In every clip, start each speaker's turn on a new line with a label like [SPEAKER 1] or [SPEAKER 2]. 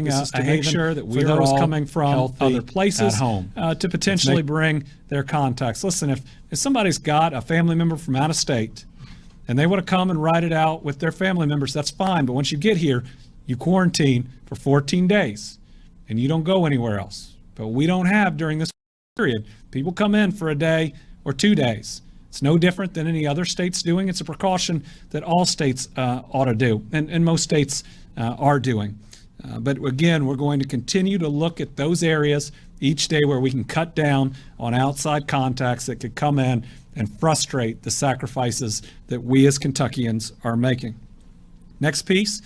[SPEAKER 1] This is to make sure that we
[SPEAKER 2] for
[SPEAKER 1] are
[SPEAKER 2] those
[SPEAKER 1] all
[SPEAKER 2] coming from other places
[SPEAKER 1] at home.
[SPEAKER 2] To potentially bring their contacts. Listen, if somebody's got a family member from out of state and they want to come and ride it out with their family members, that's fine. But once you get here, you quarantine for 14 days and you don't go anywhere else. But we don't have during this period. People come in for a day or 2 days. It's no different than any other state's doing. It's a precaution that all states ought to do, and most states are doing. But again, we're going to continue to look at those areas each day where we can cut down on outside contacts that could come in and frustrate the sacrifices that we as Kentuckians are making. Next piece,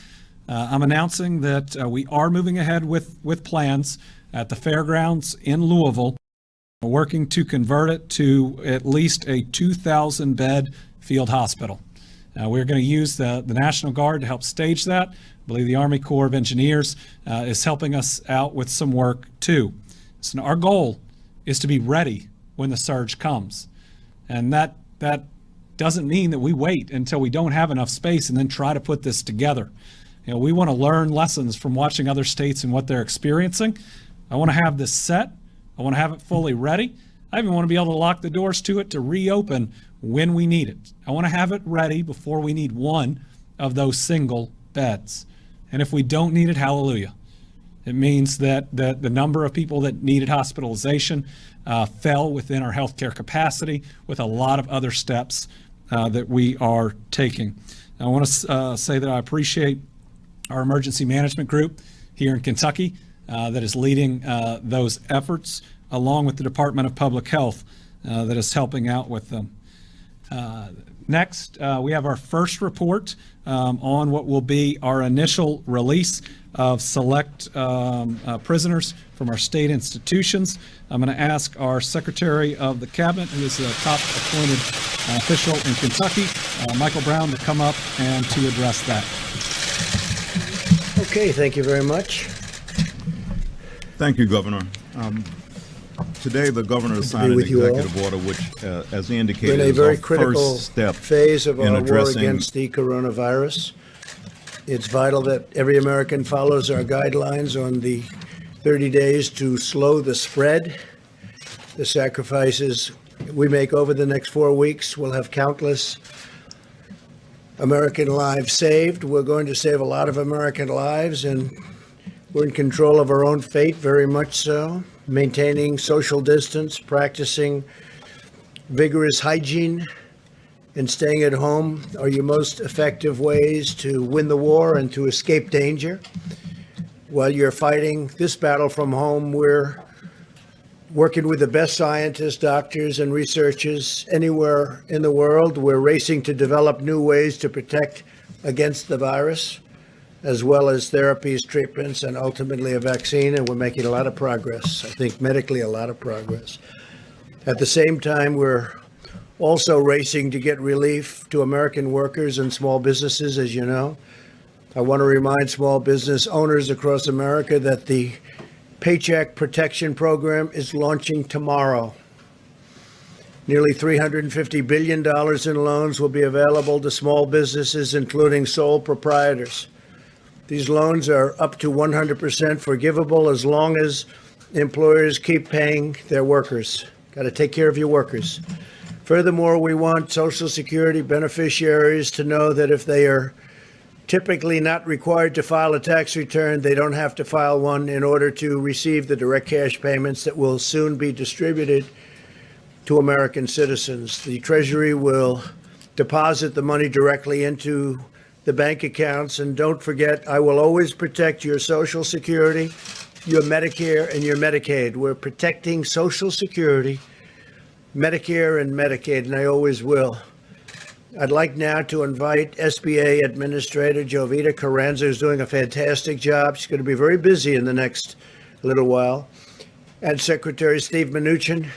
[SPEAKER 2] I'm announcing that we are moving ahead with plans at the fairgrounds in Louisville, working to convert it to at least a 2,000 bed field hospital. We're going to use the National Guard to help stage that. I believe the Army Corps of Engineers is helping us out with some work too. So our goal is to be ready when the surge comes. And that doesn't mean that we wait until we don't have enough space and then try to put this together. You know, we want to learn lessons from watching other states and what they're experiencing. I want to have this set. I want to have it fully ready. I even want to be able to lock the doors to it to reopen when we need it. I want to have it ready before we need one of those single beds. And if we don't need it, hallelujah. It means that the number of people that needed hospitalization fell within our healthcare capacity with a lot of other steps that we are taking. I want to say that I appreciate our emergency management group here in Kentucky that is leading those efforts, along with the Department of Public Health that is helping out with them. Next, we have our first report on what will be our initial release of select prisoners from our state institutions. I'm going to ask our Secretary of the Cabinet, who is the top appointed official in Kentucky, Michael Brown, to come up and to address that.
[SPEAKER 3] Okay, thank you very much.
[SPEAKER 4] Thank you, Governor. Today, the governor signed an executive order which, as he indicated,
[SPEAKER 3] in a
[SPEAKER 4] is
[SPEAKER 3] very
[SPEAKER 4] our
[SPEAKER 3] critical
[SPEAKER 4] first step
[SPEAKER 3] phase of
[SPEAKER 4] in
[SPEAKER 3] our war
[SPEAKER 4] addressing
[SPEAKER 3] against the coronavirus. It's vital that every American follows our guidelines on the 30 days to slow the spread. The sacrifices we make over the next 4 weeks will have countless American lives saved. We're going to save a lot of American lives, and we're in control of our own fate, very much so. Maintaining social distance, practicing vigorous hygiene, and staying at home are your most effective ways to win the war and to escape danger. While you're fighting this battle from home, we're working with the best scientists, doctors, and researchers anywhere in the world. We're racing to develop new ways to protect against the virus, as well as therapies, treatments, and ultimately a vaccine. And we're making a lot of progress. I think medically, a lot of progress. At the same time, we're also racing to get relief to American workers and small businesses, as you know. I want to remind small business owners across America that the Paycheck Protection Program is launching tomorrow. Nearly $350 billion in loans will be available to small businesses, including sole proprietors. These loans are up to 100% forgivable as long as employers keep paying their workers. Got to take care of your workers. Furthermore, we want Social Security beneficiaries to know that if they are typically not required to file a tax return, they don't have to file one in order to receive the direct cash payments that will soon be distributed to American citizens. The Treasury will deposit the money directly into the bank accounts. And don't forget, I will always protect your Social Security, your Medicare, and your Medicaid. We're protecting Social Security, Medicare, and Medicaid, and I always will. I'd like now to invite SBA Administrator Jovita Carranza, who's doing a fantastic job. She's going to be very busy in the next little while. And Secretary Steve Mnuchin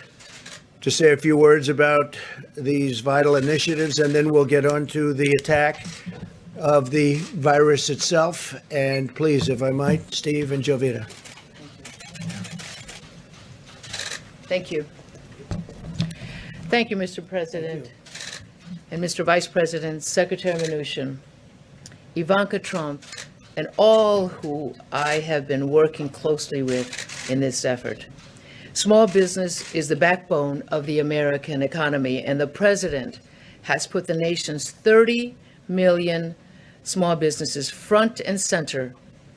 [SPEAKER 3] to say a few words about these vital initiatives, and then we'll get on to the attack of the virus itself. And please, if I might, Steve and Jovita.
[SPEAKER 5] Thank you. Thank you, Mr. President and Mr. Vice President, Secretary Mnuchin, Ivanka Trump, and all who I have been working closely with in this effort. Small business is the backbone of the American economy, and the President has put the nation's 30 million small businesses front and center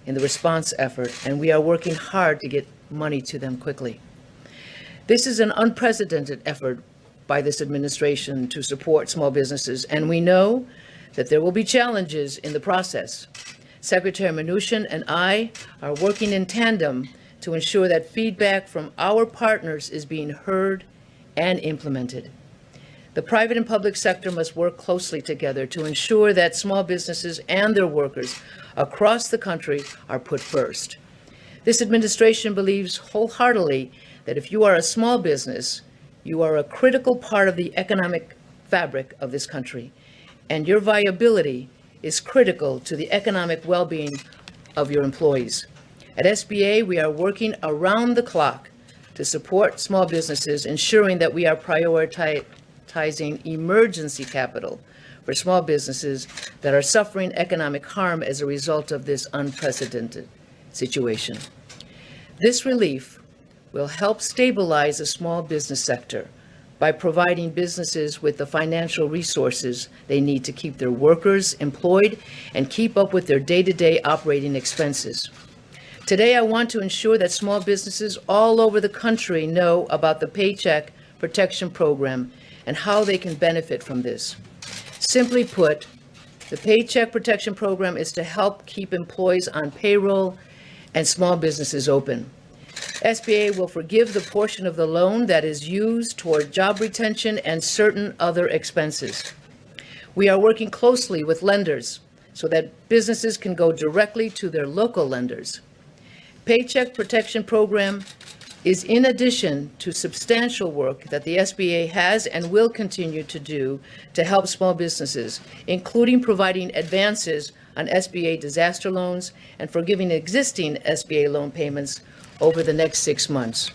[SPEAKER 5] in the response effort, and we are working hard to get money to them quickly. This is an unprecedented effort by this administration to support small businesses, and we know that there will be challenges in the process. Secretary Mnuchin and I are working in tandem to ensure that feedback from our partners is being heard and implemented. The private and public sector must work closely together to ensure that small businesses and their workers across the country are put first. This administration believes wholeheartedly that if you are a small business, you are a critical part of the economic fabric of this country, and your viability is critical to the economic well-being of your employees. At SBA, we are working around the clock to support small businesses, ensuring that we are prioritizing emergency capital for small businesses that are suffering economic harm as a result of this unprecedented situation. This relief will help stabilize the small business sector by providing businesses with the financial resources they need to keep their workers employed and keep up with their day-to-day operating expenses. Today, I want to ensure that small businesses all over the country know about the Paycheck Protection Program and how they can benefit from this. Simply put, the Paycheck Protection Program is to help keep employees on payroll and small businesses open. SBA will forgive the portion of the loan that is used toward job retention and certain other expenses. We are working closely with lenders so that businesses can go directly to their local lenders. Paycheck Protection Program is in addition to substantial work that the SBA has and will continue to do to help small businesses, including providing advances on SBA disaster loans and forgiving existing SBA loan payments over the next 6 months.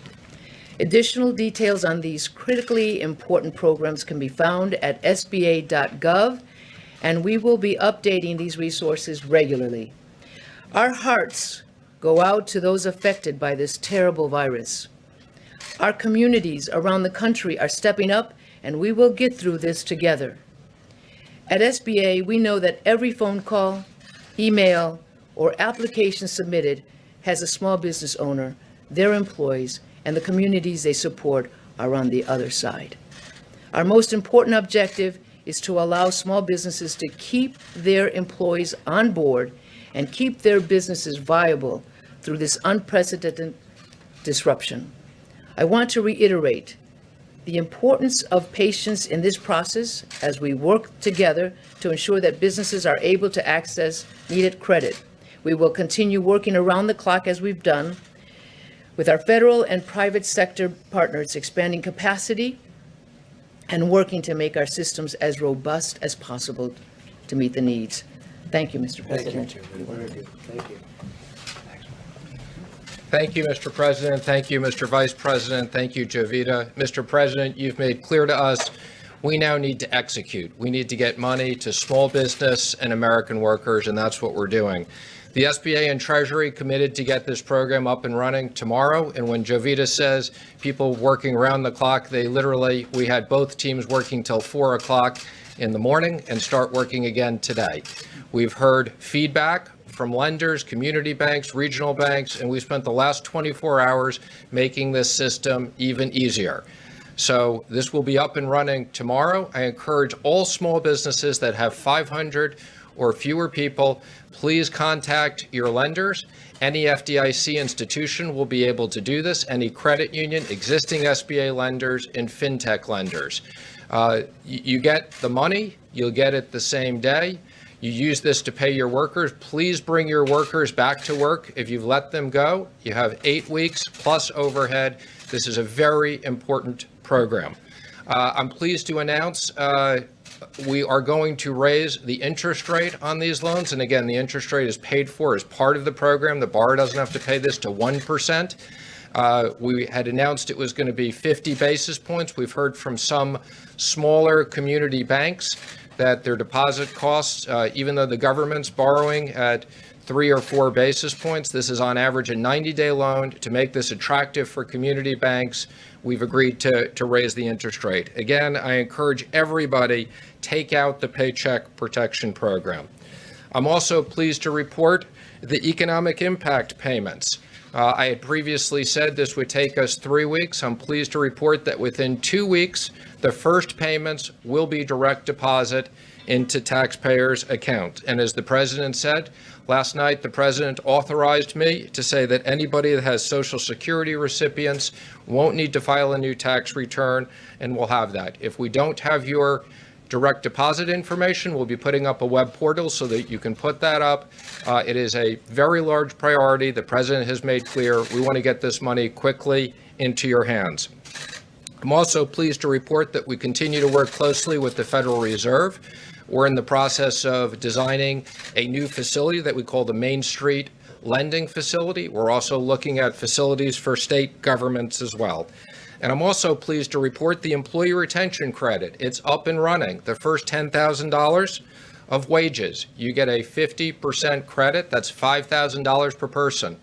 [SPEAKER 5] Additional details on these critically important programs can be found at sba.gov, and we will be updating these resources regularly. Our hearts go out to those affected by this terrible virus. Our communities around the country are stepping up, and we will get through this together. At SBA, we know that every phone call, email, or application submitted has a small business owner, their employees, and the communities they support are on the other side. Our most important objective is to allow small businesses to keep their employees on board and keep their businesses viable through this unprecedented disruption. I want to reiterate the importance of patience in this process as we work together to ensure that businesses are able to access needed credit. We will continue working around the clock as we've done with our federal and private sector partners, expanding capacity and working to make our systems as robust as possible to meet the needs. Thank you, Mr. President.
[SPEAKER 3] Very good. Thank you.
[SPEAKER 1] Thank you, Mr. President. Thank you, Mr. Vice President. Thank you, Jovita. Mr. President, you've made clear to us we now need to execute. We need to get money to small business and American workers, and that's what we're doing. The SBA and Treasury committed to get this program up and running tomorrow. And when Jovita says people working around the clock, we had both teams working till 4 o'clock in the morning and start working again today. We've heard feedback from lenders, community banks, regional banks, and we spent the last 24 hours making this system even easier. So this will be up and running tomorrow. I encourage all small businesses that have 500 or fewer people, please contact your lenders. Any FDIC institution will be able to do this, any credit union, existing SBA lenders, and fintech lenders. You get the money, you'll get it the same day. You use this to pay your workers. Please bring your workers back to work. If you've let them go, you have 8 weeks plus overhead. This is a very important program. I'm pleased to announce we are going to raise the interest rate on these loans. And again, the interest rate is paid for as part of the program. The borrower doesn't have to pay this to 1%. We had announced it was going to be 50 basis points. We've heard from some smaller community banks that their deposit costs, even though the government's borrowing at 3 or 4 basis points. This is on average a 90-day loan. To make this attractive for community banks, we've agreed to raise the interest rate. Again, I encourage everybody, take out the Paycheck Protection Program. I'm also pleased to report the economic impact payments. I had previously said this would take us 3 weeks. I'm pleased to report that within 2 weeks, the first payments will be direct deposit into taxpayers' accounts. And as the president said, last night, the president authorized me to say that anybody that has Social Security recipients won't need to file a new tax return, and we'll have that. If we don't have your direct deposit information, we'll be putting up a web portal so that you can put that up. It is a very large priority. The president has made clear we want to get this money quickly into your hands. I'm also pleased to report that we continue to work closely with the Federal Reserve. We're in the process of designing a new facility that we call the Main Street Lending Facility. We're also looking at facilities for state governments as well. And I'm also pleased to report the Employee Retention Credit. It's up and running. The first $10,000 of wages, you get a 50% credit. That's $5,000 per person.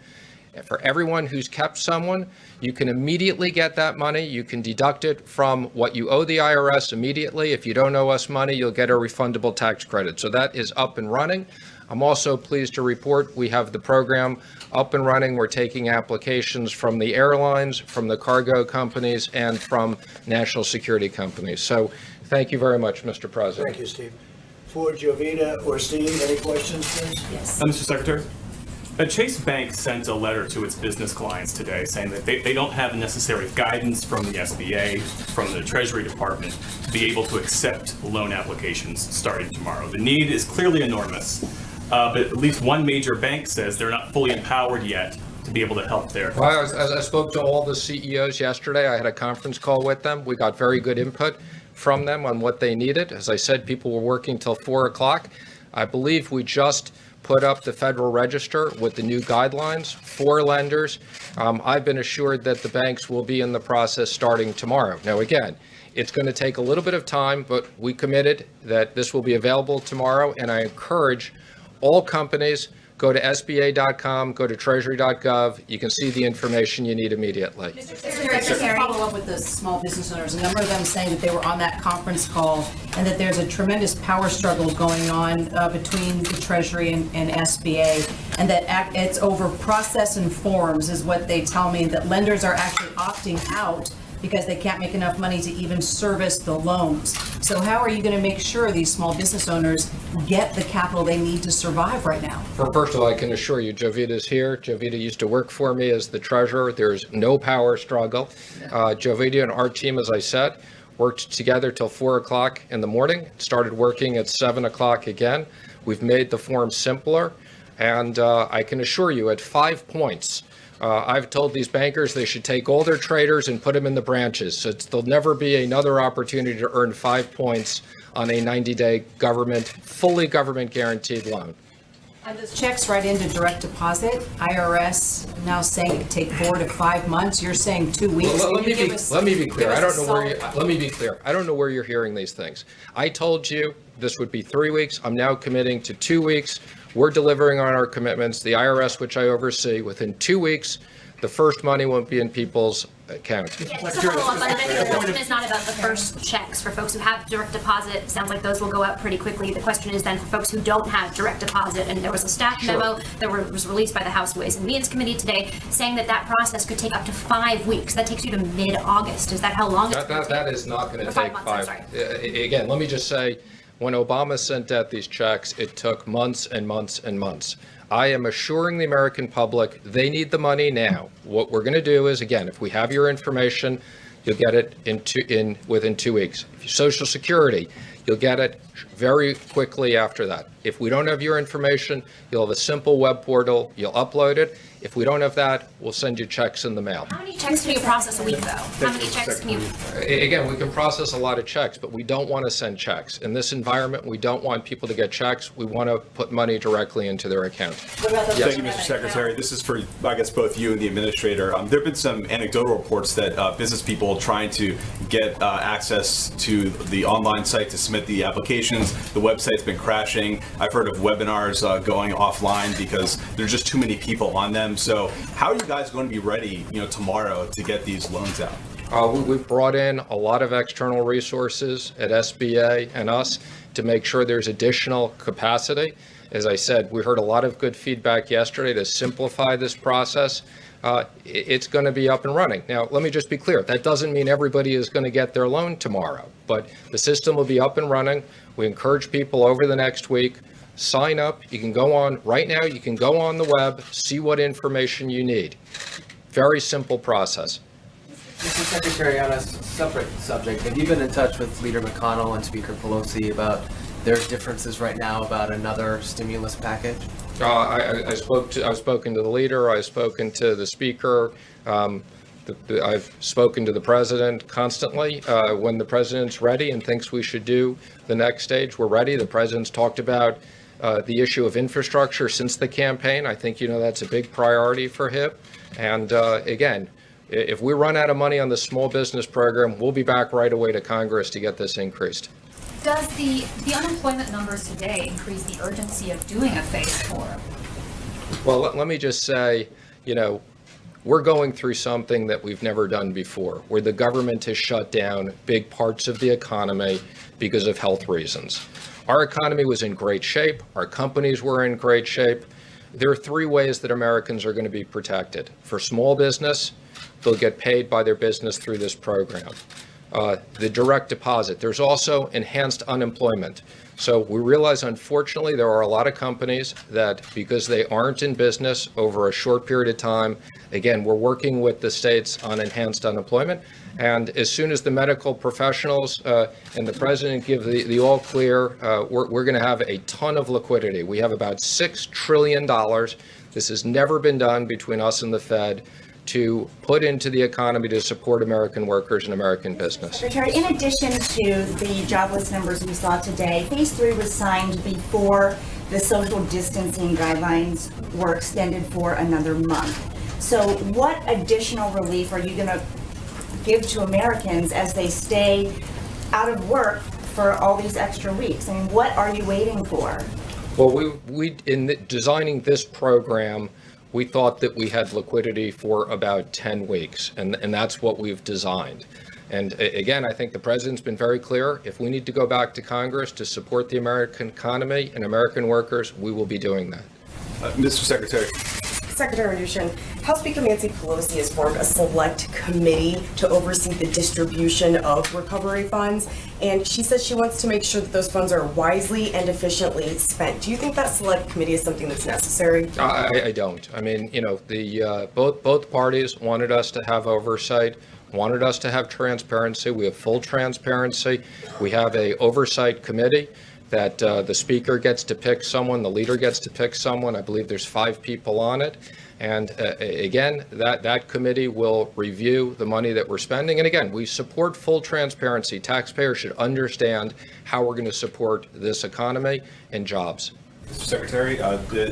[SPEAKER 1] For everyone who's kept someone, you can immediately get that money. You can deduct it from what you owe the IRS immediately. If you don't owe us money, you'll get a refundable tax credit. So that is up and running. I'm also pleased to report we have the program up and running. We're taking applications from the airlines, from the cargo companies, and from national security companies. So thank you very much, Mr. President.
[SPEAKER 3] Thank you, Steve. For Jovita or Steve, any questions, please?
[SPEAKER 6] Yes.
[SPEAKER 7] Mr. Secretary, Chase Bank sent a letter to its business clients today saying that they don't have the necessary guidance from the SBA, from the Treasury Department, to be able to accept loan applications starting tomorrow. The need is clearly enormous, but at least one major bank says they're not fully empowered yet to be able to help their
[SPEAKER 1] Well,
[SPEAKER 7] customers.
[SPEAKER 1] I spoke to all the CEOs yesterday. I had a conference call with them. We got very good input from them on what they needed. As I said, people were working till 4 o'clock. I believe we just put up the Federal Register with the new guidelines for lenders. I've been assured that the banks will be in the process starting tomorrow. Now, again, it's going to take a little bit of time, but we committed that this will be available tomorrow, and I encourage all companies, go to SBA.com, go to Treasury.gov. You can see the information you need immediately.
[SPEAKER 6] Mr. Secretary, just to follow up with the small business owners, a number of them saying that they were on that conference call and that there's a tremendous power struggle going on between the Treasury and SBA, and that it's over process and forms is what they tell me, that lenders are actually opting out because they can't make enough money to even service the loans. So how are you going to make sure these small business owners get the capital they need to survive right now?
[SPEAKER 1] First of all, I can assure you, Jovita's here. Jovita used to work for me as the treasurer. There's no power struggle. Jovita and our team, as I said, worked together till 4 o'clock in the morning, started working at 7 o'clock again. We've made the form simpler, and I can assure you at 5 points, I've told these bankers they should take all their traders and put them in the branches. So there'll never be another opportunity to earn 5 points on a 90-day fully government guaranteed loan.
[SPEAKER 6] And those checks right into direct deposit, IRS now saying it could take 4 to 5 months. You're saying 2 weeks.
[SPEAKER 1] Let me be clear. I don't know where
[SPEAKER 6] Let
[SPEAKER 1] me be clear. I don't know where you're hearing these things. I told you this would be 3 weeks. I'm now committing to 2 weeks. We're delivering on our commitments. The IRS, which I oversee, within 2 weeks, the first money won't be in people's account.
[SPEAKER 8] Yeah, just to follow up on it, the question is not about the first checks for folks who have direct deposit. Sounds like those will go out pretty quickly. The question is then for folks who don't have direct deposit, and there was a staff memo that was released by the House Ways and Means Committee today saying that that process could take up to 5 weeks. That takes you to mid-August. Is that how long it's going to take?
[SPEAKER 1] That is not going to take
[SPEAKER 8] 5 months,
[SPEAKER 1] five.
[SPEAKER 8] I'm sorry.
[SPEAKER 1] Again, let me just say, when Obama sent out these checks, it took months and months and months. I am assuring the American public they need the money now. What we're going to do is, again, if we have your information, you'll get it within 2 weeks. Social Security, you'll get it very quickly after that. If we don't have your information, you'll have a simple web portal, you'll upload it. If we don't have that, we'll send you checks in the mail.
[SPEAKER 8] How many checks can you process a week, though? How many checks can you?
[SPEAKER 1] Again, we can process a lot of checks, but we don't want to send checks. In this environment, we don't want people to get checks. We want to put money directly into their account.
[SPEAKER 9] Thank you, Mr. Secretary. This is for, I guess, both you and the administrator. There have been some anecdotal reports that business people trying to get access to the online site to submit the applications. The website's been crashing. I've heard of webinars going offline because there's just too many people on them. So how are you guys going to be ready, tomorrow to get these loans out?
[SPEAKER 1] We've brought in a lot of external resources at SBA and us to make sure there's additional capacity. As I said, we heard a lot of good feedback yesterday to simplify this process. It's going to be up and running. Now, let me just be clear. That doesn't mean everybody is going to get their loan tomorrow, but the system will be up and running. We encourage people over the next week, sign up. You can go on right now. You can go on the web, see what information you need. Very simple process.
[SPEAKER 10] Mr. Secretary, on a separate subject, have you been in touch with Leader McConnell and Speaker Pelosi about their differences right now about another stimulus package?
[SPEAKER 1] I've spoken to the leader. I've spoken to the speaker. I've spoken to the president constantly. When the president's ready and thinks we should do the next stage, we're ready. The president's talked about the issue of infrastructure since the campaign. I think that's a big priority for him. And again, if we run out of money on the small business program, we'll be back right away to Congress to get this increased.
[SPEAKER 11] Does the unemployment numbers today increase the urgency of doing a phase 4?
[SPEAKER 1] Well, let me just say, we're going through something that we've never done before, where the government has shut down big parts of the economy because of health reasons. Our economy was in great shape. Our companies were in great shape. There are three ways that Americans are going to be protected. For small business, they'll get paid by their business through this program. The direct deposit. There's also enhanced unemployment. So we realize, unfortunately, there are a lot of companies that, because they aren't in business over a short period of time, again, we're working with the states on enhanced unemployment. And as soon as the medical professionals and the president give the all clear, we're going to have a ton of liquidity. We have about $6 trillion. This has never been done between us and the Fed to put into the economy to support American workers and American business.
[SPEAKER 12] Secretary, in addition to the jobless numbers we saw today, phase 3 was signed before the social distancing guidelines were extended for another month. So what additional relief are you going to give to Americans as they stay out of work for all these extra weeks? I mean, what are you waiting for?
[SPEAKER 1] Well, we in designing this program, we thought that we had liquidity for about 10 weeks, and that's what we've designed. And again, I think the president's been very clear. If we need to go back to Congress to support the American economy and American workers, we will be doing that.
[SPEAKER 9] Mr. Secretary.
[SPEAKER 13] Secretary Mnuchin, House Speaker Nancy Pelosi has formed a select committee to oversee the distribution of recovery funds, and she says she wants to make sure that those funds are wisely and efficiently spent. Do you think that select committee is something that's necessary?
[SPEAKER 1] I don't. I mean, both parties wanted us to have oversight, wanted us to have transparency. We have full transparency. We have a oversight committee that the speaker gets to pick someone, the leader gets to pick someone. I believe there's 5 people on it. And again, that committee will review the money that we're spending. And again, we support full transparency. Taxpayers should understand how we're going to support this economy and jobs.
[SPEAKER 9] Mr. Secretary,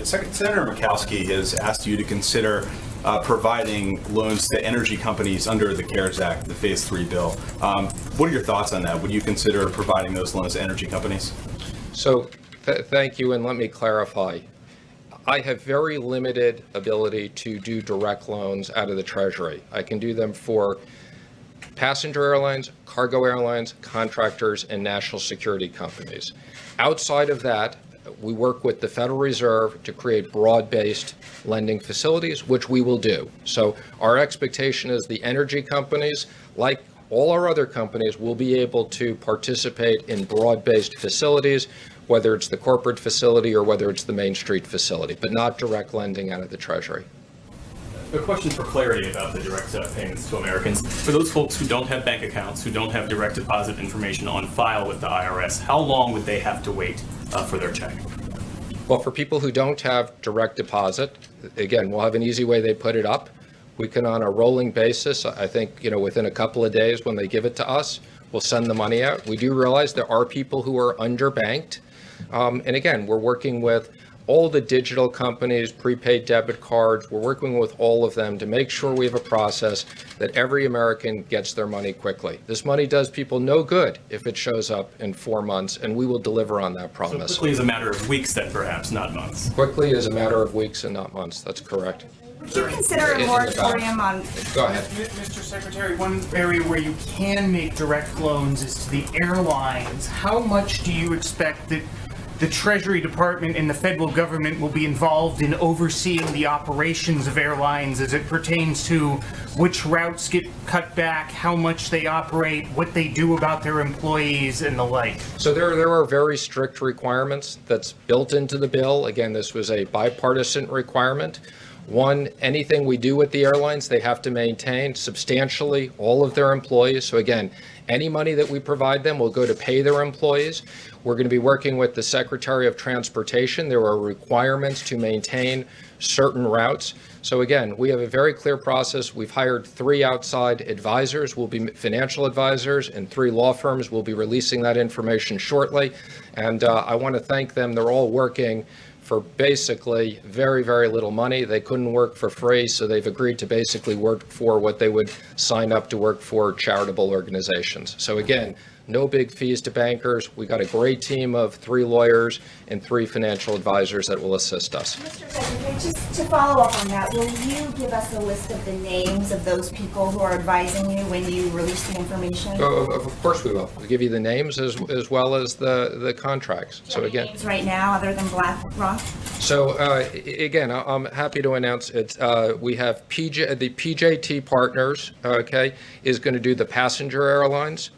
[SPEAKER 9] Senator Murkowski has asked you to consider providing loans to energy companies under the CARES Act, the Phase 3 bill. What are your thoughts on that? Would you consider providing those loans to energy companies?
[SPEAKER 1] So thank you, and let me clarify. I have very limited ability to do direct loans out of the Treasury. I can do them for passenger airlines, cargo airlines, contractors, and national security companies. Outside of that, we work with the Federal Reserve to create broad-based lending facilities, which we will do. So our expectation is the energy companies, like all our other companies, will be able to participate in broad-based facilities, whether it's the corporate facility or whether it's the Main Street facility, but not direct lending out of the Treasury.
[SPEAKER 7] A question for clarity about the direct payments to Americans. For those folks who don't have bank accounts, who don't have direct deposit information on file with the IRS, how long would they have to wait for their check?
[SPEAKER 1] Well, for people who don't have direct deposit, again, we'll have an easy way they put it up. We can, on a rolling basis, I think, within a couple of days when they give it to us, we'll send the money out. We do realize there are people who are underbanked. And again, we're working with all the digital companies, prepaid debit cards. We're working with all of them to make sure we have a process that every American gets their money quickly. This money does people no good if it shows up in 4 months, and we will deliver on that
[SPEAKER 7] So
[SPEAKER 1] promise.
[SPEAKER 7] quickly is a matter of weeks then, perhaps, not months.
[SPEAKER 1] Quickly is a matter of weeks and not months. That's correct.
[SPEAKER 12] Would you consider
[SPEAKER 1] In
[SPEAKER 12] a
[SPEAKER 1] the back.
[SPEAKER 12] moratorium on
[SPEAKER 1] Go ahead.
[SPEAKER 14] Mr. Secretary, one area where you can make direct loans is to the airlines. How much do you expect that the Treasury Department and the federal government will be involved in overseeing the operations of airlines as it pertains to which routes get cut back, how much they operate, what they do about their employees, and the like?
[SPEAKER 1] So there are very strict requirements that's built into the bill. Again, this was a bipartisan requirement. One, anything we do with the airlines, they have to maintain substantially all of their employees. So again, any money that we provide them will go to pay their employees. We're going to be working with the Secretary of Transportation. There are requirements to maintain certain routes. So again, we have a very clear process. We've hired 3 outside advisors, will be financial advisors, and 3 law firms. Will be releasing that information shortly. And I want to thank them. They're all working for basically very, very little money. They couldn't work for free, so they've agreed to basically work for what they would sign up to work for charitable organizations. So again, no big fees to bankers. We got a great team of 3 lawyers and 3 financial advisors that will assist us.
[SPEAKER 12] Mr. Secretary, just to follow up on that, will you give us a list of the names of those people who are advising you when you release the information?
[SPEAKER 1] Of course we will. We'll give you the names as well as the contracts. So again,
[SPEAKER 12] Names right now other than BlackRock?
[SPEAKER 1] so again, I'm happy to announce it. We have the PJT Partners, okay, is going to do the passenger airlines.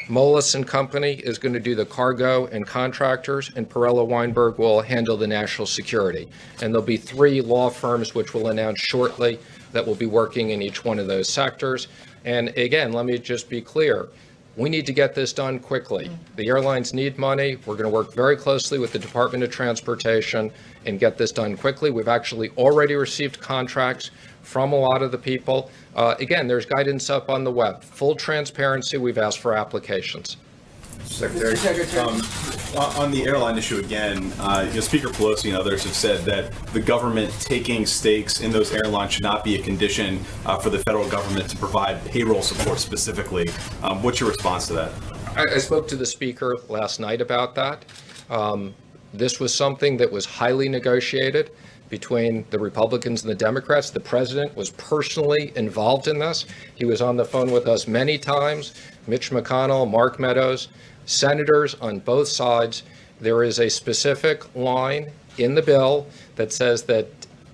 [SPEAKER 1] Moelis and Company is going to do the cargo and contractors, and Perella Weinberg will handle the national security. And there'll be 3 law firms, which we'll announce shortly, that will be working in each one of those sectors. And again, let me just be clear. We need to get this done quickly. The airlines need money. We're going to work very closely with the Department of Transportation and get this done quickly. We've actually already received contracts from a lot of the people. Again, there's guidance up on the web. Full transparency, we've asked for applications.
[SPEAKER 9] Secretary, on the airline issue again, Speaker Pelosi and others have said that the government taking stakes in those airlines should not be a condition for the federal government to provide payroll support specifically. What's your response to that?
[SPEAKER 1] I spoke to the Speaker last night about that. This was something that was highly negotiated between the Republicans and the Democrats. The president was personally involved in this. He was on the phone with us many times. Mitch McConnell, Mark Meadows, senators on both sides. There is a specific line in the bill that says that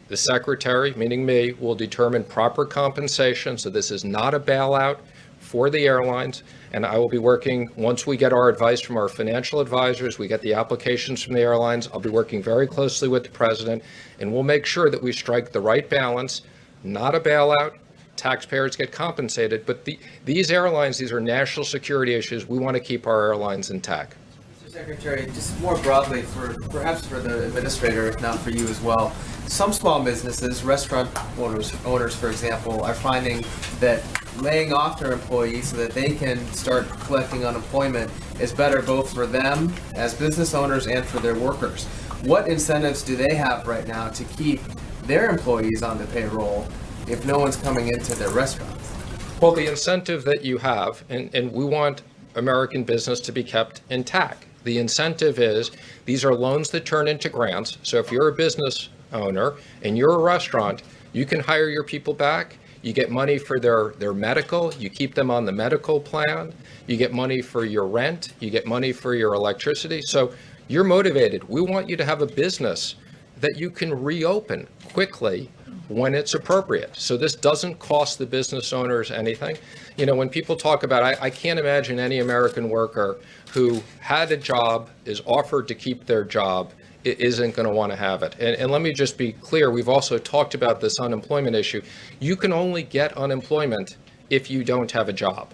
[SPEAKER 1] the secretary, meaning me, will determine proper compensation. So this is not a bailout for the airlines. And I will be working, once we get our advice from our financial advisors, we get the applications from the airlines, I'll be working very closely with the president, and we'll make sure that we strike the right balance, not a bailout. Taxpayers get compensated, but these airlines, these are national security issues. We want to keep our airlines intact.
[SPEAKER 10] Mr. Secretary, just more broadly, perhaps for the administrator, if not for you as well, some small businesses, restaurant owners, for example, are finding that laying off their employees so that they can start collecting unemployment is better both for them as business owners and for their workers. What incentives do they have right now to keep their employees on the payroll if no one's coming into their restaurants?
[SPEAKER 1] Well, the incentive that you have, and we want American business to be kept intact. The incentive is these are loans that turn into grants. So if you're a business owner and you're a restaurant, you can hire your people back. You get money for their medical. You keep them on the medical plan. You get money for your rent. You get money for your electricity. So you're motivated. We want you to have a business that you can reopen quickly when it's appropriate. So this doesn't cost the business owners anything. When people talk about, I can't imagine any American worker who had a job, is offered to keep their job, isn't going to want to have it. And let me just be clear, we've also talked about this unemployment issue. You can only get unemployment if you don't have a job.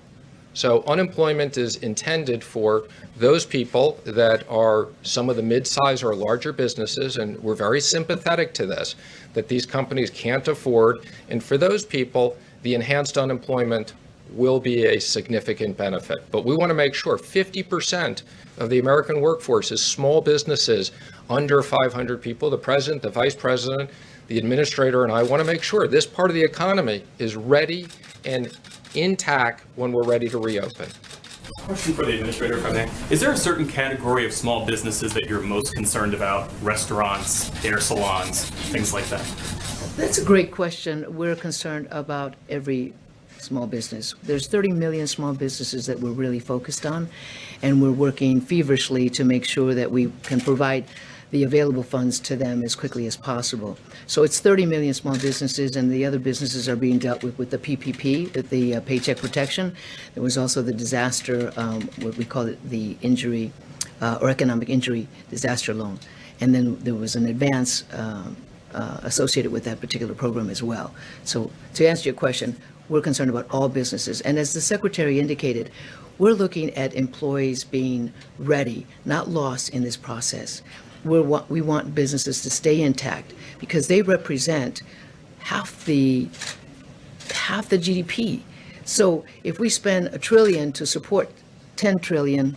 [SPEAKER 1] So unemployment is intended for those people that are some of the mid-size or larger businesses, and we're very sympathetic to this, that these companies can't afford. And for those people, the enhanced unemployment will be a significant benefit. But we want to make sure 50% of the American workforce is small businesses under 500 people. The president, the vice president, the administrator, and I want to make sure this part of the economy is ready and intact when we're ready to reopen.
[SPEAKER 7] Question for the administrator, if I may. Is there a certain category of small businesses that you're most concerned about? Restaurants, hair salons, things like that?
[SPEAKER 5] That's a great question. We're concerned about every small business. There's 30 million small businesses that we're really focused on, and we're working feverishly to make sure that we can provide the available funds to them as quickly as possible. So it's 30 million small businesses, and the other businesses are being dealt with the PPP, with the Paycheck Protection. There was also the disaster, what we call it, the injury or economic injury disaster loan. And then there was an advance associated with that particular program as well. So to answer your question, we're concerned about all businesses. And as the Secretary indicated, we're looking at employees being ready, not lost in this process. We want businesses to stay intact because they represent half the GDP. So if we spend $1 trillion to support 10 trillion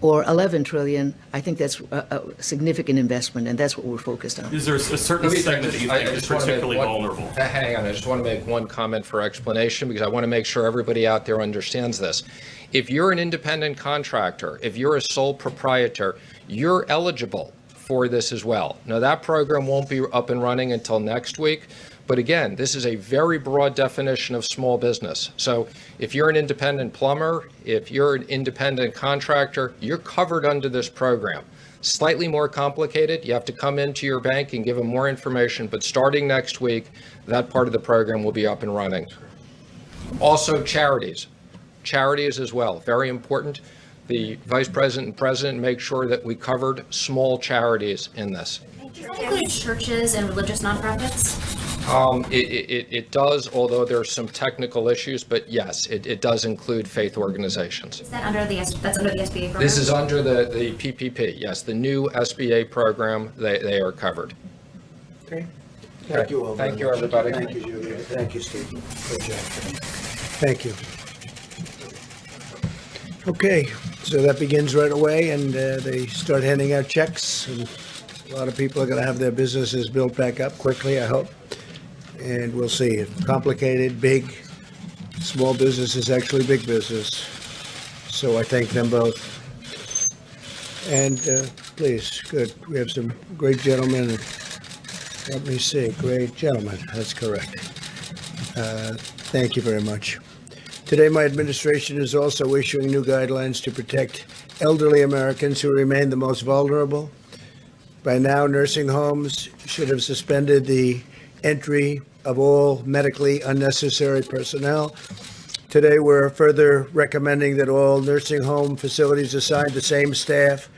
[SPEAKER 5] or 11 trillion, I think that's a significant investment, and that's what we're focused on.
[SPEAKER 7] Is there a certain segment that you think is particularly vulnerable?
[SPEAKER 1] Hang on, I just want to make one comment for explanation because I want to make sure everybody out there understands this. If you're an independent contractor, if you're a sole proprietor, you're eligible for this as well. Now, that program won't be up and running until next week. But again, this is a very broad definition of small business. So if you're an independent plumber, if you're an independent contractor, you're covered under this program. Slightly more complicated. You have to come into your bank and give them more information. But starting next week, that part of the program will be up and running. Also, charities. Charities as well, very important. The Vice President and President make sure that we covered small charities in this.
[SPEAKER 8] Does that include churches and religious nonprofits?
[SPEAKER 1] It does, although there are some technical issues, but yes, it does include faith organizations.
[SPEAKER 8] Is that under that's under the SBA program?
[SPEAKER 1] This is under the PPP, yes, the new SBA program, they are covered.
[SPEAKER 3] Okay. Thank you all.
[SPEAKER 1] Thank you, everybody.
[SPEAKER 3] Thank you, Julia. Thank you, Steve. Good job. Thank you. Okay, so that begins right away, and they start handing out checks, and a lot of people are going to have their businesses built back up quickly, I hope. And we'll see. Complicated, big, small business is actually big business. So I thank them both. And please, good. We have some great gentlemen. Let me see. Great gentlemen. That's correct. Thank you very much. Today, my administration is also issuing new guidelines to protect elderly Americans who remain the most vulnerable. By now, nursing homes should have suspended the entry of all medically unnecessary personnel. Today, we're further recommending that all nursing home facilities assign the same staff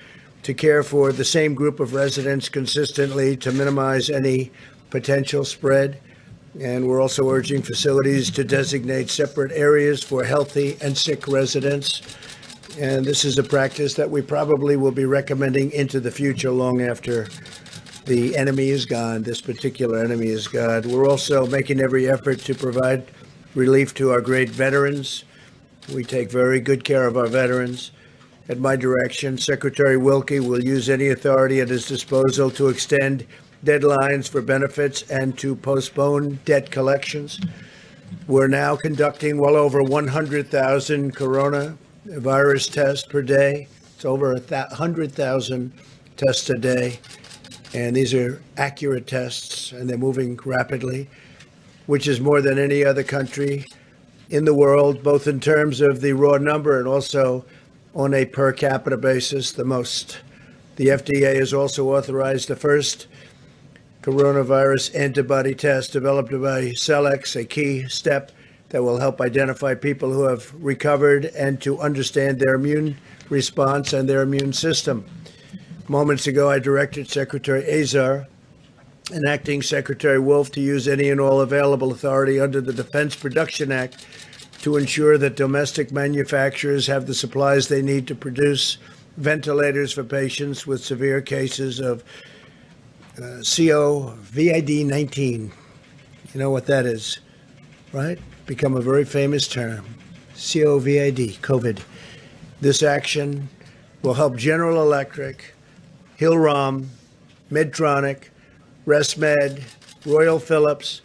[SPEAKER 3] to care for the same group of residents consistently to minimize any potential spread. And we're also urging facilities to designate separate areas for healthy and sick residents. And this is a practice that we probably will be recommending into the future long after the enemy is gone, this particular enemy is gone. We're also making every effort to provide relief to our great veterans. We take very good care of our veterans. At my direction, Secretary Wilkie will use any authority at his disposal to extend deadlines for benefits and to postpone debt collections. We're now conducting well over 100,000 coronavirus tests per day. It's over 100,000 tests a day. And these are accurate tests, and they're moving rapidly, which is more than any other country in the world, both in terms of the raw number and also on a per capita basis, the most. The FDA has also authorized the first coronavirus antibody test developed by Cellex, a key step that will help identify people who have recovered and to understand their immune response and their immune system. Moments ago, I directed Secretary Azar and Acting Secretary Wolf to use any and all available authority under the Defense Production Act to ensure that domestic manufacturers have the supplies they need to produce ventilators for patients with severe cases of COVID-19. You know what that is, right? Become a very famous term. COVID, COVID. This action will help General Electric, Hill-Rom, Medtronic, ResMed, Royal Philips,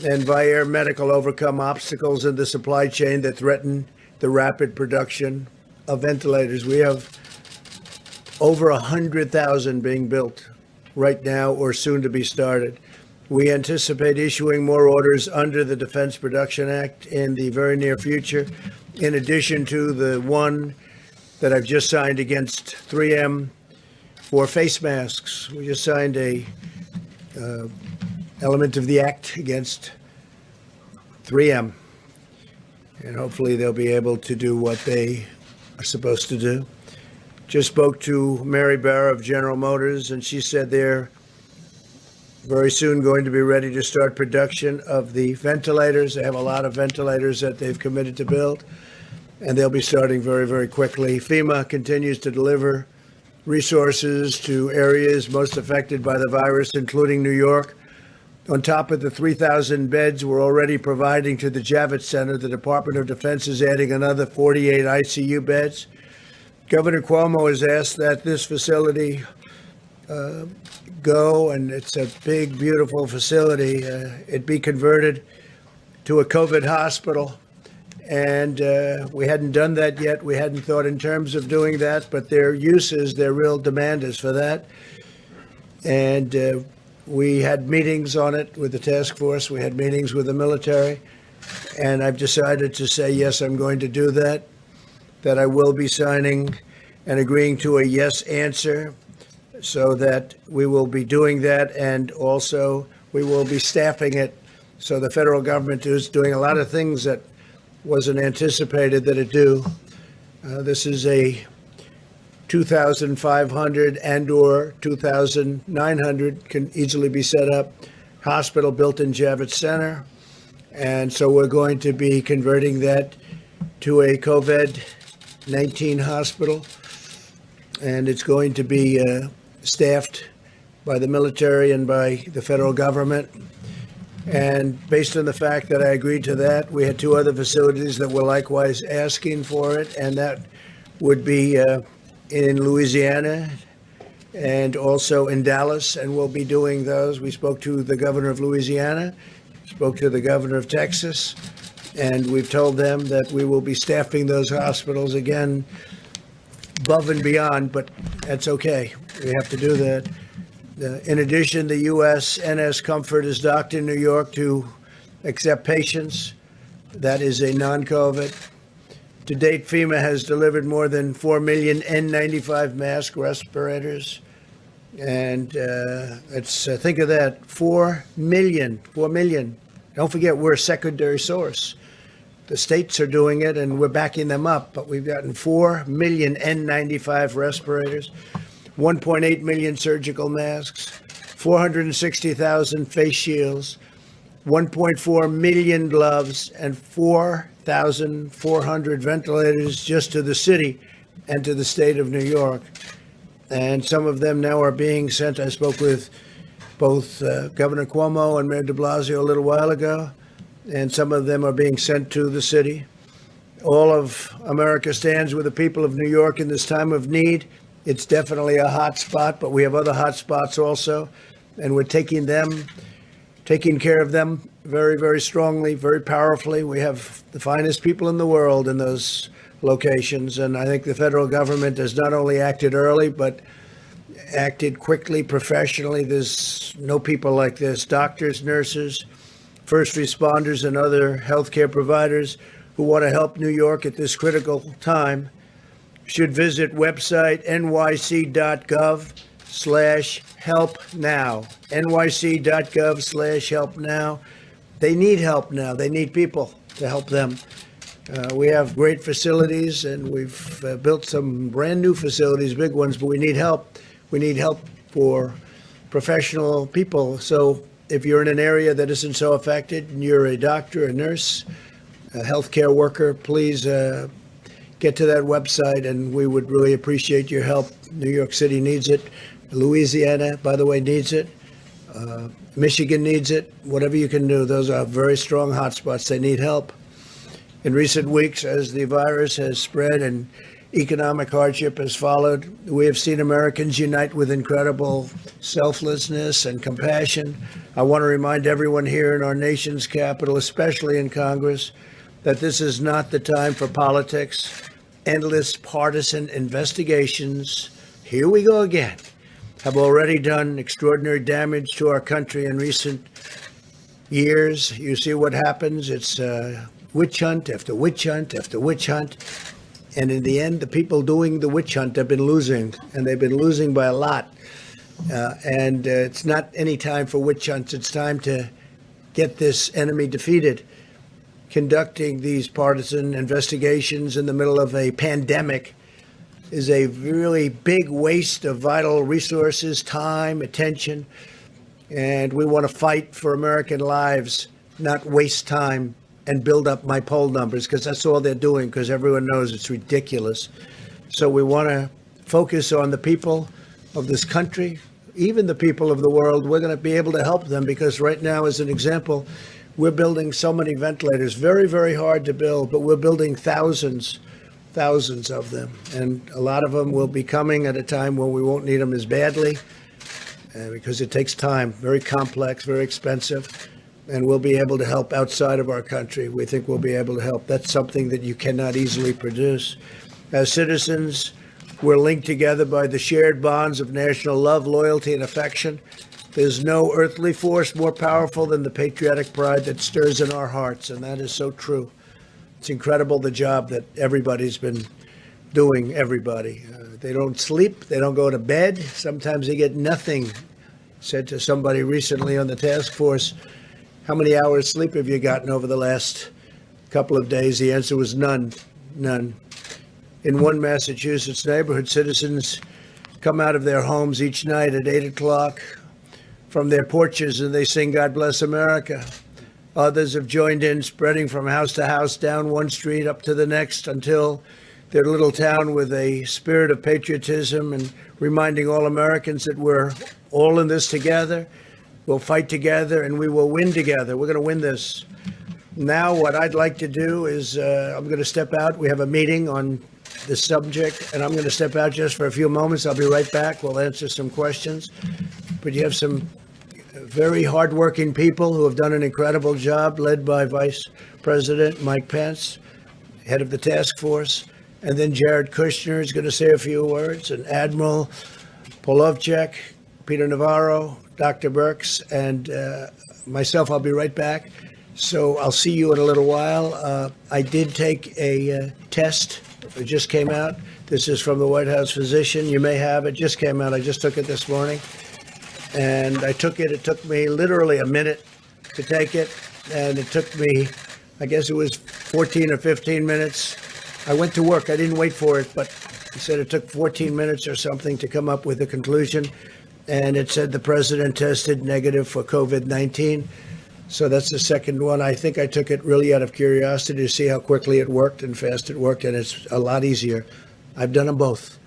[SPEAKER 3] and Vyaire Medical overcome obstacles in the supply chain that threaten the rapid production of ventilators. We have over 100,000 being built right now or soon to be started. We anticipate issuing more orders under the Defense Production Act in the very near future, in addition to the one that I've just signed against 3M for face masks. We just signed a element of the act against 3M, and hopefully they'll be able to do what they are supposed to do. Just spoke to Mary Barra of General Motors, and she said they're very soon going to be ready to start production of the ventilators. They have a lot of ventilators that they've committed to build, and they'll be starting very, very quickly. FEMA continues to deliver resources to areas most affected by the virus, including New York. On top of the 3,000 beds we're already providing to the Javits Center, the Department of Defense is adding another 48 ICU beds. Governor Cuomo has asked that this facility go, and it's a big, beautiful facility, it be converted to a COVID hospital. And we hadn't done that yet. We hadn't thought in terms of doing that, but their real demand is for that. And we had meetings on it with the task force. We had meetings with the military. And I've decided to say, yes, I'm going to do that, that I will be signing and agreeing to a yes answer, so that we will be doing that. And also we will be staffing it. So the federal government is doing a lot of things that wasn't anticipated that it do. This is a 2,500 and or 2,900 can easily be set up hospital built in Javits Center. And so we're going to be converting that to a COVID-19 hospital. And it's going to be staffed by the military and by the federal government. And based on the fact that I agreed to that, we had two other facilities that were likewise asking for it, and that would be in Louisiana and also in Dallas, and we'll be doing those. We spoke to the governor of Louisiana, spoke to the governor of Texas, and we've told them that we will be staffing those hospitals again above and beyond, but that's okay. We have to do that. In addition, the USNS Comfort is docked in New York to accept patients. That is a non-COVID. To date, FEMA has delivered more than 4 million N95 mask respirators. And think of that, 4 million. Don't forget, we're a secondary source. The states are doing it, and we're backing them up. But we've gotten 4 million N95 respirators, 1.8 million surgical masks, 460,000 face shields, 1.4 million gloves, and 4,400 ventilators just to the city and to the state of New York. And some of them now are being sent. I spoke with both Governor Cuomo and Mayor de Blasio a little while ago, and some of them are being sent to the city. All of America stands with the people of New York in this time of need. It's definitely a hot spot, but we have other hot spots also, and we're taking care of them very, very strongly, very powerfully. We have the finest people in the world in those locations, and I think the federal government has not only acted early, but acted quickly, professionally. There's no people like this. Doctors, nurses, first responders, and other healthcare providers who want to help New York at this critical time should visit website nyc.gov/help-now. nyc.gov/help-now. They need help now. They need people to help them. We have great facilities, and we've built some brand new facilities, big ones, but we need help. We need help for professional people. So if you're in an area that isn't so affected and you're a doctor, a nurse, a healthcare worker, please get to that website, and we would really appreciate your help. New York City needs it. Louisiana, by the way, needs it. Michigan needs it. Whatever you can do, those are very strong hotspots. They need help. In recent weeks, as the virus has spread and economic hardship has followed, we have seen Americans unite with incredible selflessness and compassion. I want to remind everyone here in our nation's capital, especially in Congress, that this is not the time for politics, endless partisan investigations. Here we go again. Have already done extraordinary damage to our country in recent years. You see what happens. It's witch hunt after witch hunt after witch hunt. And in the end, the people doing the witch hunt have been losing, and they've been losing by a lot. And it's not any time for witch hunts. It's time to get this enemy defeated. Conducting these partisan investigations in the middle of a pandemic is a really big waste of vital resources, time, attention, and we want to fight for American lives, not waste time and build up my poll numbers, because that's all they're doing, because everyone knows it's ridiculous. So we want to focus on the people of this country, even the people of the world. We're going to be able to help them, because right now, as an example, we're building so many ventilators, very, very hard to build, but we're building thousands of them. And a lot of them will be coming at a time when we won't need them as badly, because it takes time, very complex, very expensive, and we'll be able to help outside of our country. We think we'll be able to help. That's something that you cannot easily produce. As citizens, we're linked together by the shared bonds of national love, loyalty, and affection. There's no earthly force more powerful than the patriotic pride that stirs in our hearts, and that is so true. It's incredible the job that everybody's been doing, everybody. They don't sleep, they don't go to bed, sometimes they get nothing. Said to somebody recently on the task force, how many hours sleep have you gotten over the last couple of days? The answer was none. In one Massachusetts neighborhood, citizens come out of their homes each night at 8 o'clock from their porches and they sing God Bless America. Others have joined in, spreading from house to house, down one street up to the next, until their little town with a spirit of patriotism and reminding all Americans that we're all in this together. We'll fight together and we will win together. We're going to win this. Now, what I'd like to do is I'm going to step out. We have a meeting on this subject, and I'm going to step out just for a few moments. I'll be right back. We'll answer some questions. But you have some very hardworking people who have done an incredible job, led by Vice President Mike Pence, head of the task force. And then Jared Kushner is going to say a few words, and Admiral Polovchek, Peter Navarro, Dr. Birx, and myself. I'll be right back. So I'll see you in a little while. I did take a test. It just came out. This is from the White House physician. You may have it. Just came out. I just took it this morning. And I took it. It took me literally a minute to take it. And it took me, I guess it was 14 or 15 minutes. I went to work. I didn't wait for it, but he said it took 14 minutes or something to come up with a conclusion. And it said the president tested negative for COVID-19. So that's the second one. I think I took it really out of curiosity to see how quickly it worked and fast it worked, and it's a lot easier. I've done them both.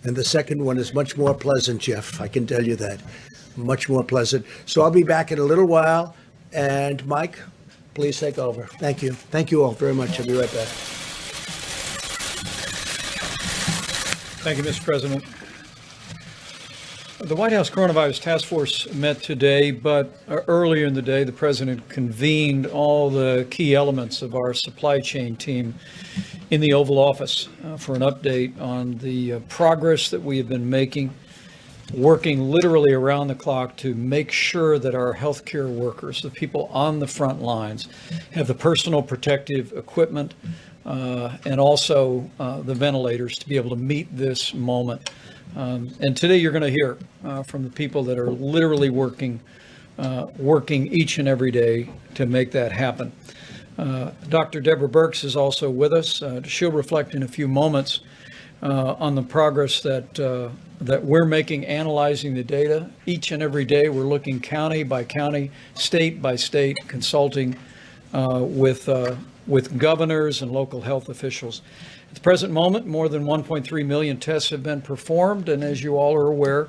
[SPEAKER 3] And the second one is much more pleasant, Jeff. I can tell you that. Much more pleasant. So I'll be back in a little while. And Mike, please take over. Thank you. Thank you all very much. I'll be right back.
[SPEAKER 15] Thank you, Mr. President. The White House Coronavirus Task Force met today, but earlier in the day, the President convened all the key elements of our supply chain team in the Oval Office for an update on the progress that we have been making, working literally around the clock to make sure that our healthcare workers, the people on the front lines, have the personal protective equipment and also the ventilators to be able to meet this moment. And today you're going to hear from the people that are literally working each and every day to make that happen. Dr. Deborah Birx is also with us. She'll reflect in a few moments on the progress that we're making, analyzing the data. Each and every day we're looking county by county, state by state, consulting with governors and local health officials. At the present moment, more than 1.3 million tests have been performed, and as you all are aware,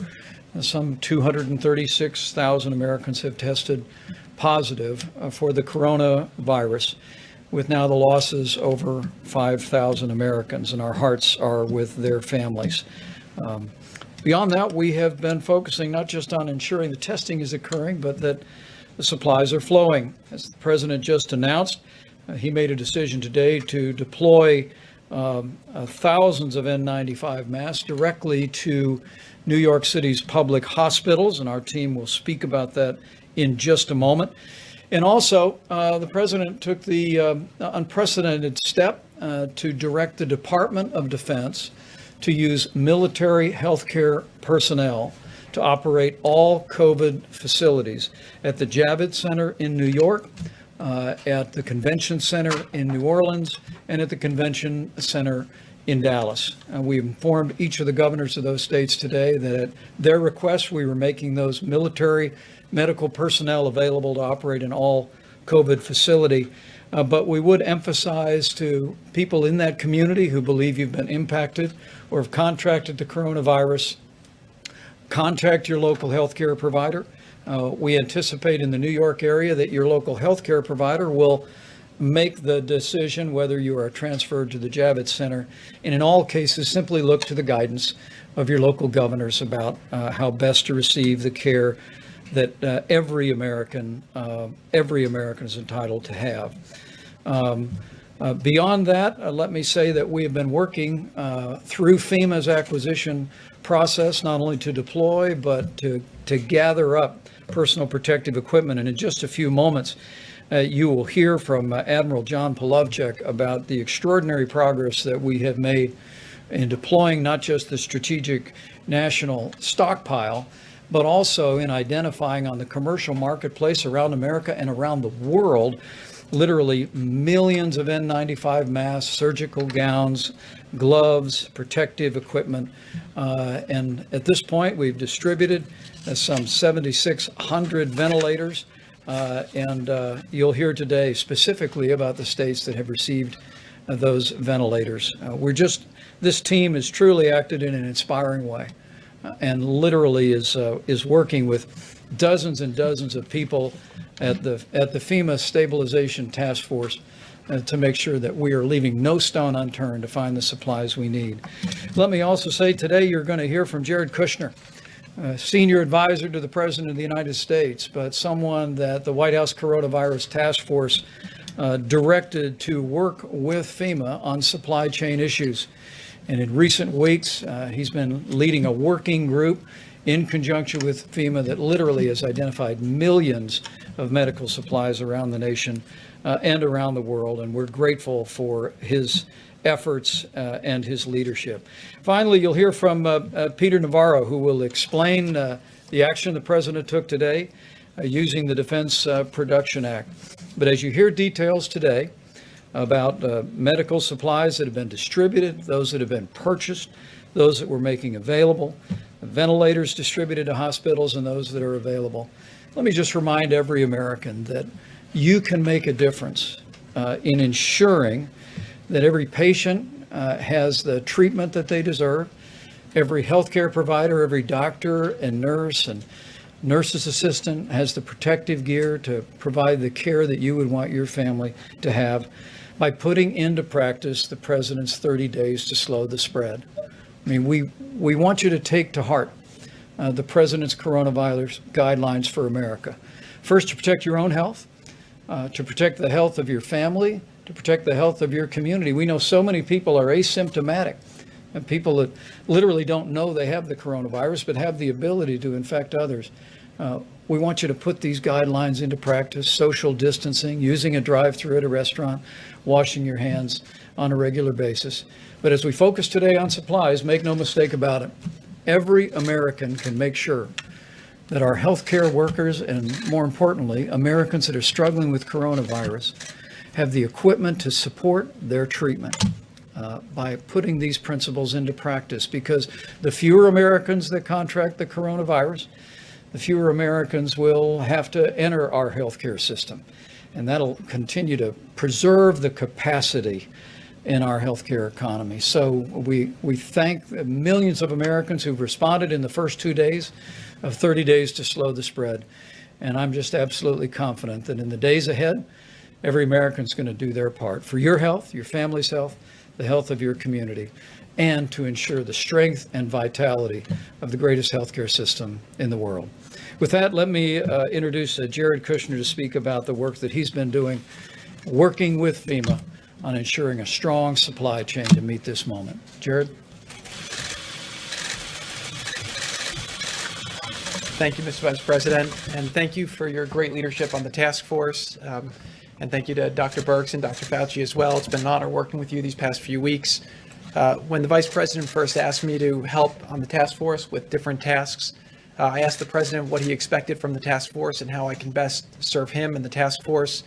[SPEAKER 15] some 236,000 Americans have tested positive for the coronavirus, with now the losses over 5,000 Americans, and our hearts are with their families. Beyond that, we have been focusing not just on ensuring the testing is occurring, but that the supplies are flowing. As the president just announced, he made a decision today to deploy thousands of N95 masks directly to New York City's public hospitals, and our team will speak about that in just a moment. And also, the president took the unprecedented step to direct the Department of Defense to use military healthcare personnel to operate all COVID facilities at the Javits Center in New York, at the Convention Center in New Orleans, and at the Convention Center in Dallas. We informed each of the governors of those states today that at their request, we were making those military medical personnel available to operate in all COVID facility. But we would emphasize to people in that community who believe you've been impacted or have contracted the coronavirus, contact your local healthcare provider. We anticipate in the New York area that your local healthcare provider will make the decision whether you are transferred to the Javits Center. And in all cases, simply look to the guidance of your local governors about how best to receive the care that every American is entitled to have. Beyond that, let me say that we have been working through FEMA's acquisition process, not only to deploy, but to gather up personal protective equipment. And in just a few moments, you will hear from Admiral John Polovchik about the extraordinary progress that we have made in deploying not just the strategic national stockpile, but also in identifying on the commercial marketplace around America and around the world, literally millions of N95 masks, surgical gowns, gloves, protective equipment. And at this point, we've distributed some 7,600 ventilators. And you'll hear today specifically about the states that have received those ventilators. This team has truly acted in an inspiring way and literally is working with dozens and dozens of people at the FEMA Stabilization Task Force to make sure that we are leaving no stone unturned to find the supplies we need. Let me also say today you're going to hear from Jared Kushner, senior advisor to the President of the United States, but someone that the White House Coronavirus Task Force directed to work with FEMA on supply chain issues. And in recent weeks, he's been leading a working group in conjunction with FEMA that literally has identified millions of medical supplies around the nation and around the world. And we're grateful for his efforts and his leadership. Finally, you'll hear from Peter Navarro, who will explain the action the President took today using the Defense Production Act. But as you hear details today about medical supplies that have been distributed, those that have been purchased, those that we're making available, ventilators distributed to hospitals, and those that are available, let me just remind every American that you can make a difference in ensuring that every patient has the treatment that they deserve, every healthcare provider, every doctor and nurse's assistant has the protective gear to provide the care that you would want your family to have by putting into practice the President's 30 days to slow the spread. I mean, we want you to take to heart the President's coronavirus guidelines for America. First, to protect your own health, to protect the health of your family, to protect the health of your community. We know so many people are asymptomatic, and people that literally don't know they have the coronavirus but have the ability to infect others. We want you to put these guidelines into practice: social distancing, using a drive-through at a restaurant, washing your hands on a regular basis. But as we focus today on supplies, make no mistake about it, every American can make sure that our healthcare workers, and more importantly, Americans that are struggling with coronavirus, have the equipment to support their treatment by putting these principles into practice. Because the fewer Americans that contract the coronavirus, the fewer Americans will have to enter our healthcare system. and that'll continue to preserve the capacity in our healthcare economy. So we thank the millions of Americans who've responded in the first 2 days of 30 days to slow the spread. And I'm just absolutely confident that in the days ahead, every American's going to do their part for your health, your family's health, the health of your community, and to ensure the strength and vitality of the greatest healthcare system in the world. With that, let me introduce Jared Kushner to speak about the work that he's been doing, working with FEMA on ensuring a strong supply chain to meet this moment. Jared?
[SPEAKER 16] Thank you, Mr. Vice President, and thank you for your great leadership on the task force. And thank you to Dr. Birx and Dr. Fauci as well. It's been an honor working with you these past few weeks. When the Vice President first asked me to help on the task force with different tasks, I asked the President what he expected from the task force and how I can best serve him and the task force.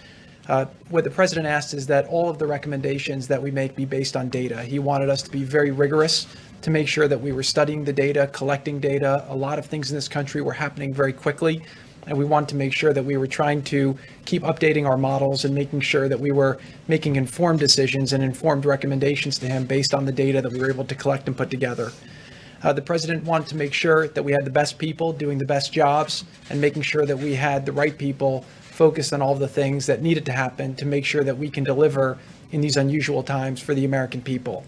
[SPEAKER 16] What the President asked is that all of the recommendations that we make be based on data. He wanted us to be very rigorous to make sure that we were studying the data, collecting data. A lot of things in this country were happening very quickly, and we wanted to make sure that we were trying to keep updating our models and making sure that we were making informed decisions and informed recommendations to him based on the data that we were able to collect and put together. The President wanted to make sure that we had the best people doing the best jobs and making sure that we had the right people focused on all of the things that needed to happen to make sure that we can deliver in these unusual times for the American people.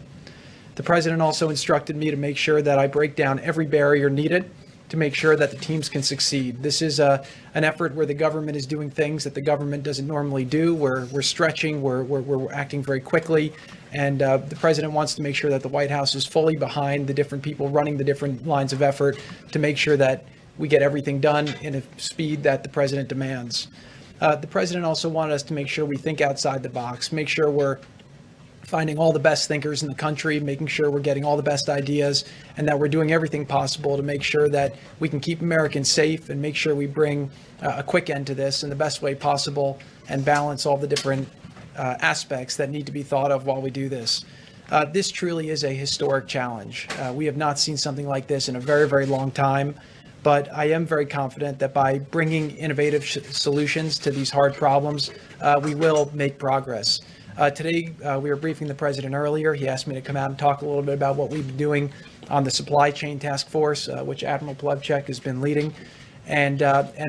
[SPEAKER 16] The President also instructed me to make sure that I break down every barrier needed to make sure that the teams can succeed. This is an effort where the government is doing things that the government doesn't normally do. We're stretching, we're acting very quickly, and the President wants to make sure that the White House is fully behind the different people running the different lines of effort to make sure that we get everything done in a speed that the President demands. The President also wanted us to make sure we think outside the box, make sure we're finding all the best thinkers in the country, making sure we're getting all the best ideas, and that we're doing everything possible to make sure that we can keep Americans safe and make sure we bring a quick end to this in the best way possible and balance all the different aspects that need to be thought of while we do this. This truly is a historic challenge. We have not seen something like this in a very, very long time, but I am very confident that by bringing innovative solutions to these hard problems, we will make progress. Today, we were briefing the President earlier. He asked me to come out and talk a little bit about what we've been doing on the supply chain task force, which Admiral Plavchek has been leading. And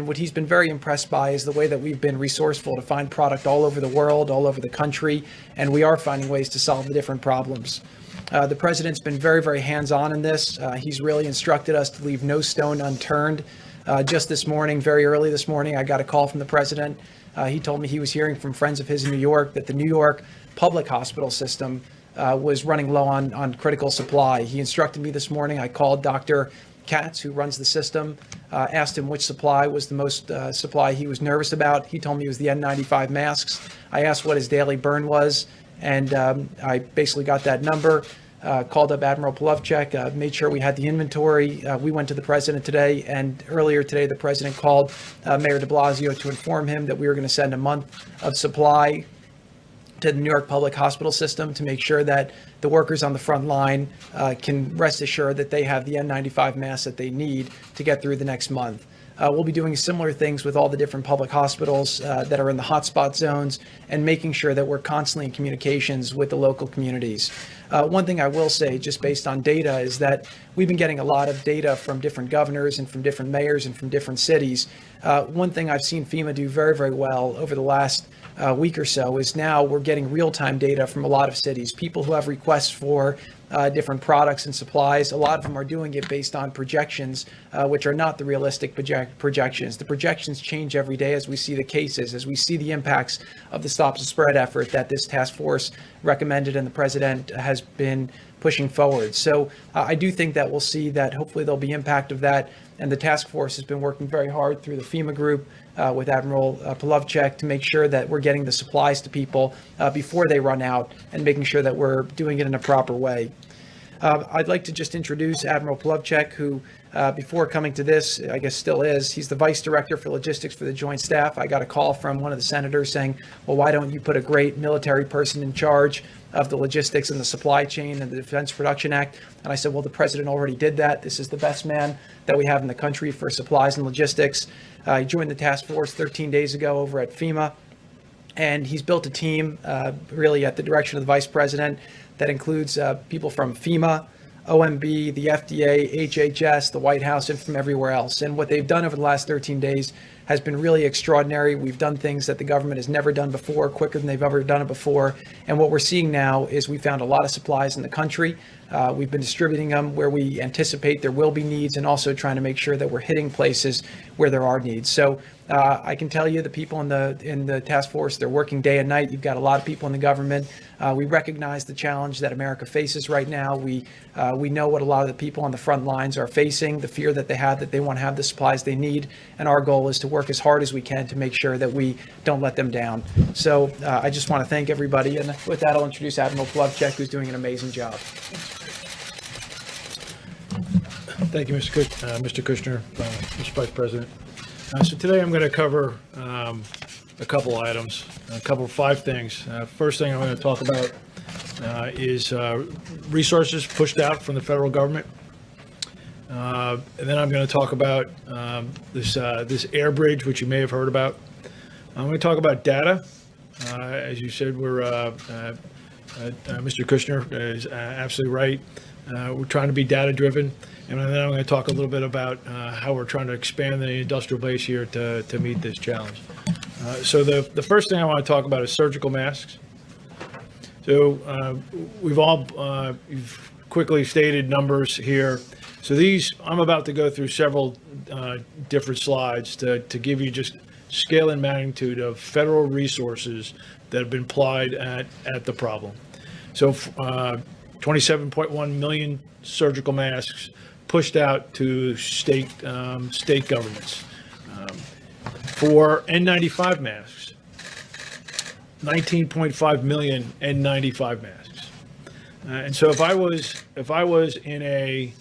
[SPEAKER 16] what he's been very impressed by is the way that we've been resourceful to find product all over the world, all over the country, and we are finding ways to solve the different problems. The President's been very, very hands-on in this. He's really instructed us to leave no stone unturned. Just this morning, very early this morning, I got a call from the President. He told me he was hearing from friends of his in New York that the New York public hospital system was running low on critical supply. He instructed me this morning. I called Dr. Katz, who runs the system, asked him which supply was the most supply he was nervous about. He told me it was the N95 masks. I asked what his daily burn was, and I basically got that number. Called up Admiral Plavchek, made sure we had the inventory. We went to the President today, and earlier today the President called Mayor de Blasio to inform him that we were going to send a month of supply to the New York public hospital system to make sure that the workers on the front line can rest assured that they have the N95 masks that they need to get through the next month. We'll be doing similar things with all the different public hospitals that are in the hotspot zones and making sure that we're constantly in communications with the local communities. One thing I will say, just based on data, is that we've been getting a lot of data from different governors and from different mayors and from different cities. One thing I've seen FEMA do very, very well over the last week or so is now we're getting real-time data from a lot of cities, people who have requests for different products and supplies. A lot of them are doing it based on projections, which are not the realistic projections. The projections change every day as we see the cases, as we see the impacts of the Stop the Spread effort that this task force recommended and the President has been pushing forward. So I do think that we'll see that hopefully there'll be impact of that. And the task force has been working very hard through the FEMA group with Admiral Plavchek to make sure that we're getting the supplies to people before they run out and making sure that we're doing it in a proper way. I'd like to just introduce Admiral Plavchek, who before coming to this, I guess still is, he's the Vice Director for Logistics for the Joint Staff. I got a call from one of the senators saying, well, why don't you put a great military person in charge of the logistics and the supply chain and the Defense Production Act? And I said, well, the President already did that. This is the best man that we have in the country for supplies and logistics. He joined the task force 13 days ago over at FEMA. And he's built a team really at the direction of the Vice President that includes people from FEMA, OMB, the FDA, HHS, the White House, and from everywhere else. And what they've done over the last 13 days has been really extraordinary. We've done things that the government has never done before, quicker than they've ever done it before. And what we're seeing now is we found a lot of supplies in the country. We've been distributing them where we anticipate there will be needs, and also trying to make sure that we're hitting places where there are needs. So I can tell you the people in the task force, they're working day and night. You've got a lot of people in the government. We recognize the challenge that America faces right now. We know what a lot of the people on the front lines are facing, the fear that they have, that they won't have the supplies they need. And our goal is to work as hard as we can to make sure that we don't let them down. So I just want to thank everybody. And with that, I'll introduce Admiral Plavchek, who's doing an amazing job.
[SPEAKER 17] Thank you, Mr. Kushner, Mr. Vice President. So today I'm going to cover a couple items, five things. First thing I'm going to talk about is resources pushed out from the federal government. And then I'm going to talk about this air bridge, which you may have heard about. I'm going to talk about data. As you said, Mr. Kushner is absolutely right. We're trying to be data driven. And then I'm going to talk a little bit about how we're trying to expand the industrial base here to meet this challenge. So the first thing I want to talk about is surgical masks. So you've quickly stated numbers here. So these, I'm about to go through several different slides to give you just scale and magnitude of federal resources that have been applied at the problem. So 27.1 million surgical masks pushed out to state governments. For N95 masks, 19.5 million N95 masks. And so if I was in a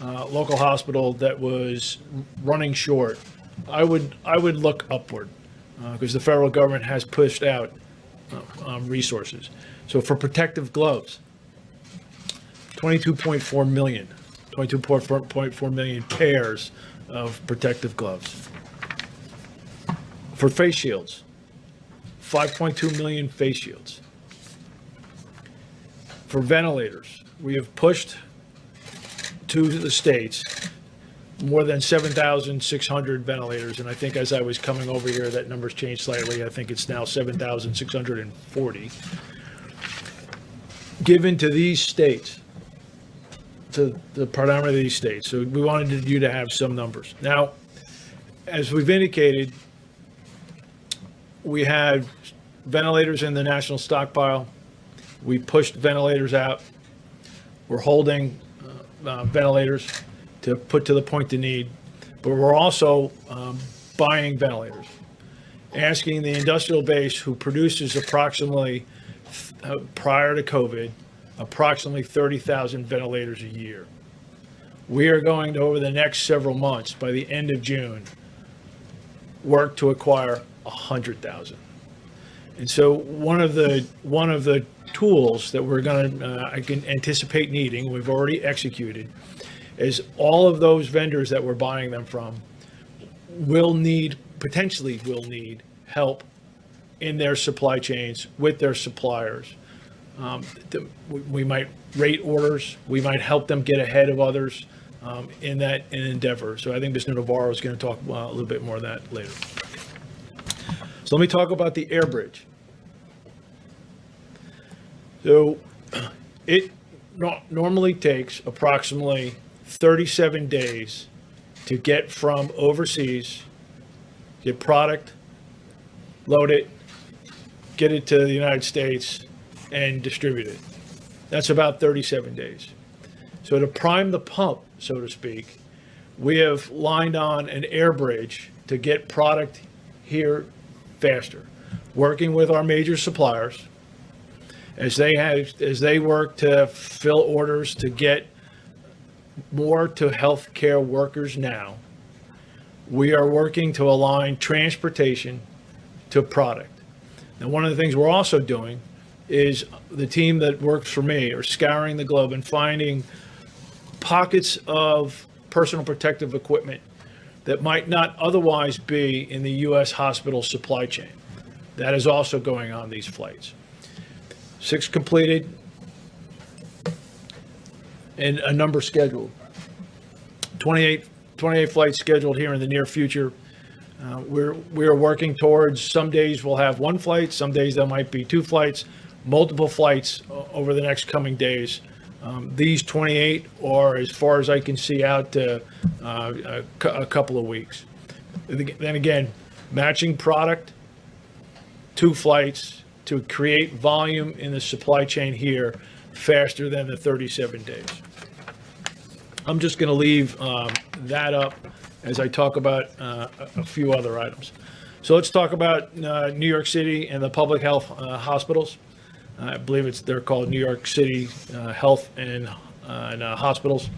[SPEAKER 17] local hospital that was running short, I would look upward because the federal government has pushed out resources. So for protective gloves, 22.4 million pairs of protective gloves. For face shields, 5.2 million face shields. For ventilators, we have pushed to the states more than 7,600 ventilators, and I think as I was coming over here, that number's changed slightly. I think it's now 7,640 given to these states, to the predominantly these states. So we wanted you to have some numbers. Now, as we've indicated, we had ventilators in the national stockpile. We pushed ventilators out. We're holding ventilators to put to the point of need, but we're also buying ventilators, asking the industrial base who produces approximately, prior to COVID, approximately 30,000 ventilators a year. We are going to, over the next several months, by the end of June, work to acquire 100,000. And so one of the tools that we're going to, I can anticipate needing, we've already executed, is all of those vendors that we're buying them from potentially will need help in their supply chains with their suppliers. We might rate orders, we might help them get ahead of others in that endeavor. So I think Mr. Navarro is going to talk a little bit more of that later. So let me talk about the air bridge. So it normally takes approximately 37 days to get from overseas, get product, load it, get it to the United States, and distribute it. That's about 37 days. So to prime the pump, so to speak, we have lined on an air bridge to get product here faster, working with our major suppliers as they work to fill orders to get more to healthcare workers now. We are working to align transportation to product. Now, one of the things we're also doing is the team that works for me are scouring the globe and finding pockets of personal protective equipment that might not otherwise be in the U.S. hospital supply chain. That is also going on these flights. 6 completed and a number scheduled. 28 flights scheduled here in the near future. We're working towards, some days we'll have 1 flight, some days there might be 2 flights, multiple flights over the next coming days. These 28 are, as far as I can see, out to a couple of weeks. Then again, matching product, 2 flights to create volume in the supply chain here faster than the 37 days. I'm just going to leave that up as I talk about a few other items. So let's talk about New York City and the public health hospitals. I believe they're called New York City Health and Hospitals.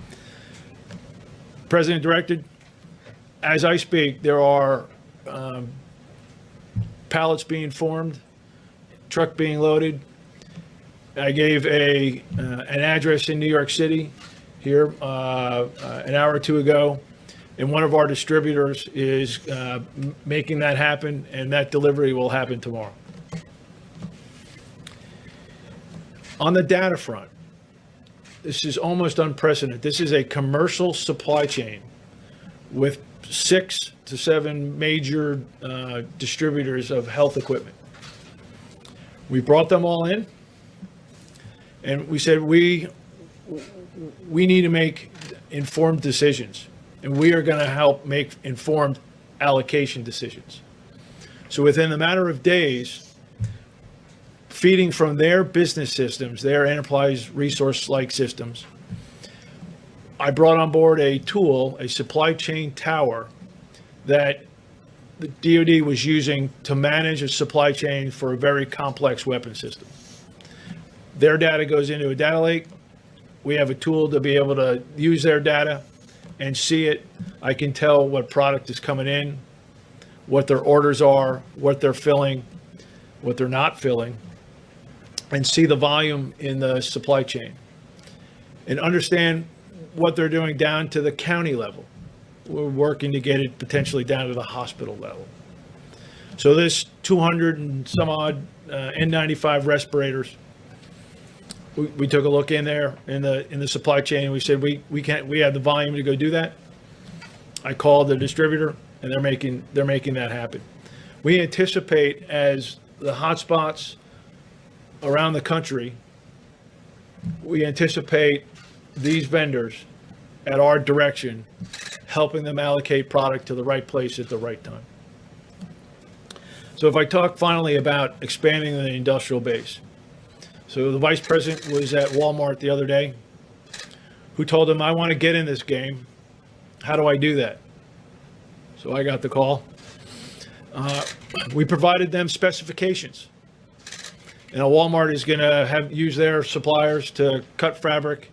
[SPEAKER 17] President directed, as I speak, there are pallets being formed, truck being loaded. I gave an address in New York City here an hour or 2 ago, and one of our distributors is making that happen, and that delivery will happen tomorrow. On the data front, this is almost unprecedented. This is a commercial supply chain with 6 to 7 major distributors of health equipment. We brought them all in, and we said we need to make informed decisions, and we are going to help make informed allocation decisions. So within the matter of days, feeding from their business systems, their enterprise resource-like systems, I brought on board a tool, a supply chain tower, that the DoD was using to manage a supply chain for a very complex weapon system. Their data goes into a data lake. We have a tool to be able to use their data and see it. I can tell what product is coming in, what their orders are, what they're filling, what they're not filling, and see the volume in the supply chain and understand what they're doing down to the county level. We're working to get it potentially down to the hospital level. So this 200 and some odd N95 respirators, we took a look in there in the supply chain, and we said we have the volume to go do that. I called the distributor, and they're making that happen. We anticipate, as the hotspots around the country, we anticipate these vendors at our direction helping them allocate product to the right place at the right time. So if I talk finally about expanding the industrial base. So the vice president was at Walmart the other day, who told him, I want to get in this game. How do I do that? So I got the call. We provided them specifications. And Walmart is going to use their suppliers to cut fabric,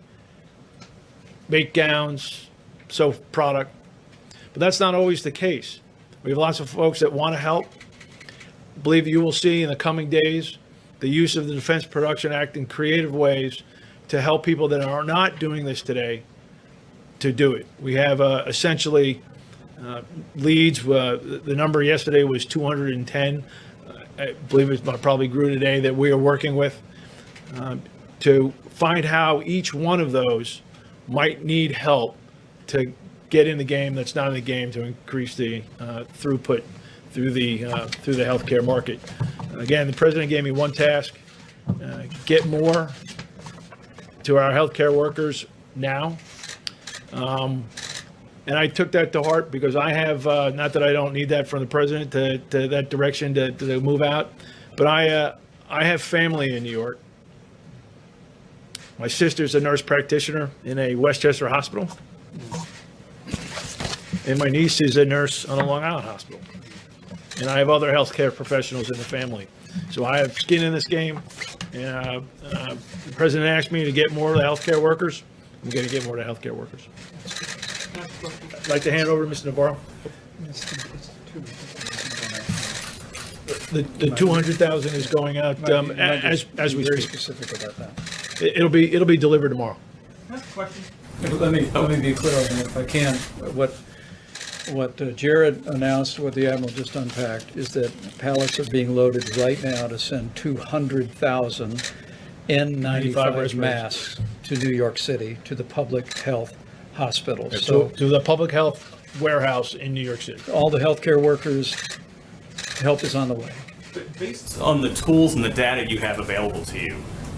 [SPEAKER 17] make gowns, sew product. But that's not always the case. We have lots of folks that want to help. I believe you will see in the coming days the use of the Defense Production Act in creative ways to help people that are not doing this today to do it. We have essentially leads. The number yesterday was 210. I believe it probably grew today, that we are working with to find how each one of those might need help to get in the game that's not in the game, to increase the throughput through the healthcare market. Again, the president gave me one task: get more to our healthcare workers now. And I took that to heart, because I have, not that I don't need that from the president to that direction to move out, but I have family in New York. My sister's a nurse practitioner in a Westchester hospital, and my niece is a nurse on a Long Island hospital. And I have other healthcare professionals in the family. So I have skin in this game, and the president asked me to get more to the healthcare workers. I'm going to get more to healthcare workers. I'd like to hand over to Mr. Navarro. The 200,000 is going out as we
[SPEAKER 15] Very
[SPEAKER 17] speak.
[SPEAKER 15] specific about that.
[SPEAKER 17] It'll be delivered tomorrow.
[SPEAKER 14] Question.
[SPEAKER 15] Let me be clear on that if I can. what Jared announced, what the Admiral just unpacked, is that pallets are being loaded right now to send 200,000 N95 masks to New York City, to the public health hospitals.
[SPEAKER 17] So to the public health warehouse in New York City.
[SPEAKER 15] All the healthcare workers, help is on the way.
[SPEAKER 7] Based on the tools and the data you have available to you,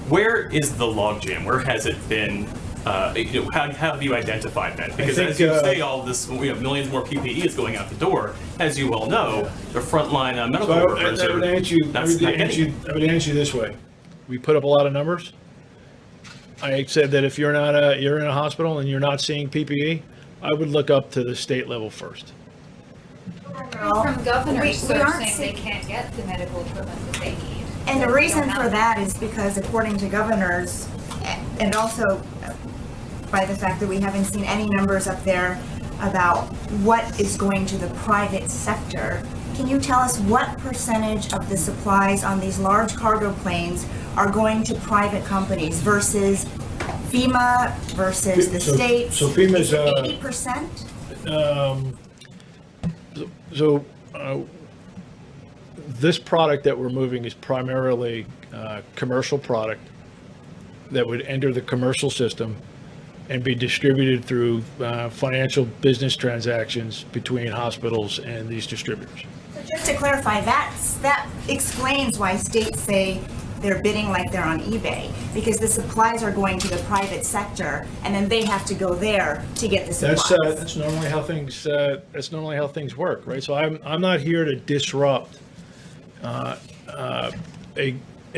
[SPEAKER 7] where is the logjam? Where has it been? How have you identified that? Because as you say, all this, millions more PPE is going out the door. As you well know, the frontline medical workers
[SPEAKER 17] I would answer you this way. We put up a lot of numbers. I said that if you're in a hospital and you're not seeing PPE, I would look up to the state level first.
[SPEAKER 11] From governors
[SPEAKER 12] we
[SPEAKER 11] who are
[SPEAKER 12] aren't
[SPEAKER 11] saying they
[SPEAKER 12] seeing-
[SPEAKER 11] can't get the medical equipment that they need.
[SPEAKER 12] And the
[SPEAKER 11] They
[SPEAKER 12] reason
[SPEAKER 11] don't have
[SPEAKER 12] for
[SPEAKER 11] it.
[SPEAKER 12] that is because according to governors, and also by the fact that we haven't seen any numbers up there about what is going to the private sector, can you tell us what percentage of the supplies on these large cargo planes are going to private companies versus FEMA versus the states?
[SPEAKER 17] So FEMA's
[SPEAKER 12] 80%?
[SPEAKER 17] This product that we're moving is primarily commercial product that would enter the commercial system and be distributed through financial business transactions between hospitals and these distributors.
[SPEAKER 12] So just to clarify, that explains why states say they're bidding like they're on eBay, because the supplies are going to the private sector and then they have to go there to get the supplies.
[SPEAKER 17] That's normally how things work, right? So I'm not here to disrupt a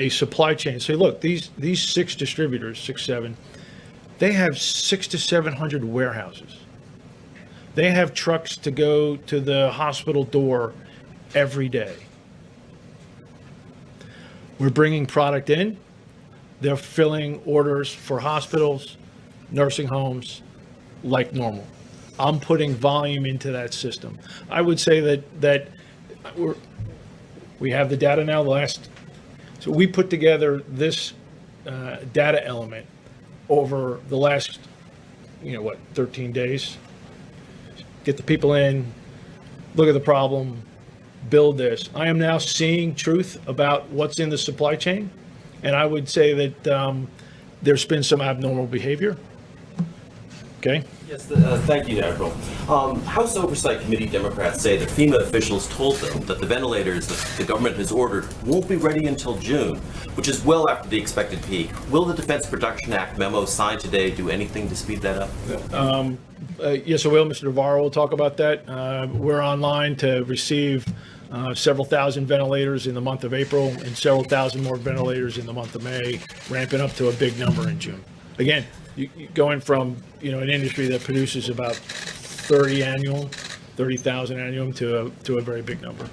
[SPEAKER 17] supply chain. So look, these 6 distributors, 6, 7, they have 600 to 700 warehouses. They have trucks to go to the hospital door every day. We're bringing product in. They're filling orders for hospitals, nursing homes, like normal. I'm putting volume into that system. I would say that we have the data now. So we put together this data element over the last, 13 days. Get the people in, look at the problem, build this. I am now seeing truth about what's in the supply chain, and I would say that there's been some abnormal behavior. Okay?
[SPEAKER 18] Yes, thank you, Admiral. House Oversight Committee Democrats say that FEMA officials told them that the ventilators that the government has ordered won't be ready until June, which is well after the expected peak. Will the Defense Production Act memo signed today do anything to speed that up?
[SPEAKER 17] Yes, I will. Mr. Navarro will talk about that. We're online to receive several thousand ventilators in the month of April and several thousand more ventilators in the month of May, ramping up to a big number in June. Again, going from an industry that produces about 30,000 annual to a very big number.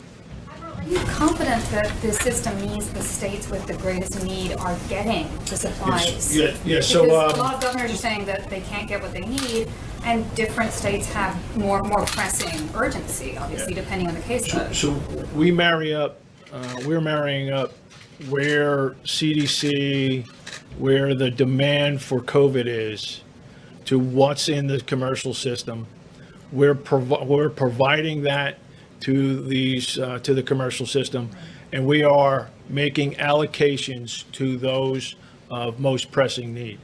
[SPEAKER 11] Are you confident that the system means the states with the greatest need are getting the supplies?
[SPEAKER 17] Yeah, so,
[SPEAKER 11] because a lot of governors are saying that they can't get what they need, and different states have more pressing urgency, obviously, depending on the case.
[SPEAKER 17] So we're marrying up where CDC, where the demand for COVID is, to what's in the commercial system. We're providing that to the commercial system, and we are making allocations to those of most pressing need.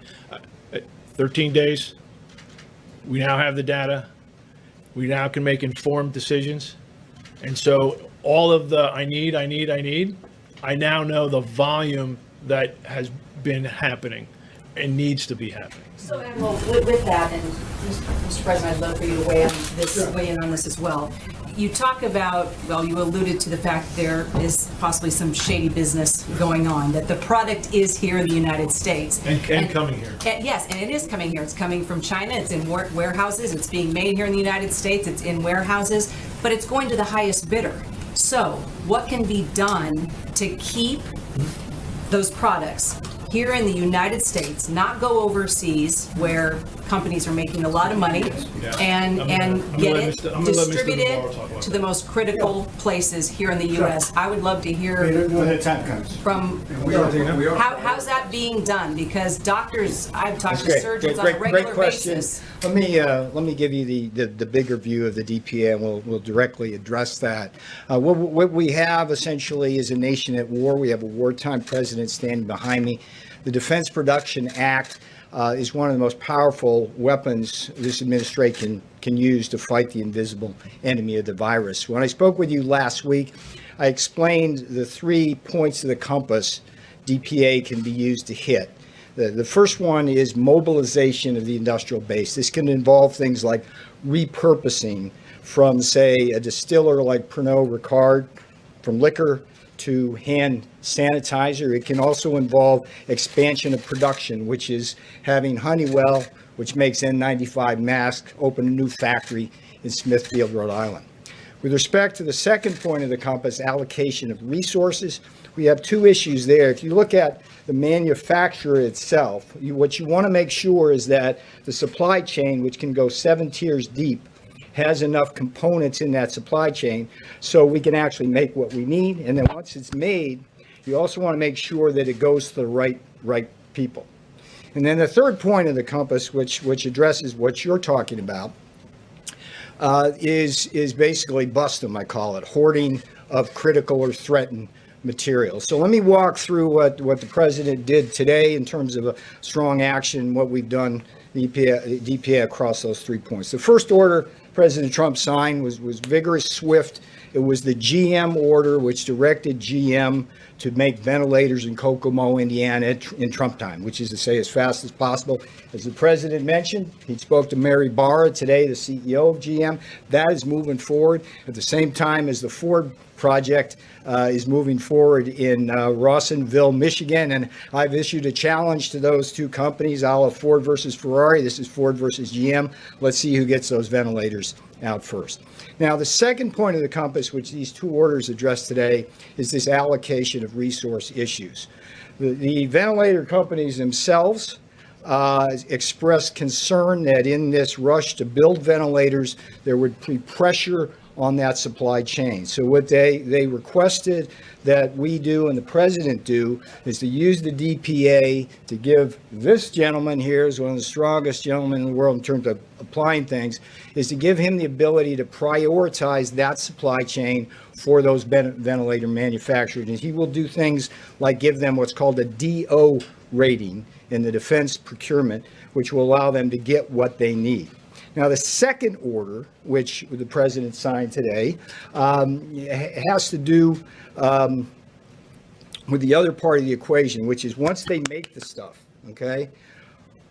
[SPEAKER 17] 13 days, we now have the data. We now can make informed decisions. And so all of the I need, I now know the volume that has been happening and needs to be happening.
[SPEAKER 6] So, Admiral, with that, and Mr. President, I'd love for you to weigh in on this as well. You talk about, you alluded to the fact there is possibly some shady business going on, that the product is here in the United States.
[SPEAKER 17] And coming here.
[SPEAKER 6] Yes, and it is coming here. It's coming from China. It's in warehouses. It's being made here in the United States. It's in warehouses, but it's going to the highest bidder. So what can be done to keep those products here in the United States, not go overseas where companies are making a lot of money and get it distributed to the most critical places here in the U.S. I would love to hear from, how's that being done? Because doctors, I've talked to surgeons on a regular basis.
[SPEAKER 19] Let me give you the bigger view of the DPA, and we'll directly address that. What we have essentially is a nation at war. We have a wartime president standing behind me. The Defense Production Act is one of the most powerful weapons this administration can use to fight the invisible enemy of the virus. When I spoke with you last week, I explained the 3 points of the compass DPA can be used to hit. The first one is mobilization of the industrial base. This can involve things like repurposing from, say, a distiller like Pernod Ricard, from liquor to hand sanitizer. It can also involve expansion of production, which is having Honeywell, which makes N95 masks, open a new factory in Smithfield, Rhode Island. With respect to the second point of the compass, allocation of resources, we have 2 issues there. If you look at the manufacturer itself, what you want to make sure is that the supply chain, which can go 7 tiers deep, has enough components in that supply chain so we can actually make what we need. And then once it's made, you also want to make sure that it goes to the right people. And then the third point of the compass, which addresses what you're talking about, is basically bust them, I call it, hoarding of critical or threatened materials. So let me walk through what the president did today in terms of a strong action, what we've done, the DPA across those 3 points. The first order President Trump signed was vigorous, swift. It was the GM order, which directed GM to make ventilators in Kokomo, Indiana in Trump time, which is to say as fast as possible. As the president mentioned, he spoke to Mary Barra today, the CEO of GM. That is moving forward at the same time as the Ford project is moving forward in Rawsonville, Michigan. And I've issued a challenge to those 2 companies, a la Ford versus Ferrari. This is Ford versus GM. Let's see who gets those ventilators out first. Now, the second point of the compass, which these 2 orders address today, is this allocation of resource issues. The ventilator companies themselves expressed concern that in this rush to build ventilators, there would be pressure on that supply chain. So what they requested that we do and the president do is to use the DPA to give this gentleman here, is one of the strongest gentlemen in the world in terms of applying things, is to give him the ability to prioritize that supply chain for those ventilator manufacturers. And he will do things like give them what's called a DO rating in the defense procurement, which will allow them to get what they need. Now, the second order, which the president signed today, has to do with the other part of the equation, which is once they make the stuff, okay,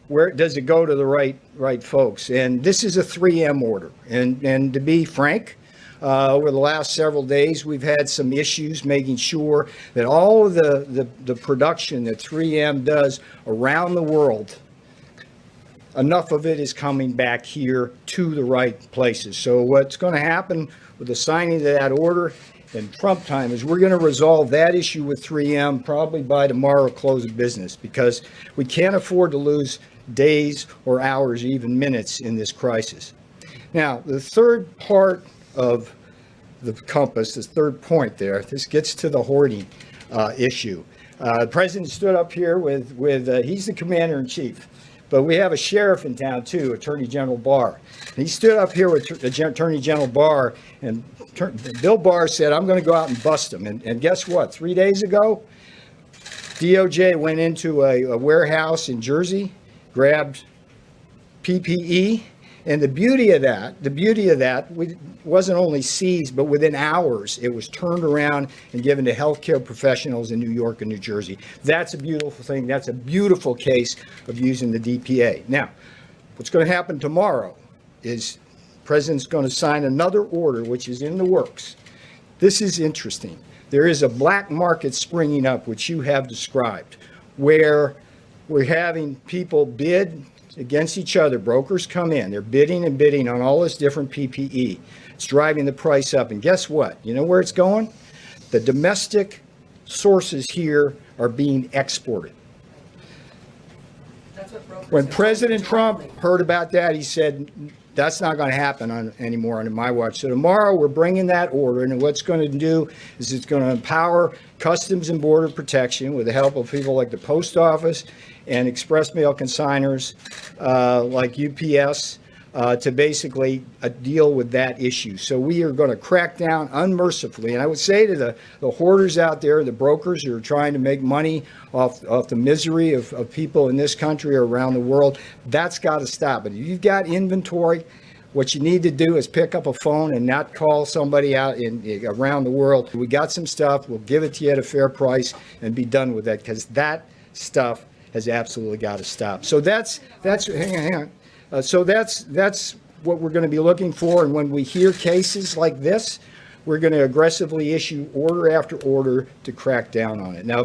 [SPEAKER 19] where does it go to the right folks? And this is a 3M order. And to be frank, over the last several days, we've had some issues making sure that all of the production that 3M does around the world, enough of it is coming back here to the right places. So what's going to happen with the signing of that order in Trump time is we're going to resolve that issue with 3M probably by tomorrow close of business, because we can't afford to lose days or hours, even minutes in this crisis. Now, the third part of the compass, this third point there, this gets to the hoarding issue. The president stood up here with he's the commander in chief. But we have a sheriff in town, too, Attorney General Barr. And he stood up here with Attorney General Barr, and Bill Barr said, I'm going to go out and bust him. And guess what? 3 days ago, DOJ went into a warehouse in Jersey, grabbed PPE, and the beauty of that wasn't only seized, but within hours, it was turned around and given to healthcare professionals in New York and New Jersey. That's a beautiful thing. That's a beautiful case of using the DPA. Now, what's going to happen tomorrow is the president's going to sign another order, which is in the works. This is interesting. There is a black market springing up, which you have described, where we're having people bid against each other. Brokers come in, they're bidding and bidding on all this different PPE. It's driving the price up. And guess what? You know where it's going? The domestic sources here are being exported. When President Trump heard about that, he said, that's not going to happen anymore on my watch. So tomorrow, we're bringing that order, and what's going to do is it's going to empower Customs and Border Protection with the help of people like the Post Office and express mail consigners like UPS to basically deal with that issue. So we are going to crack down unmercifully. And I would say to the hoarders out there, the brokers who are trying to make money off the misery of people in this country or around the world, that's got to stop. But if you've got inventory, what you need to do is pick up a phone and not call somebody out around the world. We got some stuff, we'll give it to you at a fair price and be done with that, because that stuff has absolutely got to stop. So that's hang on. So that's what we're going to be looking for. And when we hear cases like this, we're going to aggressively issue order after order to crack down on it. Now,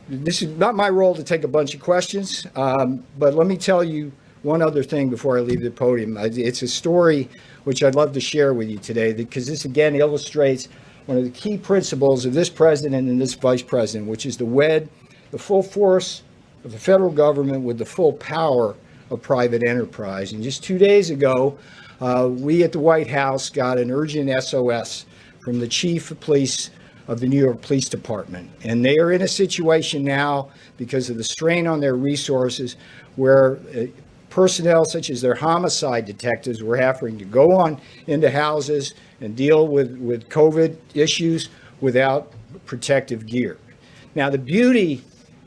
[SPEAKER 19] this is not my role to take a bunch of questions, but let me tell you one other thing before I leave the podium. It's a story which I'd love to share with you today, because this again illustrates one of the key principles of this president and this vice president, which is to wed the full force of the federal government with the full power of private enterprise. And just 2 days ago, we at the White House got an urgent SOS from the chief of police of the New York Police Department. And they are in a situation now, because of the strain on their resources, where personnel such as their homicide detectives were having to go on into houses and deal with COVID issues without protective gear. Now, the beauty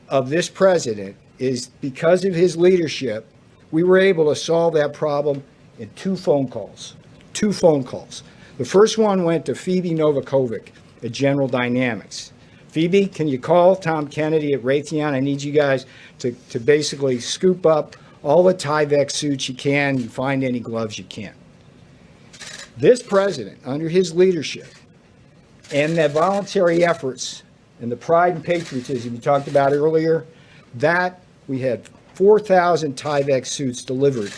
[SPEAKER 19] of this president is, because of his leadership, we were able to solve that problem in 2 phone calls. 2 phone calls. The first one went to Phoebe Novakovic at General Dynamics. Phoebe, can you call Tom Kennedy at Raytheon? I need you guys to basically scoop up all the Tyvek suits you can, and find any gloves you can. This president, under his leadership, and the voluntary efforts and the pride and patriotism you talked about earlier, that we had 4,000 Tyvek suits delivered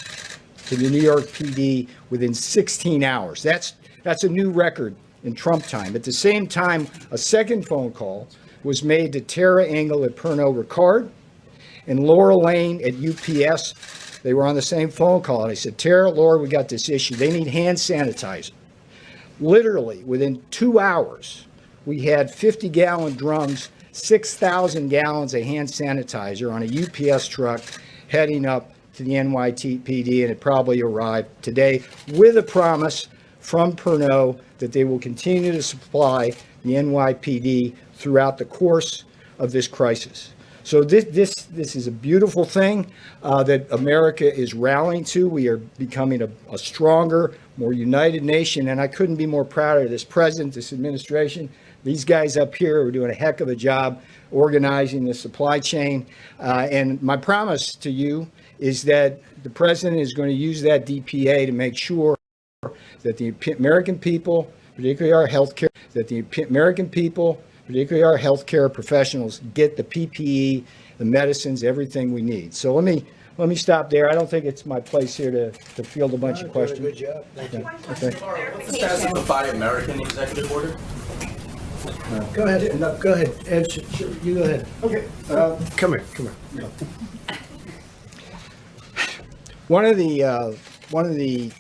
[SPEAKER 19] to the New York PD within 16 hours. That's a new record in Trump time. At the same time, a second phone call was made to Tara Engel at Pernod Ricard and Laura Lane at UPS. They were on the same phone call. And I said, Tara, Laura, we got this issue. They need hand sanitizer. Literally, within 2 hours, we had 50-gallon drums, 6,000 gallons of hand sanitizer on a UPS truck heading up to the NYPD, and it probably arrived today with a promise from Pernod that they will continue to supply the NYPD throughout the course of this crisis. So this is a beautiful thing that America is rallying to. We are becoming a stronger, more united nation, and I couldn't be more proud of this president, this administration. These guys up here are doing a heck of a job organizing the supply chain. And my promise to you is that the president is going to use that DPA to make sure that the American people, particularly our healthcare, particularly our healthcare professionals, get the PPE, the medicines, everything we need. So let me stop there. I don't think it's my place here to field a bunch of questions.
[SPEAKER 3] Good job. Thank you.
[SPEAKER 19] Okay.
[SPEAKER 18] What's the status of the Buy American executive order?
[SPEAKER 3] Go ahead. No, go ahead. Ed, you go ahead.
[SPEAKER 19] Okay.
[SPEAKER 3] Come here.
[SPEAKER 19] One of the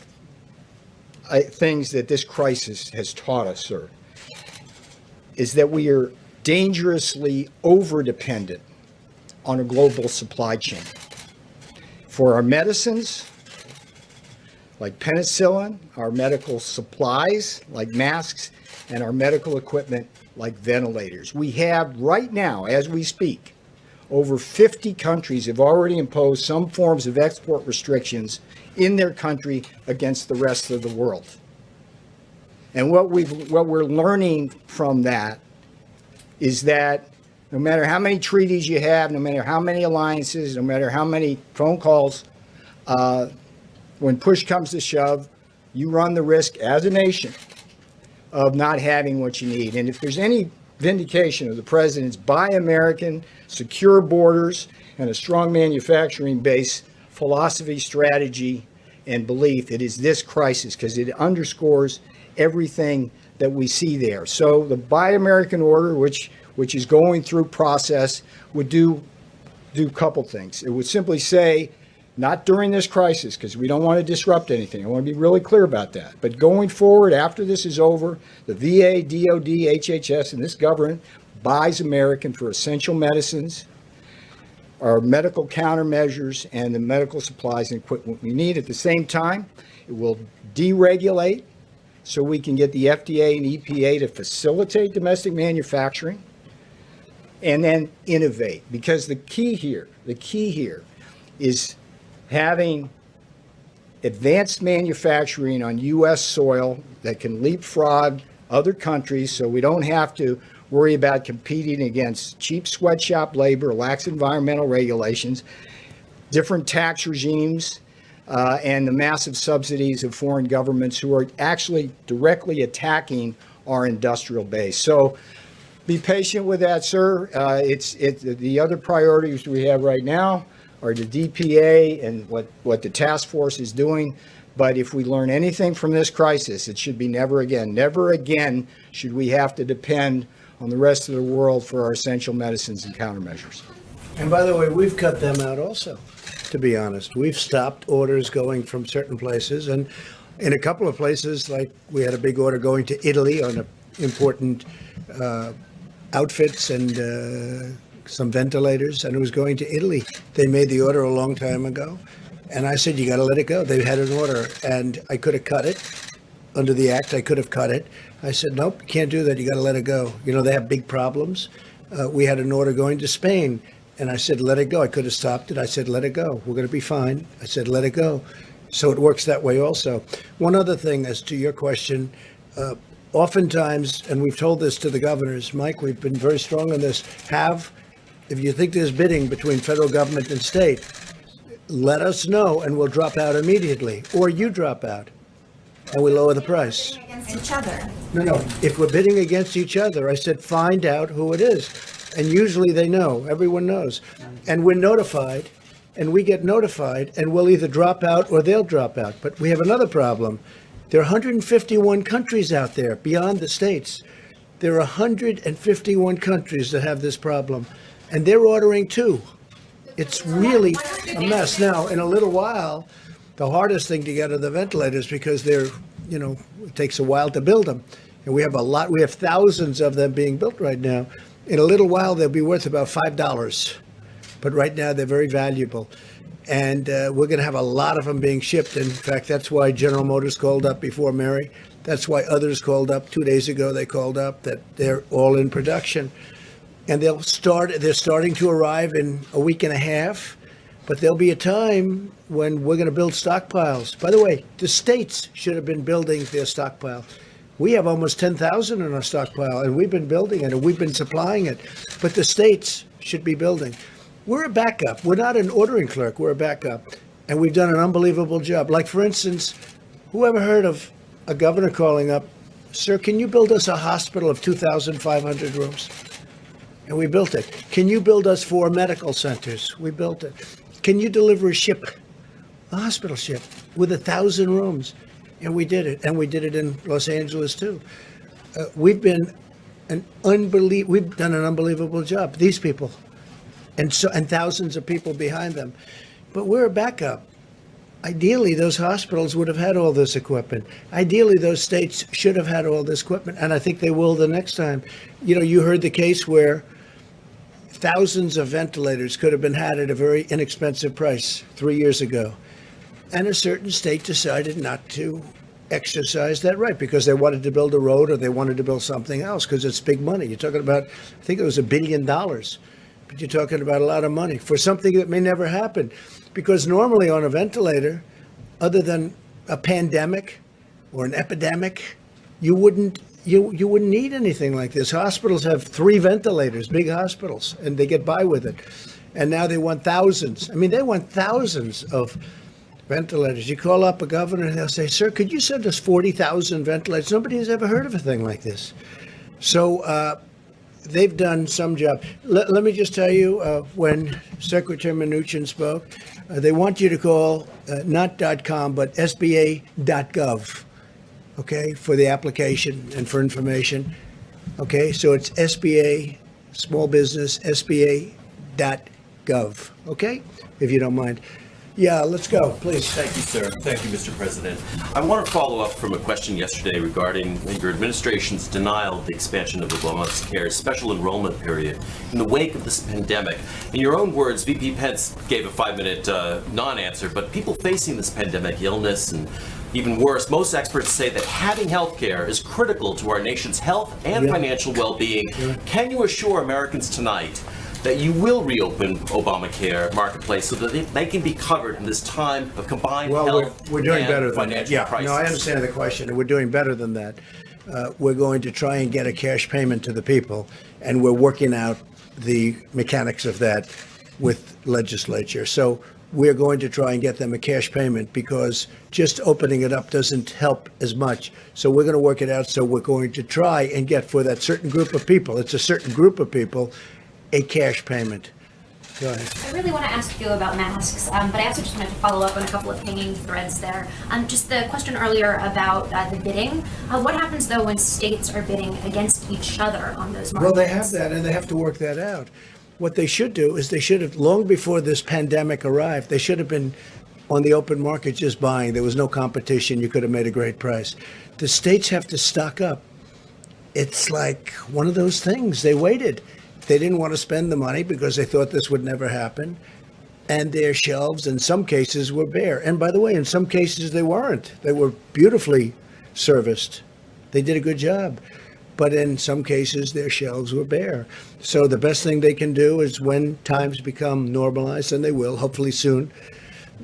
[SPEAKER 19] things that this crisis has taught us, sir, is that we are dangerously over-dependent on a global supply chain. For our medicines, like penicillin, our medical supplies, like masks, and our medical equipment, like ventilators. We have right now, as we speak, over 50 countries have already imposed some forms of export restrictions in their country against the rest of the world. And what we're learning from that is that no matter how many treaties you have, no matter how many alliances, no matter how many phone calls, when push comes to shove, you run the risk as a nation of not having what you need. And if there's any vindication of the president's Buy American, secure borders, and a strong manufacturing base philosophy, strategy, and belief, it is this crisis, because it underscores everything that we see there. So the Buy American order, which is going through process, would do do a couple things. It would simply say, not during this crisis, because we don't want to disrupt anything. I want to be really clear about that. But going forward, after this is over, the VA, DOD, HHS, and this government buys American for essential medicines, our medical countermeasures, and the medical supplies and equipment we need. At the same time, it will deregulate so we can get the FDA and EPA to facilitate domestic manufacturing, and then innovate. Because the key here is having advanced manufacturing on U.S. soil that can leapfrog other countries so we don't have to worry about competing against cheap sweatshop labor, lax environmental regulations, different tax regimes, and the massive subsidies of foreign governments who are actually directly attacking our industrial base. So be patient with that, sir. It's the other priorities we have right now are the DPA and what the task force is doing. But if we learn anything from this crisis, it should be never again should we have to depend on the rest of the world for our essential medicines and countermeasures.
[SPEAKER 3] And by the way, we've cut them out also, to be honest. We've stopped orders going from certain places. And in a couple of places, like we had a big order going to Italy on important outfits and some ventilators, and it was going to Italy. They made the order a long time ago. And I said, you got to let it go. They had an order, and I could have cut it. Under the act, I could have cut it. I said, nope, you can't do that. You got to let it go. You know, they have big problems. We had an order going to Spain, and I said, let it go. I could have stopped it. I said, let it go. We're going to be fine. I said, let it go. So it works that way also. One other thing as to your question, oftentimes, and we've told this to the governors, Mike, we've been very strong on this, if you think there's bidding between federal government and state, let us know and we'll drop out immediately, or you drop out and we lower the price.
[SPEAKER 12] Against each other.
[SPEAKER 3] No, if we're bidding against each other, I said, find out who it is. And usually they know, everyone knows. And we're notified, and we get notified, and we'll either drop out or they'll drop out. But we have another problem. There are 151 countries out there beyond the states. There are 151 countries that have this problem, and they're ordering too. It's really a mess. Now, in a little while, the hardest thing to get are the ventilators because they're, it takes a while to build them. And we have thousands of them being built right now. In a little while, they'll be worth about $5. But right now, they're very valuable. And we're going to have a lot of them being shipped. In fact, that's why General Motors called up before Mary. That's why others called up 2 days ago. They called up that they're all in production. And they're starting to arrive in a week and a half, but there'll be a time when we're going to build stockpiles. By the way, the states should have been building their stockpile. We have almost 10,000 in our stockpile, and we've been building it, and we've been supplying it. But the states should be building. We're a backup. We're not an ordering clerk. We're a backup. And we've done an unbelievable job. Like, for instance, who ever heard of a governor calling up, sir, can you build us a hospital of 2,500 rooms? And we built it. Can you build us 4 medical centers? We built it. Can you deliver a hospital ship with 1,000 rooms? And we did it. And we did it in Los Angeles too. We've done an unbelievable job. These people, and thousands of people behind them. But we're a backup. Ideally, those hospitals would have had all this equipment. Ideally, those states should have had all this equipment, and I think they will the next time. You heard the case where thousands of ventilators could have been had at a very inexpensive price 3 years ago. And a certain state decided not to exercise that right because they wanted to build a road or they wanted to build something else because it's big money. You're talking about, I think it was $1 billion, but you're talking about a lot of money for something that may never happen. Because normally on a ventilator, other than a pandemic or an epidemic, you wouldn't need anything like this. Hospitals have 3 ventilators, big hospitals, and they get by with it. And now they want thousands. I mean, they want thousands of ventilators. You call up a governor and they'll say, sir, could you send us 40,000 ventilators? Nobody has ever heard of a thing like this. So they've done some job. Let me just tell you, when Secretary Mnuchin spoke, they want you to call not .com, but SBA.gov. Okay, for the application and for information. Okay, so it's SBA, small business, SBA.gov. .gov, okay? If you don't mind. Yeah, let's go, please.
[SPEAKER 18] Thank you, sir. Thank you, Mr. President. I want to follow up from a question yesterday regarding your administration's denial of the expansion of Obamacare's special enrollment period in the wake of this pandemic. In your own words, VP Pence gave a 5-minute non-answer, but people facing this pandemic illness and even worse, most experts say that having health care is critical to our nation's health and financial well-being. Can you assure Americans tonight that you will reopen Obamacare marketplace so that they can be covered in this time of combined health
[SPEAKER 3] we're doing
[SPEAKER 18] and
[SPEAKER 3] better than that.
[SPEAKER 18] financial
[SPEAKER 3] Yeah,
[SPEAKER 18] crisis?
[SPEAKER 3] no, I understand the question, and we're doing better than that. We're going to try and get a cash payment to the people, and we're working out the mechanics of that with legislature. So we're going to try and get them a cash payment because just opening it up doesn't help as much. So we're going to work it out. So we're going to try and get for that certain group of people, it's a certain group of people, a cash payment. Go ahead.
[SPEAKER 8] I really want to ask you about masks, but I also just wanted to follow up on a couple of hanging threads there. Just the question earlier about the bidding. What happens though when states are bidding against each other on those markets?
[SPEAKER 3] Well, they have that, and they have to work that out. What they should do is they should have, long before this pandemic arrived, they should have been on the open market just buying. There was no competition. You could have made a great price. The states have to stock up. It's like one of those things. They waited. They didn't want to spend the money because they thought this would never happen. And their shelves, in some cases, were bare. And by the way, in some cases, they weren't. They were beautifully serviced. They did a good job. But in some cases, their shelves were bare. So the best thing they can do is when times become normalized, and they will, hopefully soon.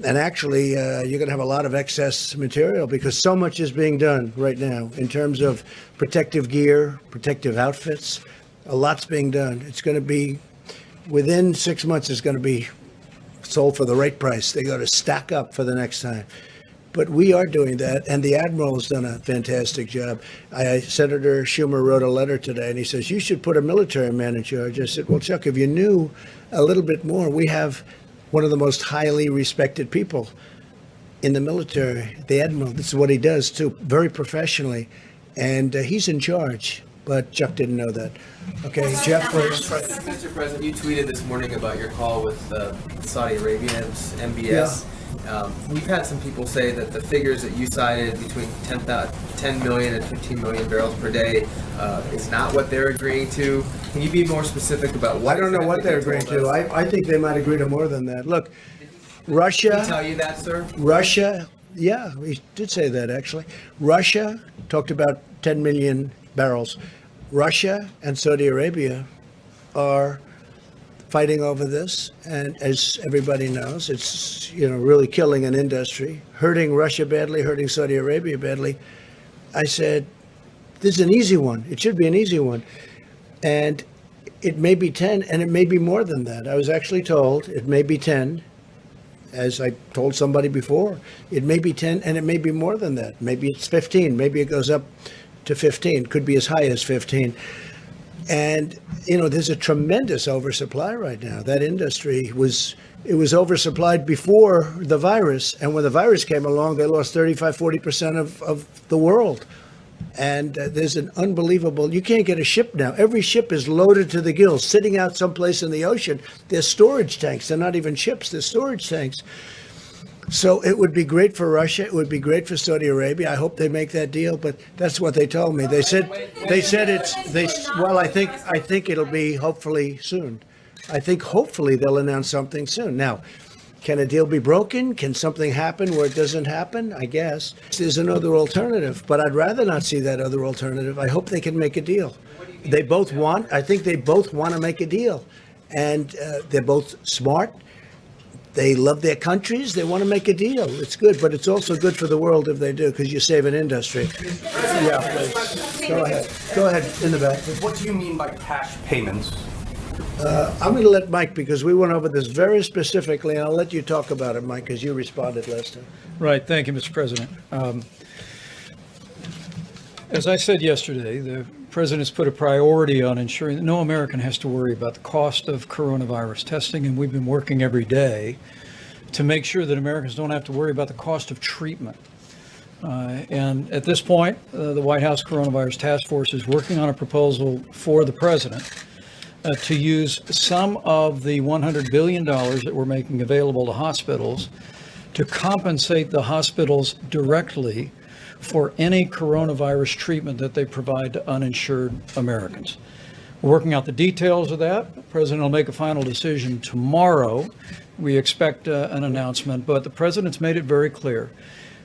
[SPEAKER 3] And actually, you're going to have a lot of excess material because so much is being done right now in terms of protective gear, protective outfits. A lot's being done. It's going to be, within 6 months, it's going to be sold for the right price. They got to stack up for the next time. But we are doing that, and the Admiral has done a fantastic job. Senator Schumer wrote a letter today, and he says, you should put a military man in charge. I said, well, Chuck, if you knew a little bit more, we have one of the most highly respected people in the military, the Admiral. This is what he does, too, very professionally, and he's in charge. But Chuck didn't know that. Okay, Jeff, please.
[SPEAKER 10] Mr. President, you tweeted this morning about your call with Saudi Arabia's MBS. We've had some people say that the figures that you cited between 10 million and 15 million barrels per day is not what they're agreeing to. Can you be more specific about what?
[SPEAKER 3] I don't know what they're agreeing to. I think they might agree to more than that. Look, Russia.
[SPEAKER 10] Did he tell you that, sir?
[SPEAKER 3] Russia, yeah, he did say that actually. Russia talked about 10 million barrels. Russia and Saudi Arabia are fighting over this, and as everybody knows, it's really killing an industry, hurting Russia badly, hurting Saudi Arabia badly. I said, this is an easy one. It should be an easy one, and it may be 10, and it may be more than that. I was actually told it may be 10. As I told somebody before, it may be 10, and it may be more than that. Maybe it's 15. Maybe it goes up to 15, could be as high as 15. And, there's a tremendous oversupply right now. That industry was oversupplied before the virus. And when the virus came along, they lost 35-40% of the world. And there's an unbelievable, you can't get a ship now. Every ship is loaded to the gills, sitting out someplace in the ocean. They're storage tanks. They're not even ships, they're storage tanks. So it would be great for Russia. It would be great for Saudi Arabia. I hope they make that deal, but that's what they told me. They said I think it'll be hopefully soon. I think hopefully they'll announce something soon. Now, can a deal be broken? Can something happen where it doesn't happen? I guess there's another alternative, but I'd rather not see that other alternative. I hope they can make a deal. I think they both want to make a deal, and they're both smart. They love their countries. They want to make a deal. It's good, but it's also good for the world if they do, because you save an industry. Yeah, please. Go ahead. Go ahead, in the back.
[SPEAKER 20] What do you mean by cash payments?
[SPEAKER 3] I'm going to let Mike, because we went over this very specifically, and I'll let you talk about it, Mike, because you responded last time.
[SPEAKER 15] Right. Thank you, Mr. President. As I said yesterday, the President's put a priority on ensuring that no American has to worry about the cost of coronavirus testing, and we've been working every day to make sure that Americans don't have to worry about the cost of treatment. And at this point, the White House Coronavirus Task Force is working on a proposal for the President to use some of the $100 billion that we're making available to hospitals to compensate the hospitals directly for any coronavirus treatment that they provide to uninsured Americans. We're working out the details of that. The president will make a final decision tomorrow. We expect an announcement, but the president's made it very clear.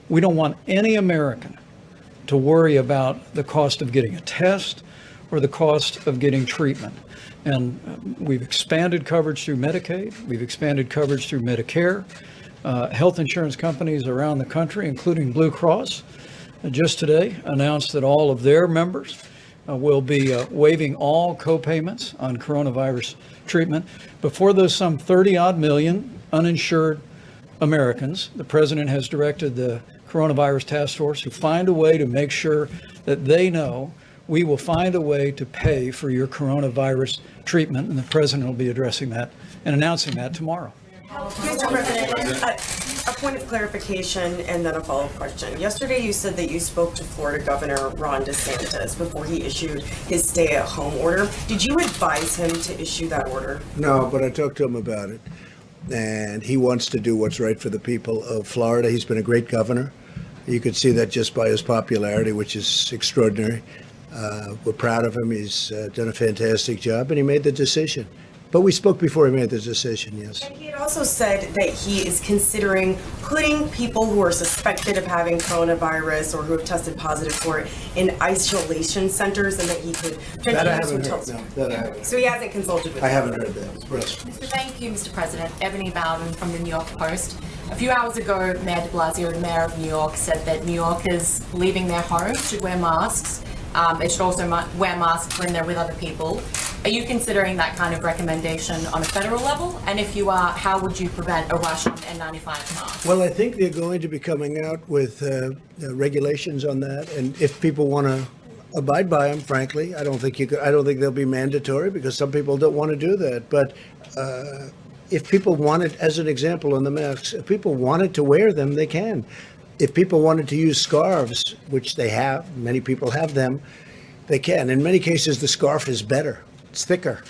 [SPEAKER 15] We don't want any American to worry about the cost of getting a test or the cost of getting treatment. And we've expanded coverage through Medicaid. We've expanded coverage through Medicare. Health insurance companies around the country, including Blue Cross, just today announced that all of their members will be waiving all co-payments on coronavirus treatment. Before those some 30-odd million uninsured Americans, the president has directed the coronavirus task force to find a way to make sure that they know we will find a way to pay for your coronavirus treatment, and the president will be addressing that and announcing that tomorrow.
[SPEAKER 13] Mr. President, a point of clarification and then a follow-up question. Yesterday you said that you spoke to Florida Governor Ron DeSantis before he issued his stay-at-home order. Did you advise him to issue that order?
[SPEAKER 3] No, but I talked to him about it. And he wants to do what's right for the people of Florida. He's been a great governor. You could see that just by his popularity, which is extraordinary. We're proud of him. He's done a fantastic job, and he made the decision. But we spoke before he made the decision, yes.
[SPEAKER 13] And he had also said that he is considering putting people who are suspected of having coronavirus or who have tested positive for it in isolation centers, and that he could
[SPEAKER 3] That I haven't heard. No, that I haven't.
[SPEAKER 13] So he hasn't consulted with
[SPEAKER 3] I
[SPEAKER 13] you.
[SPEAKER 3] haven't heard that. Yes.
[SPEAKER 21] Thank you, Mr. President. Ebony Bowden from the New York Post. A few hours ago, Mayor de Blasio, the mayor of New York, said that New Yorkers leaving their homes should wear masks. They should also wear masks when they're with other people. Are you considering that kind of recommendation on a federal level? And if you are, how would you prevent a rush on N95 masks?
[SPEAKER 3] Well, I think they're going to be coming out with regulations on that, and if people want to abide by them, frankly, I don't think they'll be mandatory because some people don't want to do that. But if people wanted, as an example on the masks, if people wanted to wear them, they can. If people wanted to use scarves, which they have, many people have them, they can. In many cases, the scarf is better. It's thicker.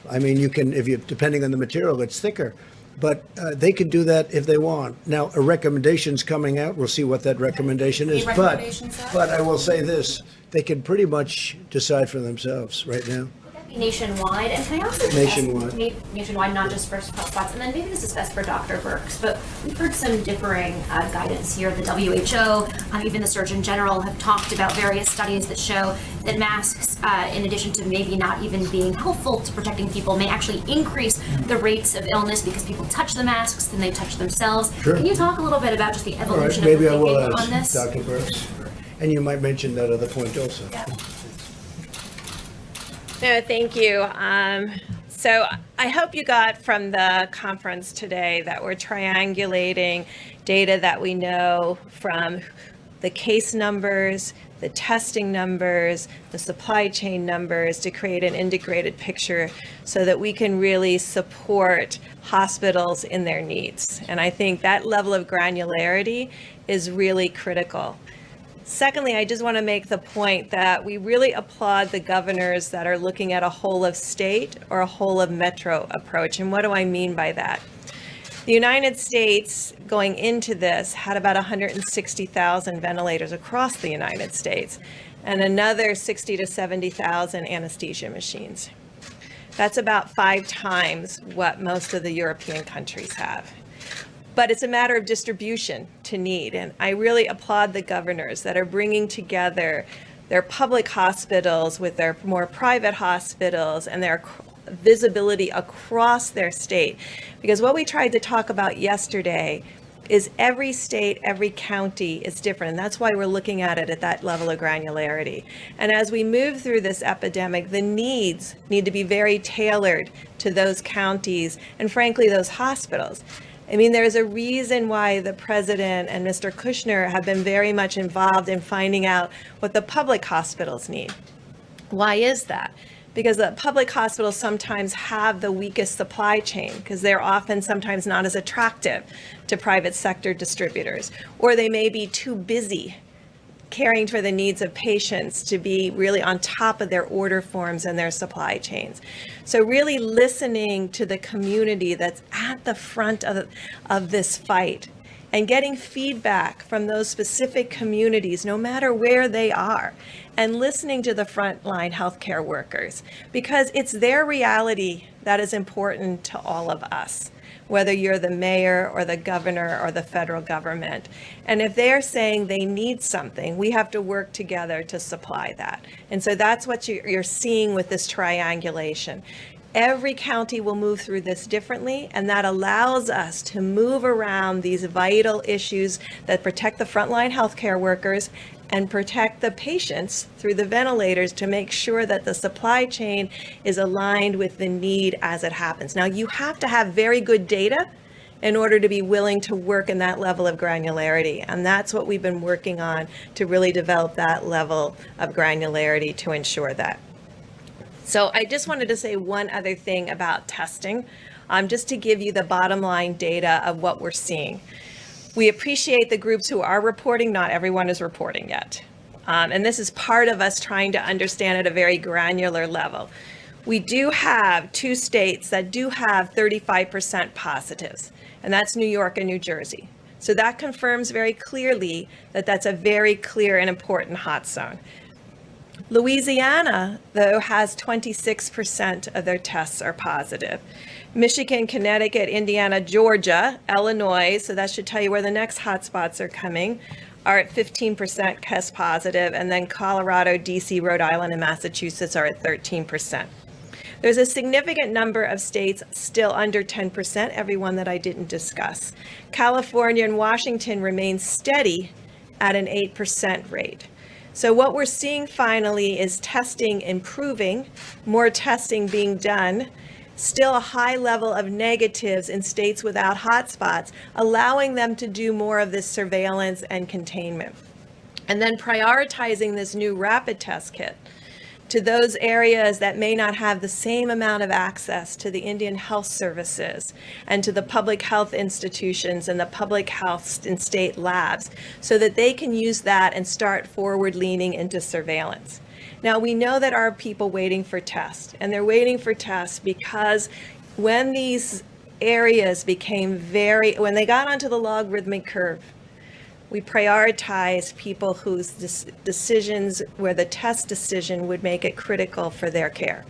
[SPEAKER 3] I mean, you can, depending on the material, it's thicker. But they can do that if they want. Now, a recommendation's coming out. We'll see what that recommendation is. But I will say this, they can pretty much decide for themselves right now.
[SPEAKER 8] Nationwide, and can I also just
[SPEAKER 3] Nationwide.
[SPEAKER 8] nationwide, not just for spots, and then maybe this is best for Dr. Birx, but we've heard some differing guidance here. The WHO, even the Surgeon General have talked about various studies that show that masks, in addition to maybe not even being helpful to protecting people, may actually increase the rates of illness because people touch the masks and they touch themselves.
[SPEAKER 3] Sure.
[SPEAKER 8] Can you talk a little bit about just the
[SPEAKER 3] All right,
[SPEAKER 8] evolution
[SPEAKER 3] maybe
[SPEAKER 8] of
[SPEAKER 3] I
[SPEAKER 8] the
[SPEAKER 3] will
[SPEAKER 8] thinking on
[SPEAKER 3] ask
[SPEAKER 8] this?
[SPEAKER 3] Dr. Birx. And you might mention that other point also.
[SPEAKER 8] Yeah.
[SPEAKER 22] No, thank you. So I hope you got from the conference today that we're triangulating data that we know from the case numbers, the testing numbers, the supply chain numbers to create an integrated picture so that we can really support hospitals in their needs. And I think that level of granularity is really critical. Secondly, I just want to make the point that we really applaud the governors that are looking at a whole of state or a whole of metro approach. And what do I mean by that? The United States, going into this, had about 160,000 ventilators across the United States and another 60 to 70,000 anesthesia machines. That's about 5 times what most of the European countries have. But it's a matter of distribution to need. And I really applaud the governors that are bringing together their public hospitals with their more private hospitals and their visibility across their state. Because what we tried to talk about yesterday is every state, every county is different. And that's why we're looking at it at that level of granularity. And as we move through this epidemic, the needs need to be very tailored to those counties and frankly, those hospitals. I mean, there's a reason why the president and Mr. Kushner have been very much involved in finding out what the public hospitals need. Why is that? Because the public hospitals sometimes have the weakest supply chain because they're often sometimes not as attractive to private sector distributors, or they may be too busy caring for the needs of patients to be really on top of their order forms and their supply chains. So really listening to the community that's at the front of this fight and getting feedback from those specific communities, no matter where they are, and listening to the frontline healthcare workers, because it's their reality that is important to all of us, whether you're the mayor or the governor or the federal government. And if they're saying they need something, we have to work together to supply that. And so that's what you're seeing with this triangulation. Every county will move through this differently, and that allows us to move around these vital issues that protect the frontline healthcare workers and protect the patients through the ventilators to make sure that the supply chain is aligned with the need as it happens. Now, you have to have very good data in order to be willing to work in that level of granularity. And that's what we've been working on to really develop that level of granularity to ensure that. So I just wanted to say one other thing about testing, just to give you the bottom line data of what we're seeing. We appreciate the groups who are reporting. Not everyone is reporting yet. And this is part of us trying to understand at a very granular level. We do have 2 states that do have 35% positives, and that's New York and New Jersey. So that confirms very clearly that that's a very clear and important hot zone. Louisiana, though, has 26% of their tests are positive. Michigan, Connecticut, Indiana, Georgia, Illinois, so that should tell you where the next hotspots are coming, are at 15% test positive, and then Colorado, DC, Rhode Island, and Massachusetts are at 13%. There's a significant number of states still under 10%, every one that I didn't discuss. California and Washington remain steady at an 8% rate. So what we're seeing finally is testing improving, more testing being done, still a high level of negatives in states without hotspots, allowing them to do more of this surveillance and containment. And then prioritizing this new rapid test kit to those areas that may not have the same amount of access to the Indian health services and to the public health institutions and the public health and state labs, so that they can use that and start forward leaning into surveillance. Now, we know that our people waiting for tests, and they're waiting for tests because when these areas became when they got onto the logarithmic curve, we prioritized people whose decisions, where the test decision would make it critical for their care.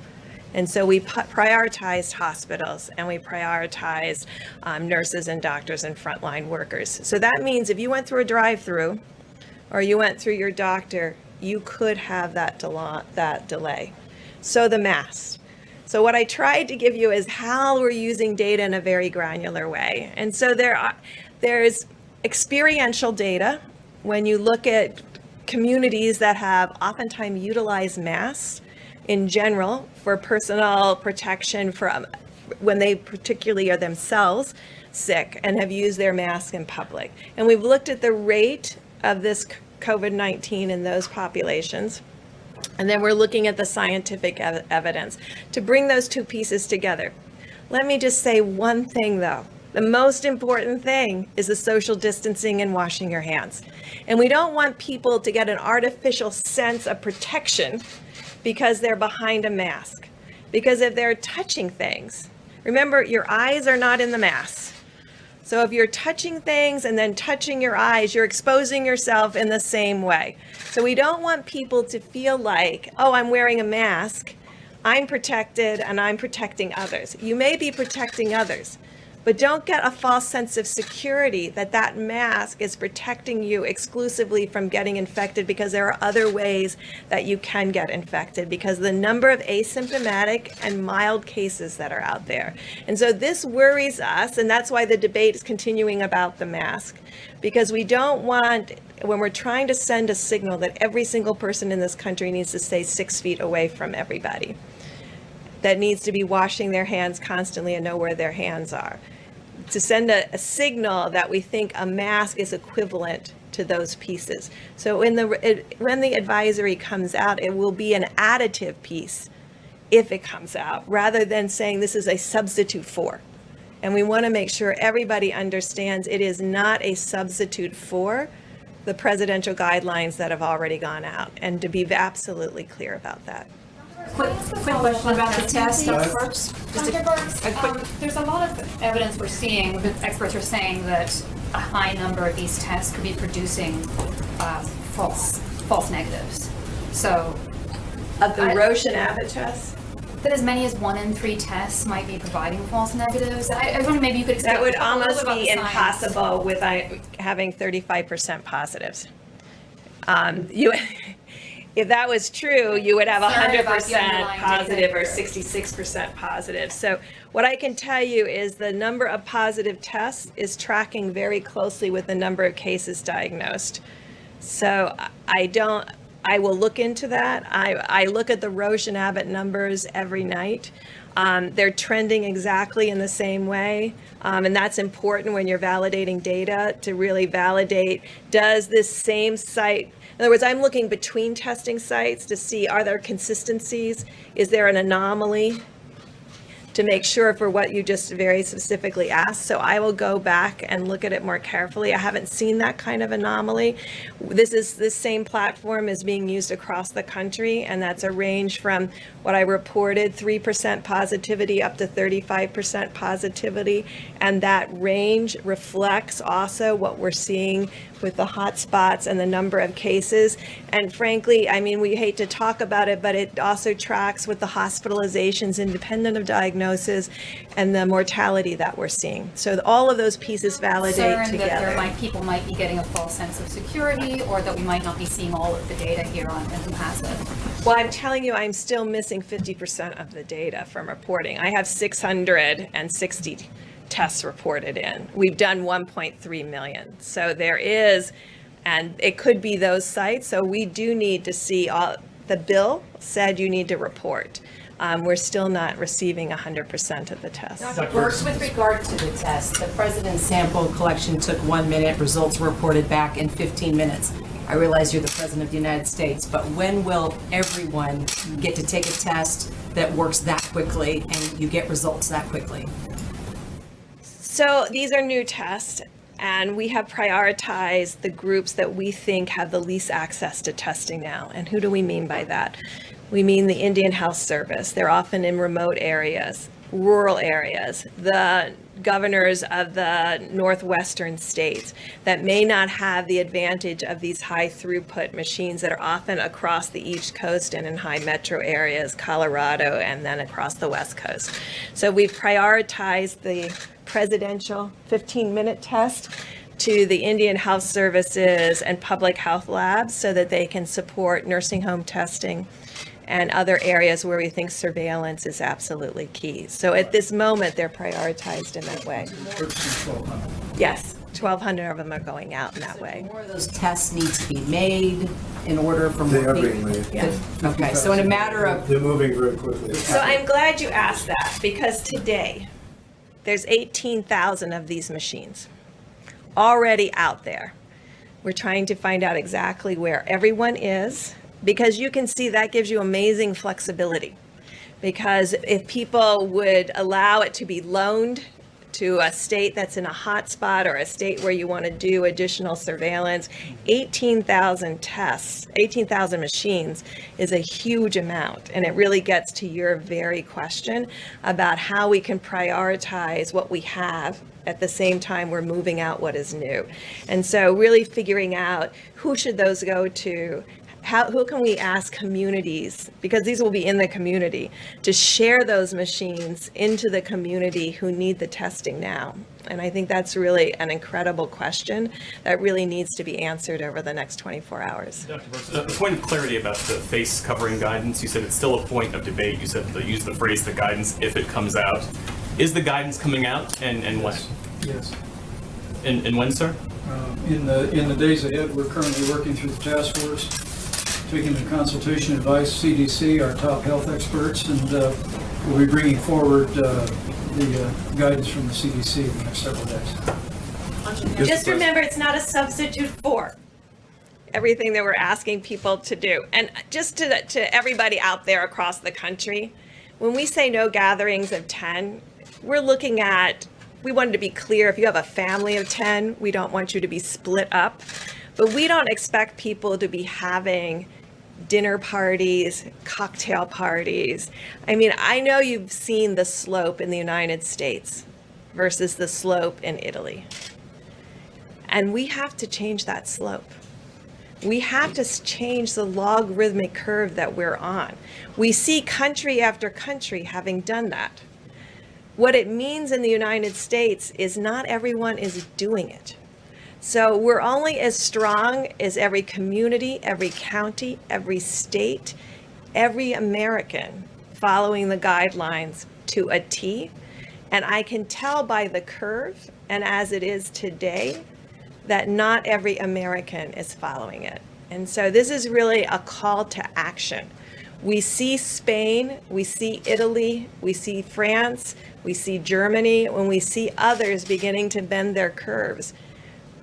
[SPEAKER 22] And so we prioritized hospitals, and we prioritized nurses and doctors and frontline workers. So that means if you went through a drive-through or you went through your doctor, you could have that delay. So the masks. So what I tried to give you is how we're using data in a very granular way. And so there's experiential data. When you look at communities that have oftentimes utilized masks in general for personal protection from when they particularly are themselves sick and have used their mask in public. And we've looked at the rate of this COVID-19 in those populations. And then we're looking at the scientific evidence to bring those 2 pieces together. Let me just say one thing though. The most important thing is the social distancing and washing your hands. And we don't want people to get an artificial sense of protection because they're behind a mask. Because if they're touching things, remember, your eyes are not in the mask. So if you're touching things and then touching your eyes, you're exposing yourself in the same way. So we don't want people to feel like, oh, I'm wearing a mask, I'm protected and I'm protecting others. You may be protecting others, but don't get a false sense of security that that mask is protecting you exclusively from getting infected, because there are other ways that you can get infected because of the number of asymptomatic and mild cases that are out there. And so this worries us, and that's why the debate is continuing about the mask, because we don't want, when we're trying to send a signal that every single person in this country needs to stay 6 feet away from everybody, that needs to be washing their hands constantly and know where their hands are, to send a signal that we think a mask is equivalent to those pieces. So when the advisory comes out, it will be an additive piece if it comes out, rather than saying this is a substitute for. And we want to make sure everybody understands it is not a substitute for the presidential guidelines that have already gone out, and to be absolutely clear about that.
[SPEAKER 6] Quick question about the test, Dr. Burks.
[SPEAKER 11] Dr. Burks, there's a lot of evidence we're seeing, experts are saying that a high number of these tests could be producing false negatives. So,
[SPEAKER 22] Of the Roche and Abbott tests?
[SPEAKER 11] That as many as 1 in 3 tests might be providing false negatives. I wonder maybe you could explain.
[SPEAKER 22] That would
[SPEAKER 11] talk a little
[SPEAKER 22] almost
[SPEAKER 11] bit about
[SPEAKER 22] be
[SPEAKER 11] the science.
[SPEAKER 22] impossible with having 35% positives. If that was true, you would have
[SPEAKER 11] Sorry about the
[SPEAKER 22] 100%
[SPEAKER 11] underlying
[SPEAKER 22] positive
[SPEAKER 11] data
[SPEAKER 22] or
[SPEAKER 11] here.
[SPEAKER 22] 66% positive. So what I can tell you is the number of positive tests is tracking very closely with the number of cases diagnosed. So I will look into that. I look at the Roche and Abbott numbers every night. They're trending exactly in the same way. And that's important when you're validating data to really validate, does this same site, in other words, I'm looking between testing sites to see, are there consistencies? Is there an anomaly? To make sure for what you just very specifically asked. So I will go back and look at it more carefully. I haven't seen that kind of anomaly. This same platform is being used across the country, and that's a range from what I reported, 3% positivity up to 35% positivity. And that range reflects also what we're seeing with the hotspots and the number of cases. And frankly, I mean, we hate to talk about it, but it also tracks with the hospitalizations independent of diagnosis and the mortality that we're seeing. So all of those pieces validate
[SPEAKER 11] Concerned
[SPEAKER 22] together.
[SPEAKER 11] that people might be getting a false sense of security, or that we might not be seeing all of the data here on who has it.
[SPEAKER 22] Well, I'm telling you, I'm still missing 50% of the data from reporting. I have 660 tests reported in. We've done 1.3 million. So there is, and it could be those sites. So we do need to see the bill said you need to report. We're still not receiving 100% of the tests.
[SPEAKER 6] Dr. Burks, with regard to the test, the president's sample collection took 1 minute, results were reported back in 15 minutes. I realize you're the president of the United States, but when will everyone get to take a test that works that quickly and you get results that quickly?
[SPEAKER 22] So these are new tests, and we have prioritized the groups that we think have the least access to testing now. And who do we mean by that? We mean the Indian Health Service. They're often in remote areas, rural areas, the governors of the northwestern states that may not have the advantage of these high throughput machines that are often across the East Coast and in high metro areas, Colorado, and then across the West Coast. So we've prioritized the presidential 15-minute test to the Indian Health Services and public health labs so that they can support nursing home testing and other areas where we think surveillance is absolutely key. So at this moment, they're prioritized in that way. Yes, 1,200 of them are going out in that way.
[SPEAKER 6] More of those tests need to be made in order for more
[SPEAKER 3] They are
[SPEAKER 6] people.
[SPEAKER 3] being made.
[SPEAKER 22] Yeah.
[SPEAKER 6] Okay, so in a matter of,
[SPEAKER 3] They're moving very quickly.
[SPEAKER 22] So I'm glad you asked that, because today, there's 18,000 of these machines already out there. We're trying to find out exactly where everyone is, because you can see that gives you amazing flexibility. Because if people would allow it to be loaned to a state that's in a hot spot or a state where you want to do additional surveillance, 18,000 tests, 18,000 machines is a huge amount. And it really gets to your very question about how we can prioritize what we have at the same time we're moving out what is new. And so really figuring out who should those go to, who can we ask communities, because these will be in the community, to share those machines into the community who need the testing now? And I think that's really an incredible question that really needs to be answered over the next 24 hours.
[SPEAKER 7] Dr. Burks, a point of clarity about the face covering guidance. You said it's still a point of debate. You said they use the phrase "the guidance" if it comes out. Is the guidance coming out, and when?
[SPEAKER 15] Yes.
[SPEAKER 7] And when, sir?
[SPEAKER 15] In the days ahead, we're currently working through the task force, taking the consultation advice, CDC, our top health experts, and we'll be bringing forward the guidance from the CDC in the next several days.
[SPEAKER 22] Just remember, it's not a substitute for everything that we're asking people to do. And just to everybody out there across the country, when we say no gatherings of 10, we're looking at, we wanted to be clear, if you have a family of 10, we don't want you to be split up. But we don't expect people to be having dinner parties, cocktail parties. I mean, I know you've seen the slope in the United States versus the slope in Italy. And we have to change that slope. We have to change the logarithmic curve that we're on. We see country after country having done that. What it means in the United States is not everyone is doing it. So we're only as strong as every community, every county, every state, every American following the guidelines to a T. And I can tell by the curve, and as it is today, that not every American is following it. And so this is really a call to action. We see Spain, we see Italy, we see France, we see Germany, when we see others beginning to bend their curves.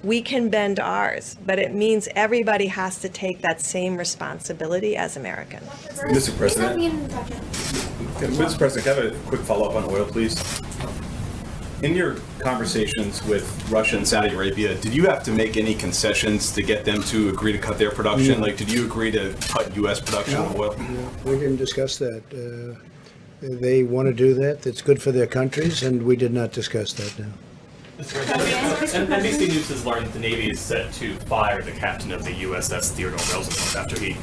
[SPEAKER 22] We can bend ours, but it means everybody has to take that same responsibility as Americans.
[SPEAKER 9] Mr. President. Mr. President, can I have a quick follow-up on oil, please? In your conversations with Russia and Saudi Arabia, did you have to make any concessions to get them to agree to cut their production?
[SPEAKER 3] No.
[SPEAKER 9] Like, did you agree to cut U.S. production of oil?
[SPEAKER 3] We didn't discuss that. They want to do that. That's good for their countries, and we did not discuss that now.
[SPEAKER 7] NBC News has learned that the Navy is set to fire the captain of the USS Theodore Roosevelt after he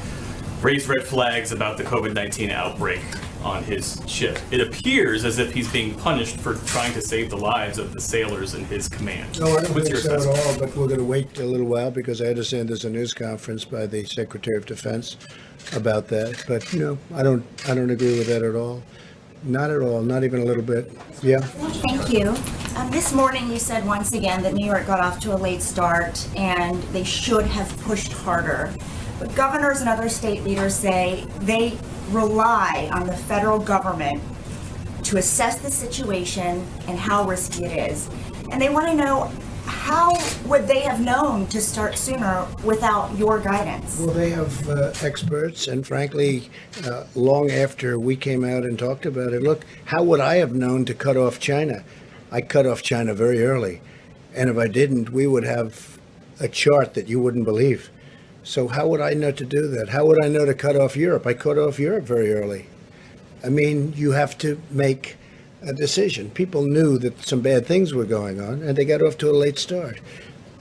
[SPEAKER 7] raised red flags about the COVID-19 outbreak on his ship. It appears as if he's being punished for trying to save the lives of the sailors in his command.
[SPEAKER 3] No, I don't
[SPEAKER 7] What's
[SPEAKER 3] think
[SPEAKER 7] your
[SPEAKER 3] so at
[SPEAKER 7] assessment?
[SPEAKER 3] all, but we're going to wait a little while because I understand there's a news conference by the Secretary of Defense about that. But, I don't agree with that at all. Not at all, not even a little bit. Yeah?
[SPEAKER 12] Thank you. This morning you said once again that New York got off to a late start and they should have pushed harder. But governors and other state leaders say they rely on the federal government to assess the situation and how risky it is. And they want to know, how would they have known to start sooner without your guidance?
[SPEAKER 3] Well, they have experts, and frankly, long after we came out and talked about it, look, how would I have known to cut off China? I cut off China very early. And if I didn't, we would have a chart that you wouldn't believe. So how would I know to do that? How would I know to cut off Europe? I cut off Europe very early. I mean, you have to make a decision. People knew that some bad things were going on, and they got off to a late start.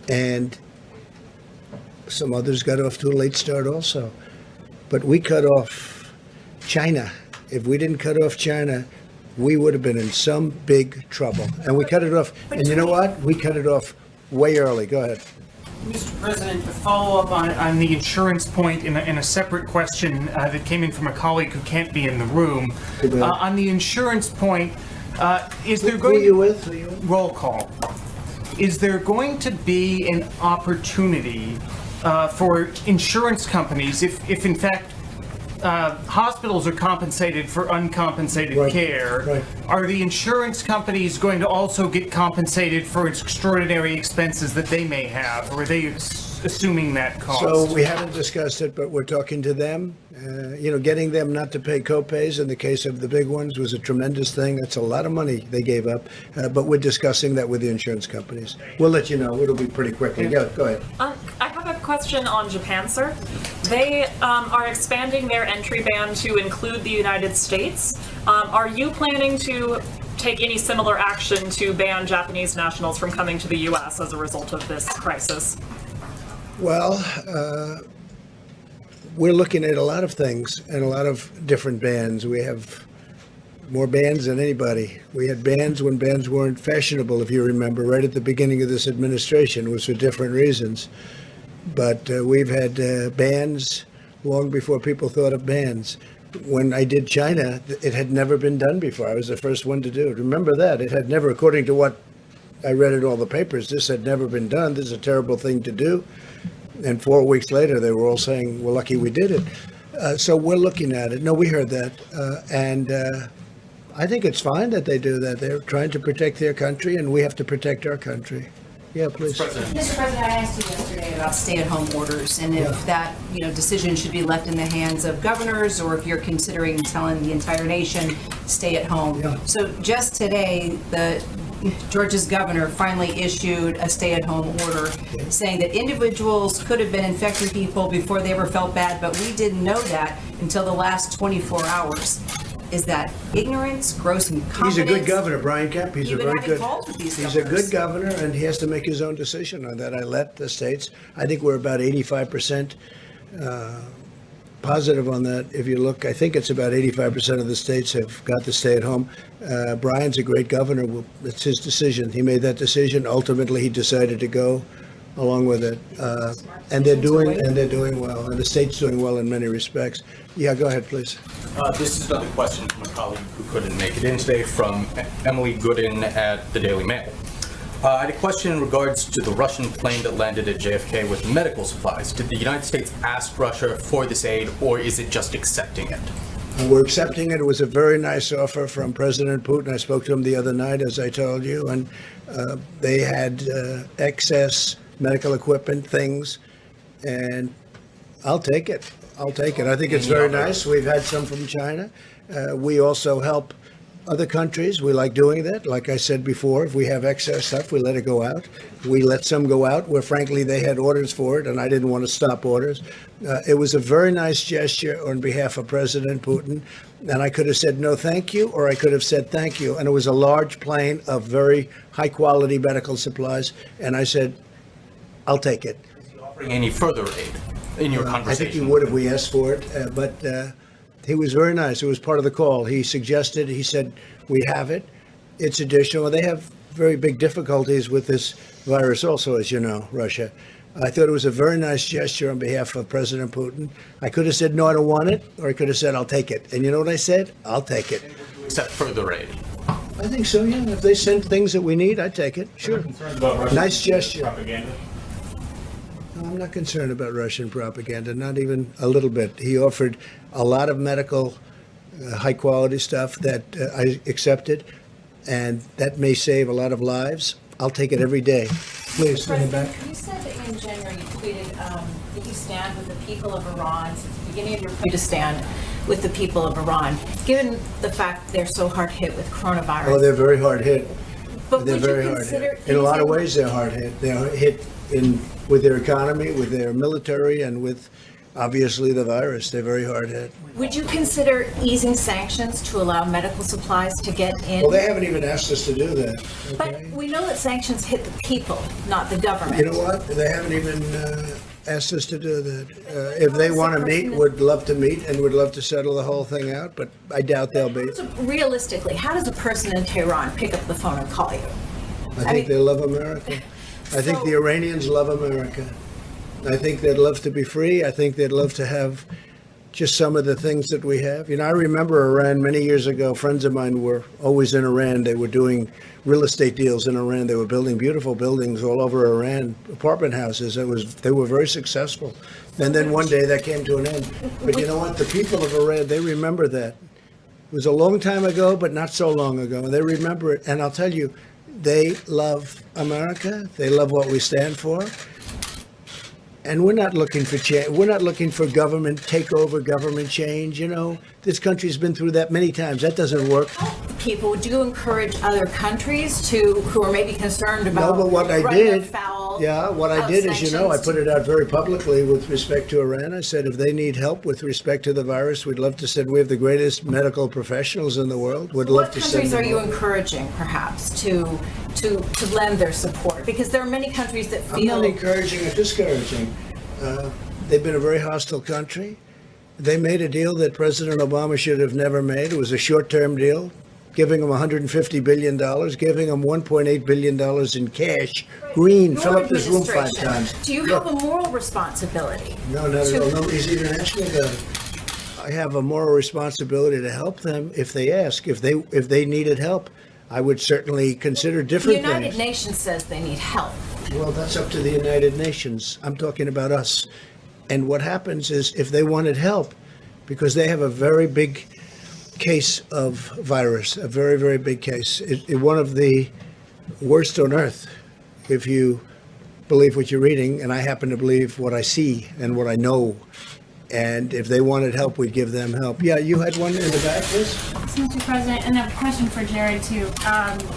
[SPEAKER 3] And some others got off to a late start also. But we cut off China. If we didn't cut off China, we would have been in some big trouble. And we cut it off. And you know what? We cut it off way early. Go ahead.
[SPEAKER 14] Mr. President, to follow up on the insurance point in a separate question that came in from a colleague who can't be in the room. On the insurance point, is there going...
[SPEAKER 3] Who are you with?
[SPEAKER 14] Roll call. Is there going to be an opportunity for insurance companies, if in fact hospitals are compensated for uncompensated care, are the insurance companies going to also get compensated for extraordinary expenses that they may have, or are they assuming that cost?
[SPEAKER 3] So we haven't discussed it, but we're talking to them. Getting them not to pay copays in the case of the big ones was a tremendous thing. That's a lot of money they gave up, but we're discussing that with the insurance companies. We'll let you know. It'll be pretty quickly. Go ahead.
[SPEAKER 2] I have a question on Japan, sir. They are expanding their entry ban to include the United States. Are you planning to take any similar action to ban Japanese nationals from coming to the U.S. as a result of this crisis?
[SPEAKER 3] Well, we're looking at a lot of things and a lot of different bans. We have more bans than anybody. We had bans when bans weren't fashionable, if you remember, right at the beginning of this administration. It was for different reasons. But we've had bans long before people thought of bans. When I did China, it had never been done before. I was the first one to do it. Remember that. It had never, according to what I read in all the papers, this had never been done. This is a terrible thing to do. And 4 weeks later, they were all saying, we're lucky we did it. So we're looking at it. No, we heard that. And I think it's fine that they do that. They're trying to protect their country, and we have to protect our country. Yeah, please.
[SPEAKER 6] Mr. President, I asked you yesterday about stay-at-home orders and if that, decision should be left in the hands of governors, or if you're considering telling the entire nation, stay at home. So just today, the Georgia's governor finally issued a stay-at-home order saying that individuals could have been infecting people before they ever felt bad, but we didn't know that until the last 24 hours. Is that ignorance, gross incompetence?
[SPEAKER 3] He's a good governor, Brian Kemp. He's
[SPEAKER 6] You've
[SPEAKER 3] a
[SPEAKER 6] been
[SPEAKER 3] very
[SPEAKER 6] having
[SPEAKER 3] good.
[SPEAKER 6] calls with these
[SPEAKER 3] He's a
[SPEAKER 6] governors.
[SPEAKER 3] good governor, and he has to make his own decision on that. I let the states. I think we're about 85% positive on that. If you look, I think it's about 85% of the states have got to stay at home. Brian's a great governor. Well, it's his decision. He made that decision. Ultimately, he decided to go along with it, and they're doing well, and the state's doing well in many respects. Yeah, go ahead, please.
[SPEAKER 20] This is another question from a colleague who couldn't make it in today, from Emily Gooden at the Daily Mail. I had a question in regards to the Russian plane that landed at JFK with medical supplies. Did the United States ask Russia for this aid, or is it just accepting it?
[SPEAKER 3] We're accepting it. It was a very nice offer from President Putin. I spoke to him the other night, as I told you, and they had excess medical equipment, things, and I'll take it. I'll take it. I think it's very nice. We've had some from China. We also help other countries. We like doing that. Like I said before, if we have excess stuff, we let it go out. We let some go out where, frankly, they had orders for it, and I didn't want to stop orders. It was a very nice gesture on behalf of President Putin, and I could have said no thank you, or I could have said thank you. And it was a large plane of very high-quality medical supplies, and I said, I'll take it.
[SPEAKER 20] Offering any further aid in your conversation?
[SPEAKER 3] I think he would if we asked for it, but he was very nice. It was part of the call. He suggested, he said, we have it. It's additional. They have very big difficulties with this virus also, as you know, Russia. I thought it was a very nice gesture on behalf of President Putin. I could have said, no, I don't want it, or I could have said, I'll take it. And you know what I said? I'll take it.
[SPEAKER 20] Accept further aid?
[SPEAKER 3] I think so, yeah. If they send things that we need, I'd take it. Sure. Nice gesture.
[SPEAKER 20] Propaganda?
[SPEAKER 3] I'm not concerned about Russian propaganda, not even a little bit. He offered a lot of medical, high-quality stuff that I accepted, and that may save a lot of lives. I'll take it every day. Please, in the back.
[SPEAKER 6] You said that in January you tweeted that you stand with the people of Iran since the beginning of your plan to stand with the people of Iran, given the fact they're so hard hit with coronavirus.
[SPEAKER 3] Oh, they're very hard hit.
[SPEAKER 6] But
[SPEAKER 3] They're
[SPEAKER 6] would you
[SPEAKER 3] very hard
[SPEAKER 6] consider
[SPEAKER 3] hit. In a lot of
[SPEAKER 6] using-
[SPEAKER 3] ways, they're hard hit. They're hit with their economy, with their military, and with, obviously, the virus. They're very hard hit.
[SPEAKER 6] Would you consider easing sanctions to allow medical supplies to get in?
[SPEAKER 3] Well, they haven't even asked us to do that.
[SPEAKER 6] But we know that sanctions hit the people, not the government.
[SPEAKER 3] You know what? They haven't even asked us to do that. If they want to meet, would love to meet and would love to settle the whole thing out, but I doubt they'll be.
[SPEAKER 6] So realistically, how does a person in Tehran pick up the phone and call you?
[SPEAKER 3] I think they love America. I think the Iranians love America. I think they'd love to be free. I think they'd love to have just some of the things that we have. You know, I remember Iran many years ago. Friends of mine were always in Iran. They were doing real estate deals in Iran. They were building beautiful buildings all over Iran, apartment houses. They were very successful. And then one day that came to an end. But you know what? The people of Iran, they remember that. It was a long time ago, but not so long ago. They remember it. And I'll tell you, they love America. They love what we stand for. And we're not looking for change. We're not looking for government takeover, government change. You know, this country's been through that many times. That doesn't work.
[SPEAKER 6] People, would you encourage other countries who are maybe concerned about
[SPEAKER 3] No, but what I
[SPEAKER 6] running
[SPEAKER 3] did,
[SPEAKER 6] afoul
[SPEAKER 3] what I
[SPEAKER 6] of
[SPEAKER 3] did is, you know, I
[SPEAKER 6] sanctions
[SPEAKER 3] put it out very publicly with respect to Iran. I said, if they need help with respect to the virus, we'd love to send. We have the greatest medical professionals in the world. We'd love
[SPEAKER 6] What
[SPEAKER 3] to send
[SPEAKER 6] countries are
[SPEAKER 3] them
[SPEAKER 6] you
[SPEAKER 3] over.
[SPEAKER 6] encouraging, perhaps, to lend their support? Because there are many countries that
[SPEAKER 3] I'm
[SPEAKER 6] feel
[SPEAKER 3] not encouraging or discouraging. They've been a very hostile country. They made a deal that President Obama should have never made. It was a short-term deal, giving them $150 billion, giving them $1.8 billion in cash. Green,
[SPEAKER 6] Your
[SPEAKER 3] fill up this room 5
[SPEAKER 6] administration,
[SPEAKER 3] times.
[SPEAKER 6] Do you have a moral responsibility?
[SPEAKER 3] No, not at all. Nobody's even asking about it. I have a moral responsibility to help them if they ask. If they needed help, I would certainly consider
[SPEAKER 6] The
[SPEAKER 3] different
[SPEAKER 6] United
[SPEAKER 3] things.
[SPEAKER 6] Nations says they need help.
[SPEAKER 3] Well, that's up to the United Nations. I'm talking about us. And what happens is if they wanted help, because they have a very big case of virus, a very, very big case, one of the worst on earth, if you believe what you're reading, and I happen to believe what I see and what I know. And if they wanted help, we'd give them help. Yeah, you had one in the back, please?
[SPEAKER 11] Mr. President, and a question for Jared too.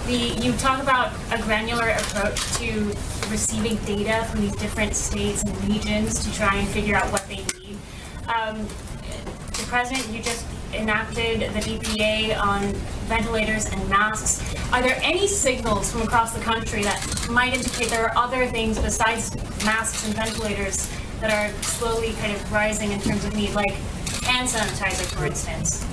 [SPEAKER 11] You talk about a granular approach to receiving data from these different states and regions to try and figure out what they need. The President, you just enacted the DPA on ventilators and masks. Are there any signals from across the country that might indicate there are other things besides masks and ventilators that are slowly kind of rising in terms of need, like hand sanitizer, for instance?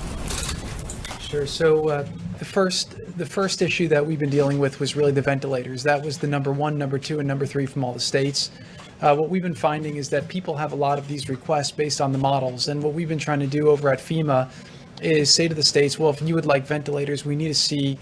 [SPEAKER 16] Sure. So the first issue that we've been dealing with was really the ventilators. That was the number 1, number 2, and number 3 from all the states. What we've been finding is that people have a lot of these requests based on the models. And what we've been trying to do over at FEMA is say to the states, well, if you would like ventilators, we need to see,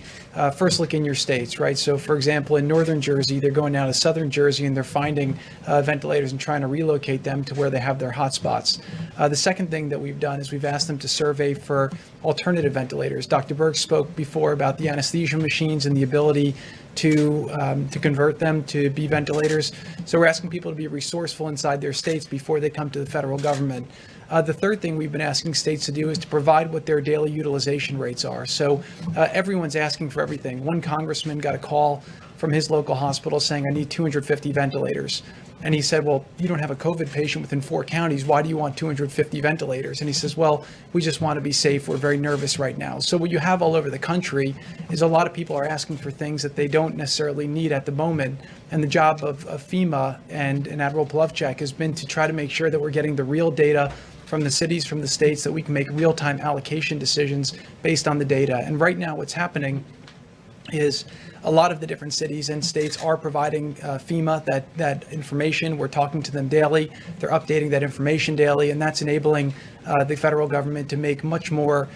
[SPEAKER 16] first look in your states, right? So for example, in northern Jersey, they're going down to southern Jersey and they're finding ventilators and trying to relocate them to where they have their hotspots. The second thing that we've done is we've asked them to survey for alternative ventilators. Dr. Berg spoke before about the anesthesia machines and the ability to convert them to be ventilators. So we're asking people to be resourceful inside their states before they come to the federal government. The third thing we've been asking states to do is to provide what their daily utilization rates are. So everyone's asking for everything. One congressman got a call from his local hospital saying, I need 250 ventilators. And he said, well, you don't have a COVID patient within 4 counties. Why do you want 250 ventilators? And he says, well, we just want to be safe. We're very nervous right now. So what you have all over the country is a lot of people are asking for things that they don't necessarily need at the moment. And the job of FEMA and Admiral Plovchak has been to try to make sure that we're getting the real data from the cities, from the states, that we can make real-time allocation decisions based on the data. And right now what's happening is a lot of the different cities and states are providing FEMA that information. We're talking to them daily. They're updating that information daily, and that's enabling the federal government to make much more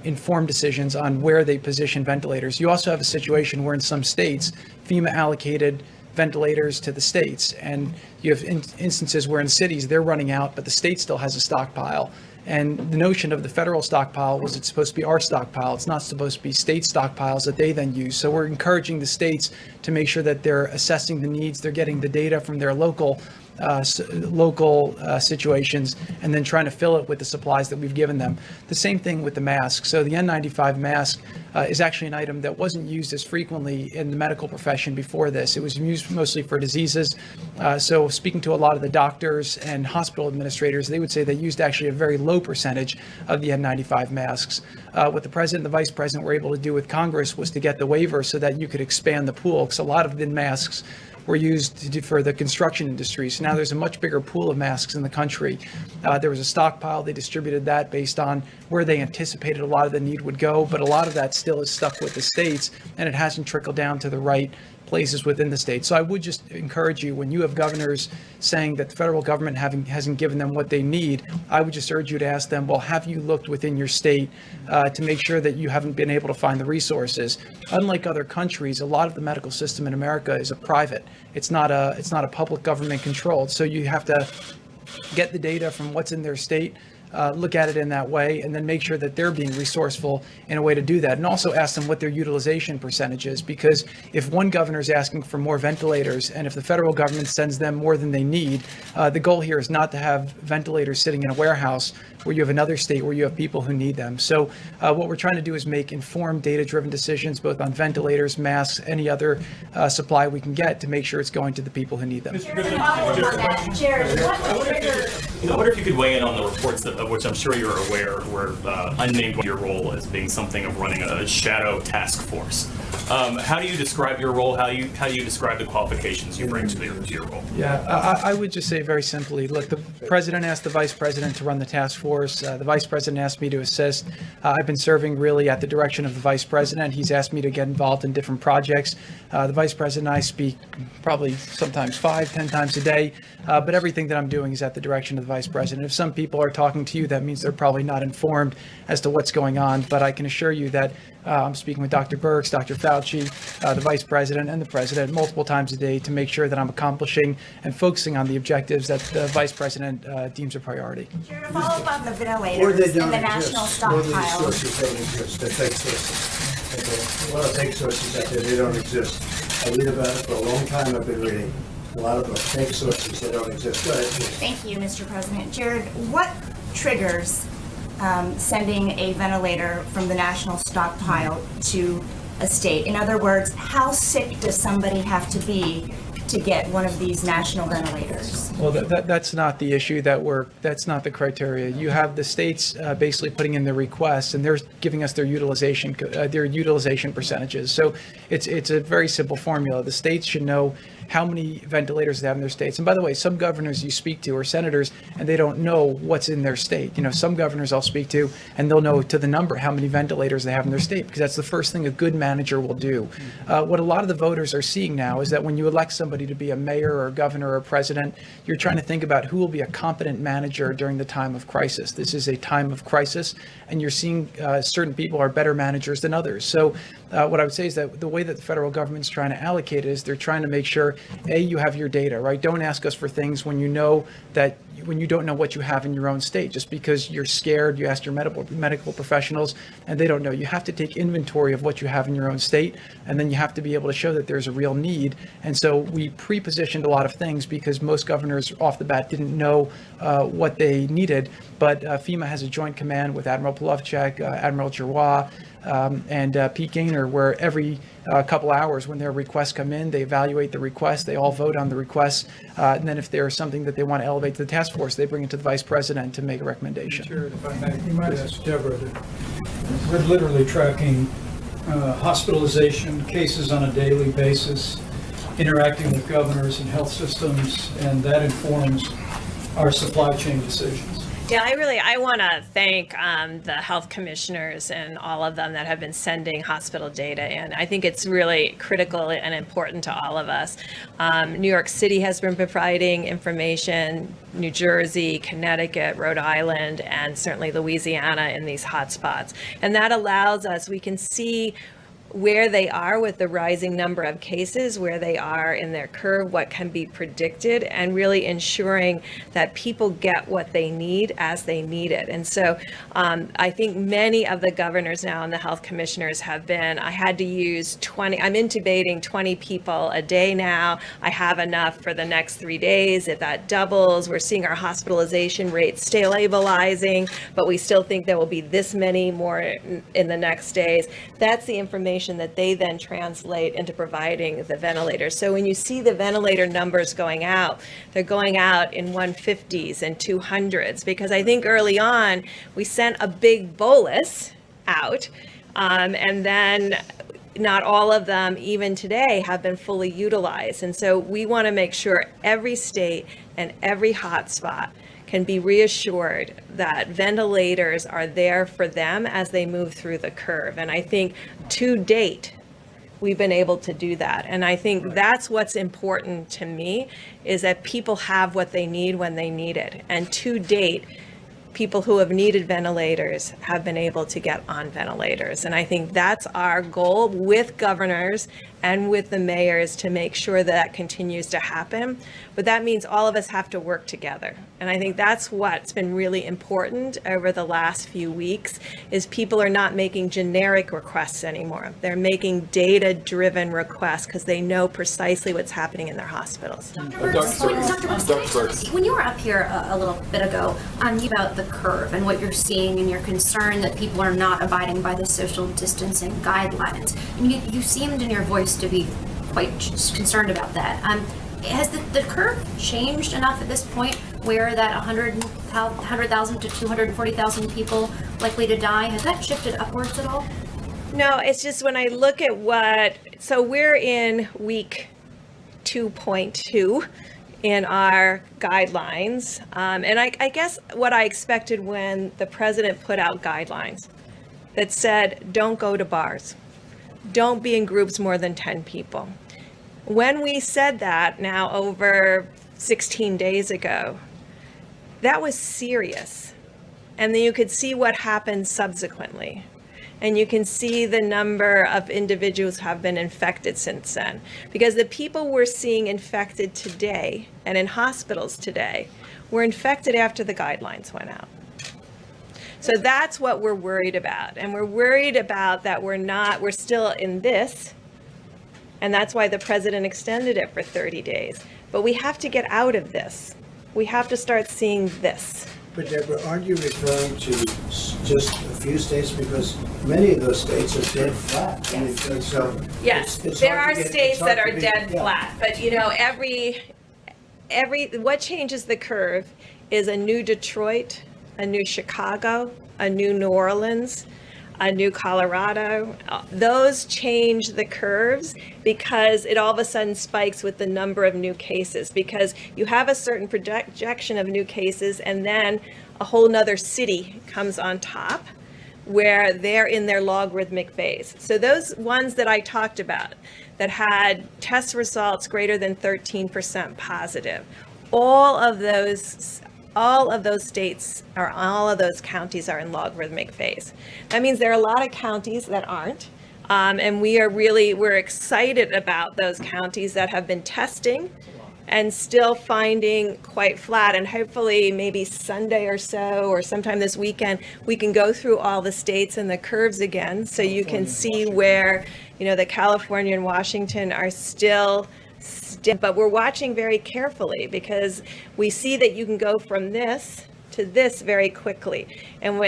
[SPEAKER 16] informed decisions on where they position ventilators. You also have a situation where in some states, FEMA allocated ventilators to the states, and you have instances where in cities they're running out, but the state still has a stockpile. And the notion of the federal stockpile was it's supposed to be our stockpile. It's not supposed to be state stockpiles that they then use. So we're encouraging the states to make sure that they're assessing the needs, they're getting the data from their local situations, and then trying to fill it with the supplies that we've given them. The same thing with the mask. So the N95 mask is actually an item that wasn't used as frequently in the medical profession before this. It was used mostly for diseases. So speaking to a lot of the doctors and hospital administrators, they would say they used actually a very low percentage of the N95 masks. What the president and the vice president were able to do with Congress was to get the waiver so that you could expand the pool, because a lot of the masks were used for the construction industry. So now there's a much bigger pool of masks in the country. There was a stockpile. They distributed that based on where they anticipated a lot of the need would go, but a lot of that still is stuck with the states, and it hasn't trickled down to the right places within the state. So I would just encourage you, when you have governors saying that the federal government hasn't given them what they need, I would just urge you to ask them, well, have you looked within your state to make sure that you haven't been able to find the resources? Unlike other countries, a lot of the medical system in America is a private. It's not a public government controlled. So you have to get the data from what's in their state, look at it in that way, and then make sure that they're being resourceful in a way to do that. And also ask them what their utilization percentage is, because if one governor is asking for more ventilators, and if the federal government sends them more than they need, the goal here is not to have ventilators sitting in a warehouse where you have another state where you have people who need them. So what we're trying to do is make informed, data-driven decisions, both on ventilators, masks, any other supply we can get, to make sure it's going to the people who need them.
[SPEAKER 7] I wonder if you could weigh in on the reports of which I'm sure you're aware were unnamed your role as being something of running a shadow task force. How do you describe your role? How do you describe the qualifications you bring to your role?
[SPEAKER 16] Yeah, I would just say very simply, look, the president asked the vice president to run the task force. The vice president asked me to assist. I've been serving really at the direction of the vice president. He's asked me to get involved in different projects. The vice president and I speak probably sometimes 5-10 times a day, but everything that I'm doing is at the direction of the vice president. If some people are talking to you, that means they're probably not informed as to what's going on, but I can assure you that I'm speaking with Dr. Birx, Dr. Fauci, the vice president, and the president multiple times a day to make sure that I'm accomplishing and focusing on the objectives that the vice president deems a priority.
[SPEAKER 12] To follow up on the ventilators and the national stockpile.
[SPEAKER 3] Sources don't exist. They're fake sources. Okay. A lot of fake sources out there, they don't exist. I read about it for a long time. I've been reading. A lot of them are fake sources that don't exist. Go ahead, please.
[SPEAKER 12] Thank you, Mr. President. Jared, what triggers sending a ventilator from the national stockpile to a state? In other words, how sick does somebody have to be to get one of these national ventilators?
[SPEAKER 16] Well, that's not the issue that's not the criteria. You have the states basically putting in their requests, and they're giving us their utilization percentages. So it's a very simple formula. The states should know how many ventilators they have in their states. And by the way, some governors you speak to are senators, and they don't know what's in their state. You know, some governors I'll speak to, and they'll know to the number how many ventilators they have in their state, because that's the first thing a good manager will do. What a lot of the voters are seeing now is that when you elect somebody to be a mayor or a governor or a president, you're trying to think about who will be a competent manager during the time of crisis. This is a time of crisis, and you're seeing certain people are better managers than others. So what I would say is that the way that the federal government's trying to allocate it is they're trying to make sure, A, you have your data, right? Don't ask us for things when you don't know what you have in your own state. Just because you're scared, you ask your medical professionals, and they don't know. You have to take inventory of what you have in your own state, and then you have to be able to show that there's a real need. And so we pre-positioned a lot of things because most governors off the bat didn't know what they needed. But FEMA has a joint command with Admiral Polovchek, Admiral Giroir, and Pete Gaynor, where every couple hours when their requests come in, they evaluate the request, they all vote on the requests, and then if there's something that they want to elevate to the task force, they bring it to the vice president to make a recommendation.
[SPEAKER 15] Chair, if I may, you might ask Deborah. We're literally tracking hospitalization cases on a daily basis, interacting with governors and health systems, and that informs our supply chain decisions.
[SPEAKER 22] Yeah, I want to thank the health commissioners and all of them that have been sending hospital data in. I think it's really critical and important to all of us. New York City has been providing information, New Jersey, Connecticut, Rhode Island, and certainly Louisiana in these hotspots. And that allows us, we can see where they are with the rising number of cases, where they are in their curve, what can be predicted, and really ensuring that people get what they need as they need it. And so I think many of the governors now and the health commissioners have been, I had to use 20, I'm intubating 20 people a day now. I have enough for the next 3 days. If that doubles, we're seeing our hospitalization rates stabilizing, but we still think there will be this many more in the next days. That's the information that they then translate into providing the ventilators. So when you see the ventilator numbers going out, they're going out in 150s and 200s, because I think early on we sent a big bolus out, and then not all of them, even today, have been fully utilized. And so we want to make sure every state and every hotspot can be reassured that ventilators are there for them as they move through the curve. And I think to date, we've been able to do that. And I think that's what's important to me, is that people have what they need when they need it. And to date, people who have needed ventilators have been able to get on ventilators. And I think that's our goal with governors and with the mayors, to make sure that continues to happen. But that means all of us have to work together. And I think that's what's been really important over the last few weeks, is people are not making generic requests anymore. They're making data-driven requests because they know precisely what's happening in their hospitals.
[SPEAKER 8] Dr. Burks, when you were up here a little bit ago, about the curve and what you're seeing and your concern that people are not abiding by the social distancing guidelines, I mean, you seemed in your voice to be quite concerned about that. Has the curve changed enough at this point where that 100,000 to 240,000 people likely to die, has that shifted upwards at all?
[SPEAKER 22] No, it's just when I look at so we're in week 2.2 in our guidelines. And I guess what I expected when the president put out guidelines that said, don't go to bars, don't be in groups more than 10 people. When we said that now over 16 days ago, that was serious. And then you could see what happened subsequently. And you can see the number of individuals who have been infected since then. Because the people we're seeing infected today and in hospitals today were infected after the guidelines went out. So that's what we're worried about. And we're worried about that we're still in this. And that's why the president extended it for 30 days. But we have to get out of this. We have to start seeing this.
[SPEAKER 3] But Deborah, aren't you referring to just a few states? Because many of those states are dead flat. I mean, so
[SPEAKER 22] Yes,
[SPEAKER 3] it's
[SPEAKER 22] there
[SPEAKER 3] hard
[SPEAKER 22] are
[SPEAKER 3] to get-
[SPEAKER 22] states
[SPEAKER 3] it's hard
[SPEAKER 22] that
[SPEAKER 3] to
[SPEAKER 22] are
[SPEAKER 3] be-
[SPEAKER 22] dead
[SPEAKER 3] yeah.
[SPEAKER 22] flat, but you know, what changes the curve is a new Detroit, a new Chicago, a new New Orleans, a new Colorado. Those change the curves because it all of a sudden spikes with the number of new cases, because you have a certain projection of new cases and then a whole nother city comes on top where they're in their logarithmic phase. So those ones that I talked about that had test results greater than 13% positive, all of those states or all of those counties are in logarithmic phase. That means there are a lot of counties that aren't. And we're excited about those counties that have been testing and still finding quite flat. And hopefully maybe Sunday or so, or sometime this weekend, we can go through all the states and the curves again, so you can see where, the California and Washington are still, but we're watching very carefully because we see that you can go from this to this very quickly. And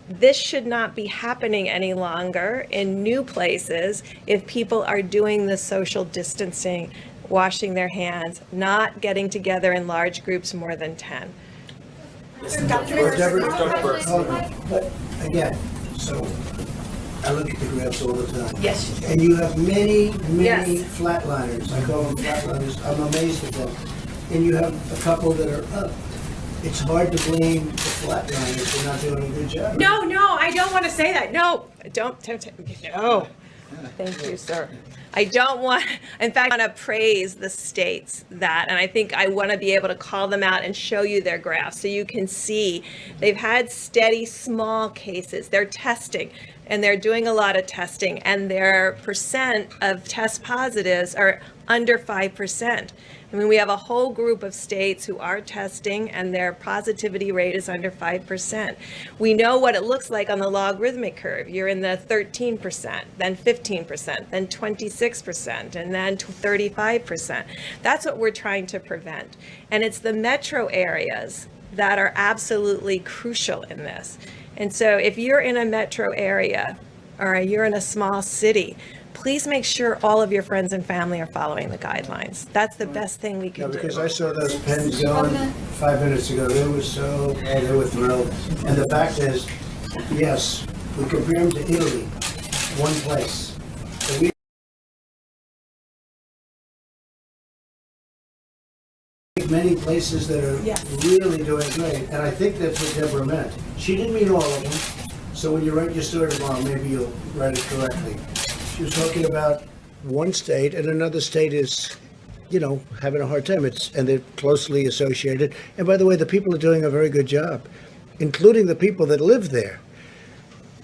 [SPEAKER 22] this should not be happening any longer in new places if people are doing the social distancing, washing their hands, not getting together in large groups more than 10.
[SPEAKER 3] But again, so I look at the graphs all the time.
[SPEAKER 22] Yes.
[SPEAKER 3] And you have many
[SPEAKER 22] Yes.
[SPEAKER 3] flatliners. I call them flatliners. I'm amazed at them. And you have a couple that are up. It's hard to blame the flatliners for not doing a good job.
[SPEAKER 22] No, I don't want to say that. No, don't. No. Thank you, sir. I don't want, in fact, I want to praise the states that, and I think I want to be able to call them out and show you their graphs so you can see they've had steady small cases. They're testing and they're doing a lot of testing, and their percent of test positives are under 5%. I mean, we have a whole group of states who are testing and their positivity rate is under 5%. We know what it looks like on the logarithmic curve. You're in the 13%, then 15%, then 26%, and then 35%. That's what we're trying to prevent. And it's the metro areas that are absolutely crucial in this. And so if you're in a metro area or you're in a small city, please make sure all of your friends and family are following the guidelines. That's the best thing we can do.
[SPEAKER 3] Because I saw those pens going 5 minutes ago. They were they were thrilled. And the fact is, yes, we compare them to Italy, one place. And we have many places that are really doing great. And I think that's what Deborah meant. She didn't mean all of them. So when you write your story tomorrow, maybe you'll write it correctly. She was talking about one state, and another state is, having a hard time. And they're closely associated. And by the way, the people are doing a very good job, including the people that live there.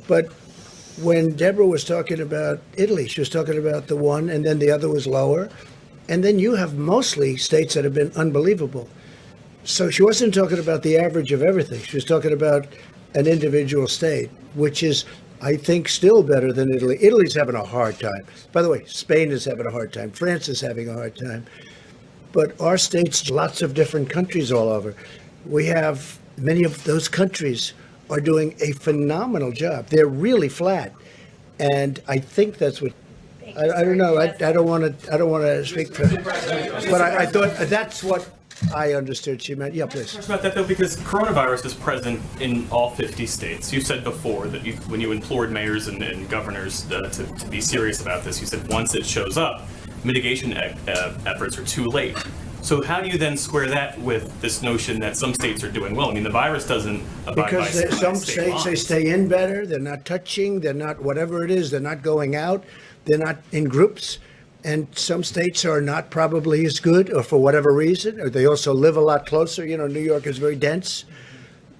[SPEAKER 3] But when Deborah was talking about Italy, she was talking about the one, and then the other was lower. And then you have mostly states that have been unbelievable. So she wasn't talking about the average of everything. She was talking about an individual state, which is, I think, still better than Italy. Italy's having a hard time. By the way, Spain is having a hard time. France is having a hard time. But our states, lots of different countries all over. We have many of those countries are doing a phenomenal job. They're really flat. And I think that's what, I don't know. I don't want to speak for, but I thought that's what I understood she meant. Yeah, please.
[SPEAKER 7] About that though, because coronavirus is present in all 50 states. You said before that when you implored mayors and governors to be serious about this, you said once it shows up, mitigation efforts are too late. So how do you then square that with this notion that some states are doing well? I mean, the virus doesn't abide by
[SPEAKER 3] Because some
[SPEAKER 7] state
[SPEAKER 3] states, they
[SPEAKER 7] laws.
[SPEAKER 3] stay in better. They're not touching. They're not whatever it is. They're not going out. They're not in groups. And some states are not probably as good, or for whatever reason, or they also live a lot closer. New York is very dense.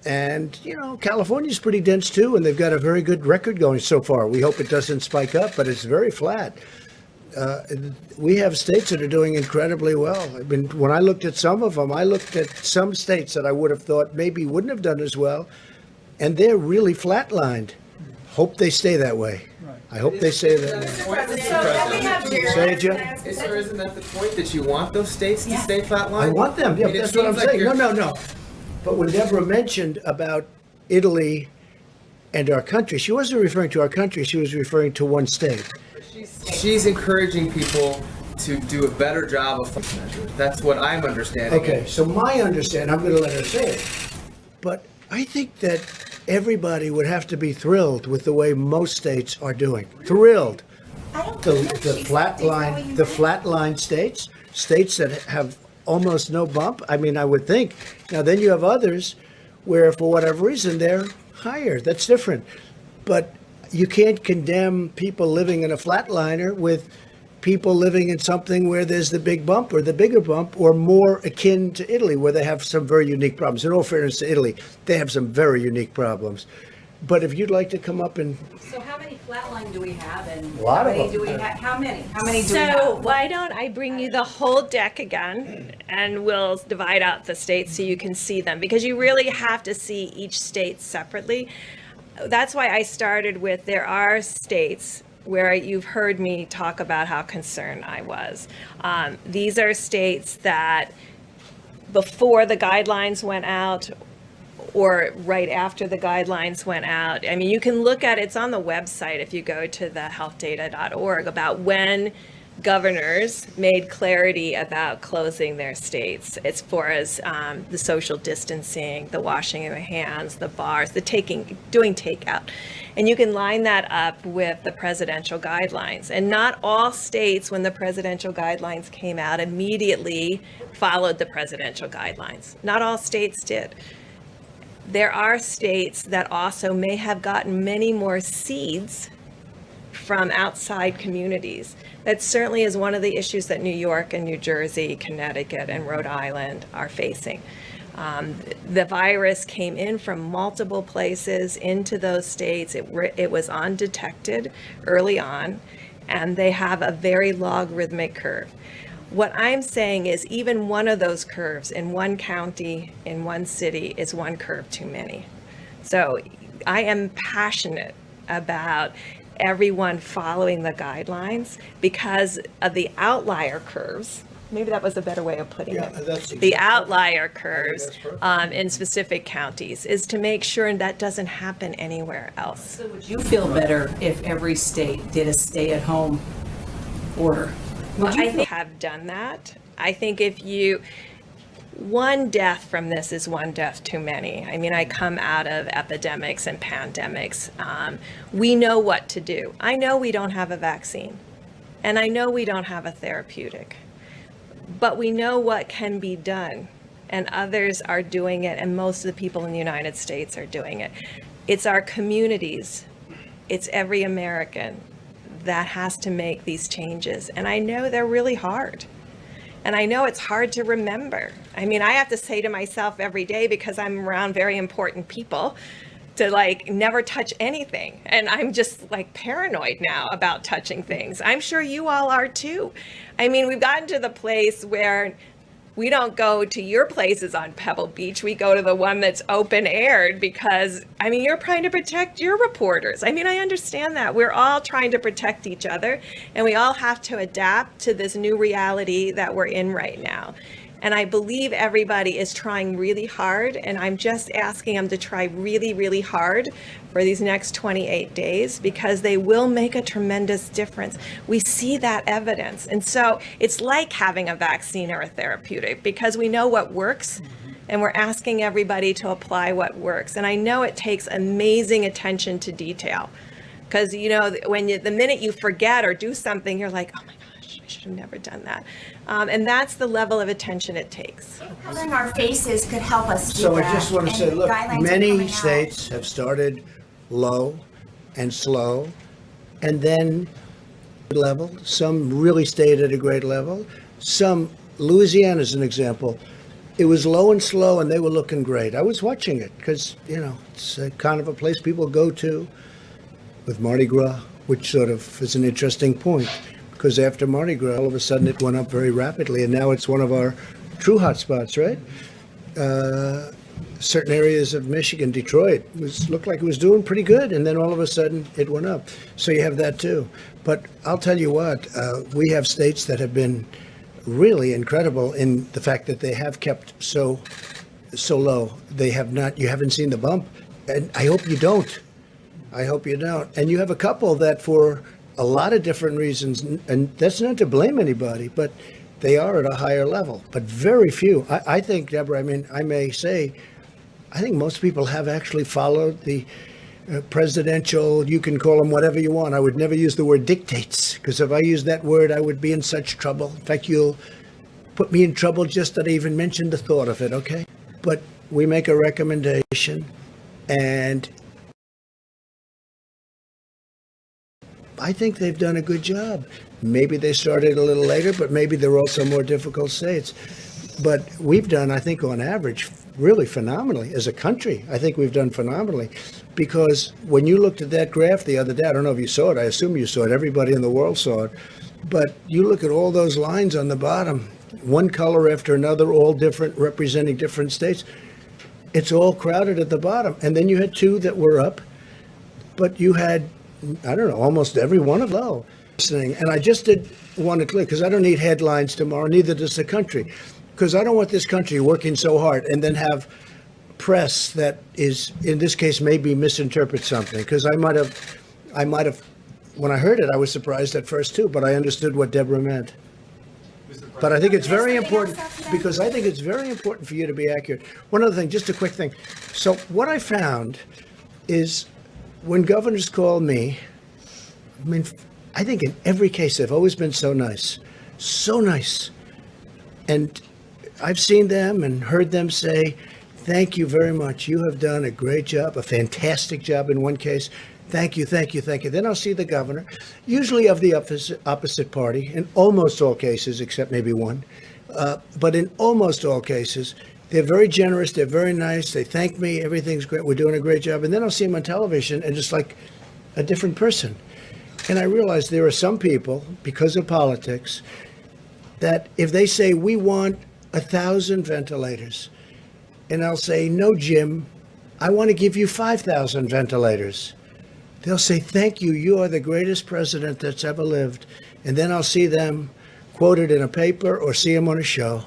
[SPEAKER 3] And, California's pretty dense too, and they've got a very good record going so far. We hope it doesn't spike up, but it's very flat. We have states that are doing incredibly well. I mean, when I looked at some of them, I looked at some states that I would have thought maybe wouldn't have done as well, and they're really flatlined. Hope they stay that way. I hope they stay that way. Say it, Jim.
[SPEAKER 10] Isn't that the point, that you want those states to stay flatlined?
[SPEAKER 3] I want them. Yeah,
[SPEAKER 10] I mean, it
[SPEAKER 3] that's what I'm
[SPEAKER 10] seems like
[SPEAKER 3] saying.
[SPEAKER 10] you're-
[SPEAKER 3] No. But when Deborah mentioned about Italy and our country, she wasn't referring to our country, she was referring to one state.
[SPEAKER 10] She's encouraging people to do a better job of measures. That's what I'm understanding.
[SPEAKER 3] Okay, so my understanding, I'm going to let her say it, but I think that everybody would have to be thrilled with the way most states are doing. Thrilled. The flatline states that have almost no bump. I mean, I would think. Now, then you have others where, for whatever reason, they're higher. That's different. But you can't condemn people living in a flatliner with people living in something where there's the big bump or the bigger bump, or more akin to Italy, where they have some very unique problems. In all fairness to Italy, they have some very unique problems. But if you'd like to come up and...
[SPEAKER 6] So how many flatline do we have, and
[SPEAKER 3] A lot
[SPEAKER 6] how
[SPEAKER 3] of
[SPEAKER 6] many
[SPEAKER 3] them.
[SPEAKER 6] do we have? How many? How many do we have?
[SPEAKER 22] So why don't I bring you the whole deck again, and we'll divide out the states so you can see them, because you really have to see each state separately. That's why I started with, there are states where you've heard me talk about how concerned I was. These are states that before the guidelines went out, or right after the guidelines went out. I mean, you can look at, it's on the website if you go to the healthdata.org, about when governors made clarity about closing their states as far as the social distancing, the washing of the hands, the bars, the doing takeout. And you can line that up with the presidential guidelines. And not all states, when the presidential guidelines came out, immediately followed the presidential guidelines. Not all states did. There are states that also may have gotten many more seeds from outside communities. That certainly is one of the issues that New York and New Jersey, Connecticut, and Rhode Island are facing. The virus came in from multiple places into those states. It was undetected early on, and they have a very logarithmic curve. What I'm saying is, even one of those curves in one county, in one city, is one curve too many. So I am passionate about everyone following the guidelines because of the outlier curves. Maybe that was a better way of putting it. The outlier curves in specific counties is to make sure that doesn't happen anywhere else.
[SPEAKER 6] So would you feel better if every state did a stay-at-home order?
[SPEAKER 22] Well, I think have done that. I think one death from this is one death too many. I mean, I come out of epidemics and pandemics. We know what to do. I know we don't have a vaccine, and I know we don't have a therapeutic, but we know what can be done, and others are doing it, and most of the people in the United States are doing it. It's our communities. It's every American that has to make these changes. And I know they're really hard. And I know it's hard to remember. I mean, I have to say to myself every day, because I'm around very important people, to never touch anything. And I'm just paranoid now about touching things. I'm sure you all are too. I mean, we've gotten to the place where we don't go to your places on Pebble Beach. We go to the one that's open aired because, I mean, you're trying to protect your reporters. I mean, I understand that. We're all trying to protect each other, and we all have to adapt to this new reality that we're in right now. And I believe everybody is trying really hard, and I'm just asking them to try really, really hard for these next 28 days, because they will make a tremendous difference. We see that evidence. And so it's like having a vaccine or a therapeutic, because we know what works, and we're asking everybody to apply what works. And I know it takes amazing attention to detail, because, the minute you forget or do something, you're like, oh my gosh, I should have never done that. And that's the level of attention it takes.
[SPEAKER 12] Covering our faces could help us do
[SPEAKER 3] So
[SPEAKER 12] that.
[SPEAKER 3] I just want to say,
[SPEAKER 12] and
[SPEAKER 3] look,
[SPEAKER 12] guidelines are
[SPEAKER 3] many
[SPEAKER 12] coming out.
[SPEAKER 3] states have started low and slow, and then level. Some really stayed at a great level. Some, Louisiana is an example. It was low and slow, and they were looking great. I was watching it because, it's a kind of a place people go to with Mardi Gras, which sort of is an interesting point. Because after Mardi Gras, all of a sudden it went up very rapidly, and now it's one of our true hotspots, right? Certain areas of Michigan, Detroit, looked like it was doing pretty good, and then all of a sudden it went up. So you have that too. But I'll tell you what, we have states that have been really incredible in the fact that they have kept so so low. They have not, you haven't seen the bump. And I hope you don't. I hope you don't. And you have a couple that for a lot of different reasons, and that's not to blame anybody, but they are at a higher level, but very few. I think, Deborah, I mean, I may say, I think most people have actually followed the presidential, you can call them whatever you want. I would never use the word dictates, because if I used that word, I would be in such trouble. In fact, you'll put me in trouble just that I even mentioned the thought of it, okay? But we make a recommendation, and I think they've done a good job. Maybe they started a little later, but maybe they're also more difficult states. But we've done, I think, on average, really phenomenally. As a country, I think we've done phenomenally. Because when you looked at that graph the other day, I don't know if you saw it, I assume you saw it, everybody in the world saw it. But you look at all those lines on the bottom, one color after another, all different, representing different states. It's all crowded at the bottom. And then you had two that were up, but you had, I don't know, almost every one of those. And I just did want to clear, because I don't need headlines tomorrow, neither does the country. Because I don't want this country working so hard and then have press that is, in this case, maybe misinterpret something. Because I might have, when I heard it, I was surprised at first too, but I understood what Deborah meant. But I think it's very important, because I think it's very important for you to be accurate. One other thing, just a quick thing. So what I found is when governors call me, I mean, I think in every case they've always been so nice, so nice. And I've seen them and heard them say, thank you very much. You have done a great job, a fantastic job in one case. Thank you, thank you, thank you. Then I'll see the governor, usually of the opposite party, in almost all cases, except maybe one. But in almost all cases, they're very generous, they're very nice, they thank me, everything's great, we're doing a great job. And then I'll see them on television and just like a different person. And I realize there are some people, because of politics, that if they say, we want 1,000 ventilators, and I'll say, no, Jim, I want to give you 5,000 ventilators. They'll say, thank you, you are the greatest president that's ever lived. And then I'll see them quoted in a paper or see them on a show,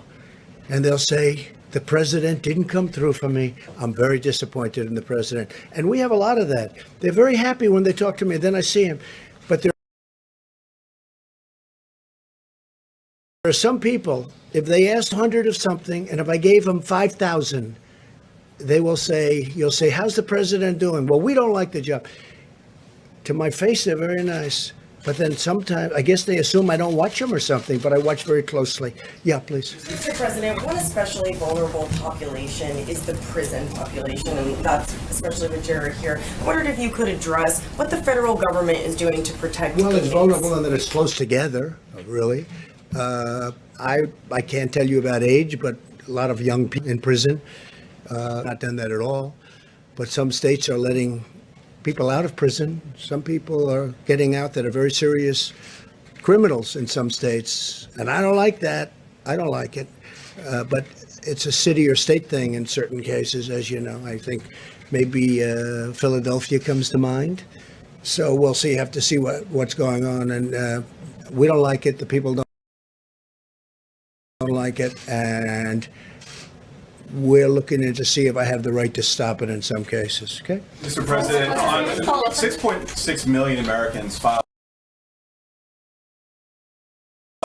[SPEAKER 3] and they'll say, the president didn't come through for me. I'm very disappointed in the president. And we have a lot of that. They're very happy when they talk to me, then I see him. But there are some people, if they asked 100 of something, and if I gave them 5,000, they will say, you'll say, how's the president doing? Well, we don't like the job. To my face, they're very nice. But then sometimes, I guess they assume I don't watch them or something, but I watch very closely. Yeah, please.
[SPEAKER 13] Mr. President, one especially vulnerable population is the prison population, and that's especially with Jared here. I wondered if you could address what the federal government is doing to protect
[SPEAKER 3] Well, it's
[SPEAKER 13] inmates.
[SPEAKER 3] vulnerable and that it's close together, really. I can't tell you about age, but a lot of young people in prison, not done that at all. But some states are letting people out of prison. Some people are getting out that are very serious criminals in some states. And I don't like that. I don't like it. But it's a city or state thing in certain cases, as you know. I think maybe Philadelphia comes to mind. So we'll see, have to see what's going on. And we don't like it. The people don't like it. And we're looking in to see if I have the right to stop it in some cases, okay?
[SPEAKER 9] Mr. President, 6.6 million Americans filed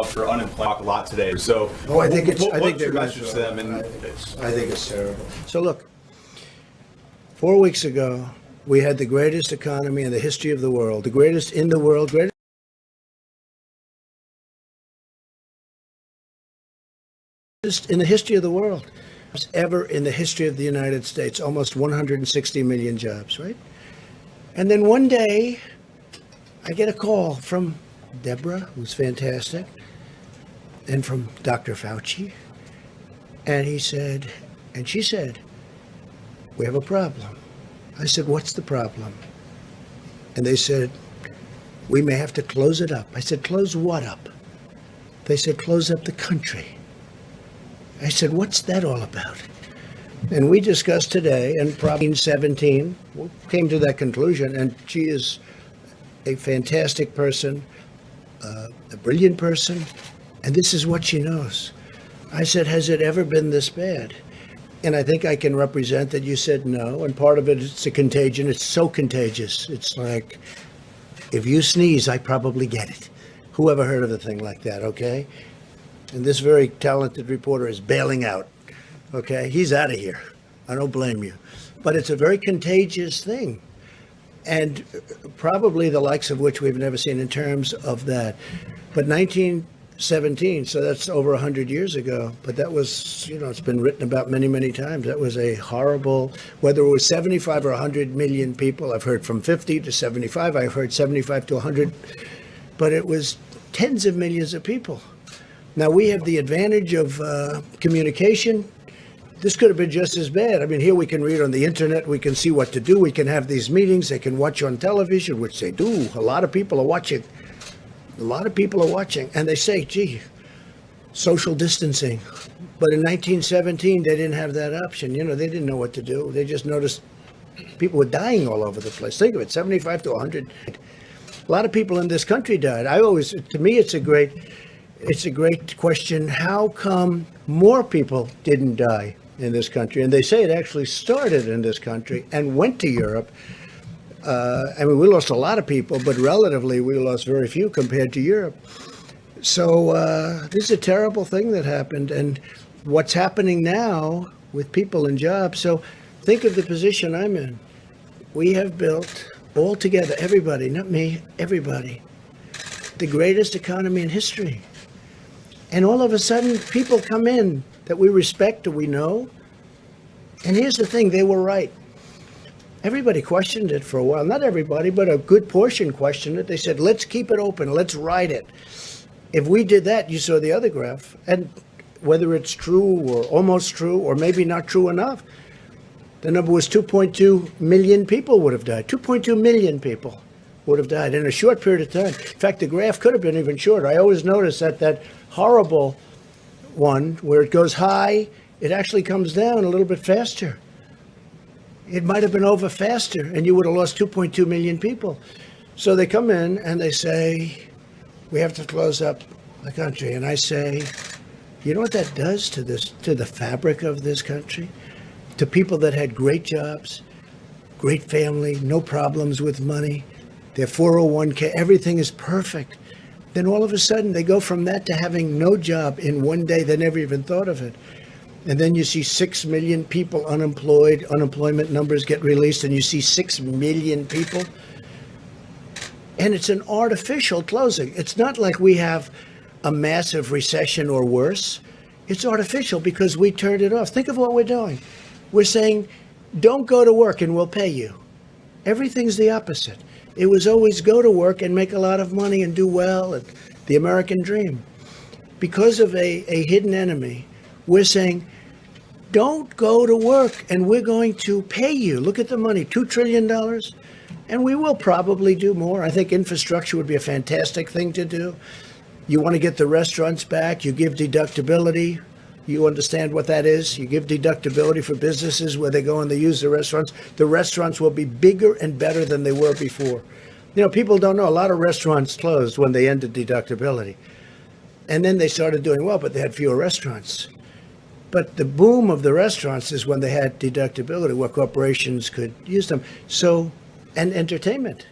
[SPEAKER 9] for unemployment a lot today. So,
[SPEAKER 3] I think it's. I think
[SPEAKER 9] what's your
[SPEAKER 3] they're
[SPEAKER 9] message to them? And
[SPEAKER 3] I think it's terrible. So look, 4 weeks ago, we had the greatest economy in the history of the world, the greatest in the world, greatest in the history of the world. Ever in the history of the United States, almost 160 million jobs, right? And then one day, I get a call from Deborah, who's fantastic, and from Dr. Fauci, and he said, and she said, we have a problem. I said, what's the problem? And they said, we may have to close it up. I said, close what up? They said, close up the country. I said, what's that all about? And we discussed today, and probably 17 came to that conclusion, and she is a fantastic person, a brilliant person, and this is what she knows. I said, has it ever been this bad? And I think I can represent that you said no, and part of it is a contagion. It's so contagious. It's like, if you sneeze, I probably get it. Who ever heard of a thing like that, okay? And this very talented reporter is bailing out, okay? He's out of here. I don't blame you. But it's a very contagious thing. And probably the likes of which we've never seen in terms of that. But 1917, so that's over 100 years ago. But that was, it's been written about many, many times. That was a horrible, whether it was 75 or 100 million people. I've heard from 50 to 75. I've heard 75 to 100. But it was tens of millions of people. Now, we have the advantage of communication. This could have been just as bad. I mean, here we can read on the internet, we can see what to do, we can have these meetings, they can watch on television, which they do. A lot of people are watching. A lot of people are watching, and they say, gee, social distancing. But in 1917, they didn't have that option. They didn't know what to do. They just noticed people were dying all over the place. Think of it, 75 to 100. A lot of people in this country died. To me, it's a great question. How come more people didn't die in this country? And they say it actually started in this country and went to Europe. I mean, we lost a lot of people, but relatively we lost very few compared to Europe. So this is a terrible thing that happened. And what's happening now with people in jobs. So think of the position I'm in. We have built all together, everybody, not me, everybody, the greatest economy in history. And all of a sudden, people come in that we respect or we know. And here's the thing, they were right. Everybody questioned it for a while. Not everybody, but a good portion questioned it. They said, let's keep it open, let's ride it. If we did that, you saw the other graph. And whether it's true or almost true or maybe not true enough, the number was 2.2 million people would have died. 2.2 million people would have died in a short period of time. In fact, the graph could have been even shorter. I always notice that horrible one where it goes high, it actually comes down a little bit faster. It might have been over faster and you would have lost 2.2 million people. So they come in and they say, we have to close up the country. And I say, you know what that does to the fabric of this country? To people that had great jobs, great family, no problems with money, their 401k, everything is perfect. Then all of a sudden they go from that to having no job in one day. They never even thought of it. And then you see 6 million people unemployed, unemployment numbers get released, and you see 6 million people. And it's an artificial closing. It's not like we have a massive recession or worse. It's artificial because we turned it off. Think of what we're doing. We're saying, don't go to work and we'll pay you. Everything's the opposite. It was always go to work and make a lot of money and do well, and the American dream. Because of a hidden enemy, we're saying, don't go to work and we're going to pay you. Look at the money, $2 trillion. And we will probably do more. I think infrastructure would be a fantastic thing to do. You want to get the restaurants back, you give deductibility. You understand what that is? You give deductibility for businesses where they go and they use the restaurants. The restaurants will be bigger and better than they were before. People don't know. A lot of restaurants closed when they ended deductibility. And then they started doing well, but they had fewer restaurants. But the boom of the restaurants is when they had deductibility, where corporations could use them. So, and entertainment.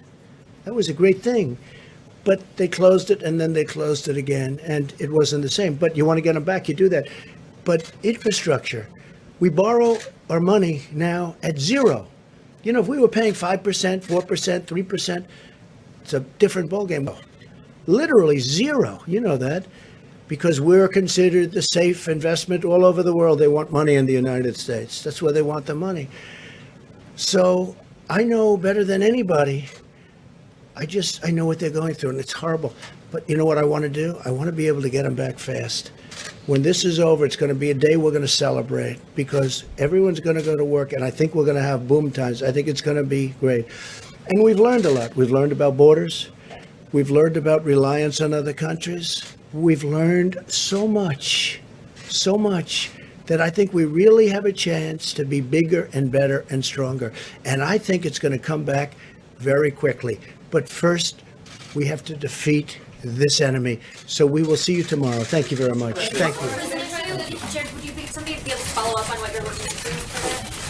[SPEAKER 3] That was a great thing. But they closed it and then they closed it again, and it wasn't the same. But you want to get them back, you do that. But infrastructure, we borrow our money now at zero. If we were paying 5%, 4%, 3%, it's a different ballgame. Literally zero, you know that, because we're considered the safe investment all over the world. They want money in the United States. That's where they want the money. So I know better than anybody. I know what they're going through, and it's horrible. But you know what I want to do? I want to be able to get them back fast. When this is over, it's going to be a day we're going to celebrate because everyone's going to go to work, and I think we're going to have boom times. I think it's going to be great. And we've learned a lot. We've learned about borders. We've learned about reliance on other countries. We've learned so much that I think we really have a chance to be bigger and better and stronger. And I think it's going to come back very quickly. But first, we have to defeat this enemy. So we will see you tomorrow. Thank you very much. Thank you.
[SPEAKER 8] Jared, would you think somebody be able to follow follow up on what you're looking to do for that?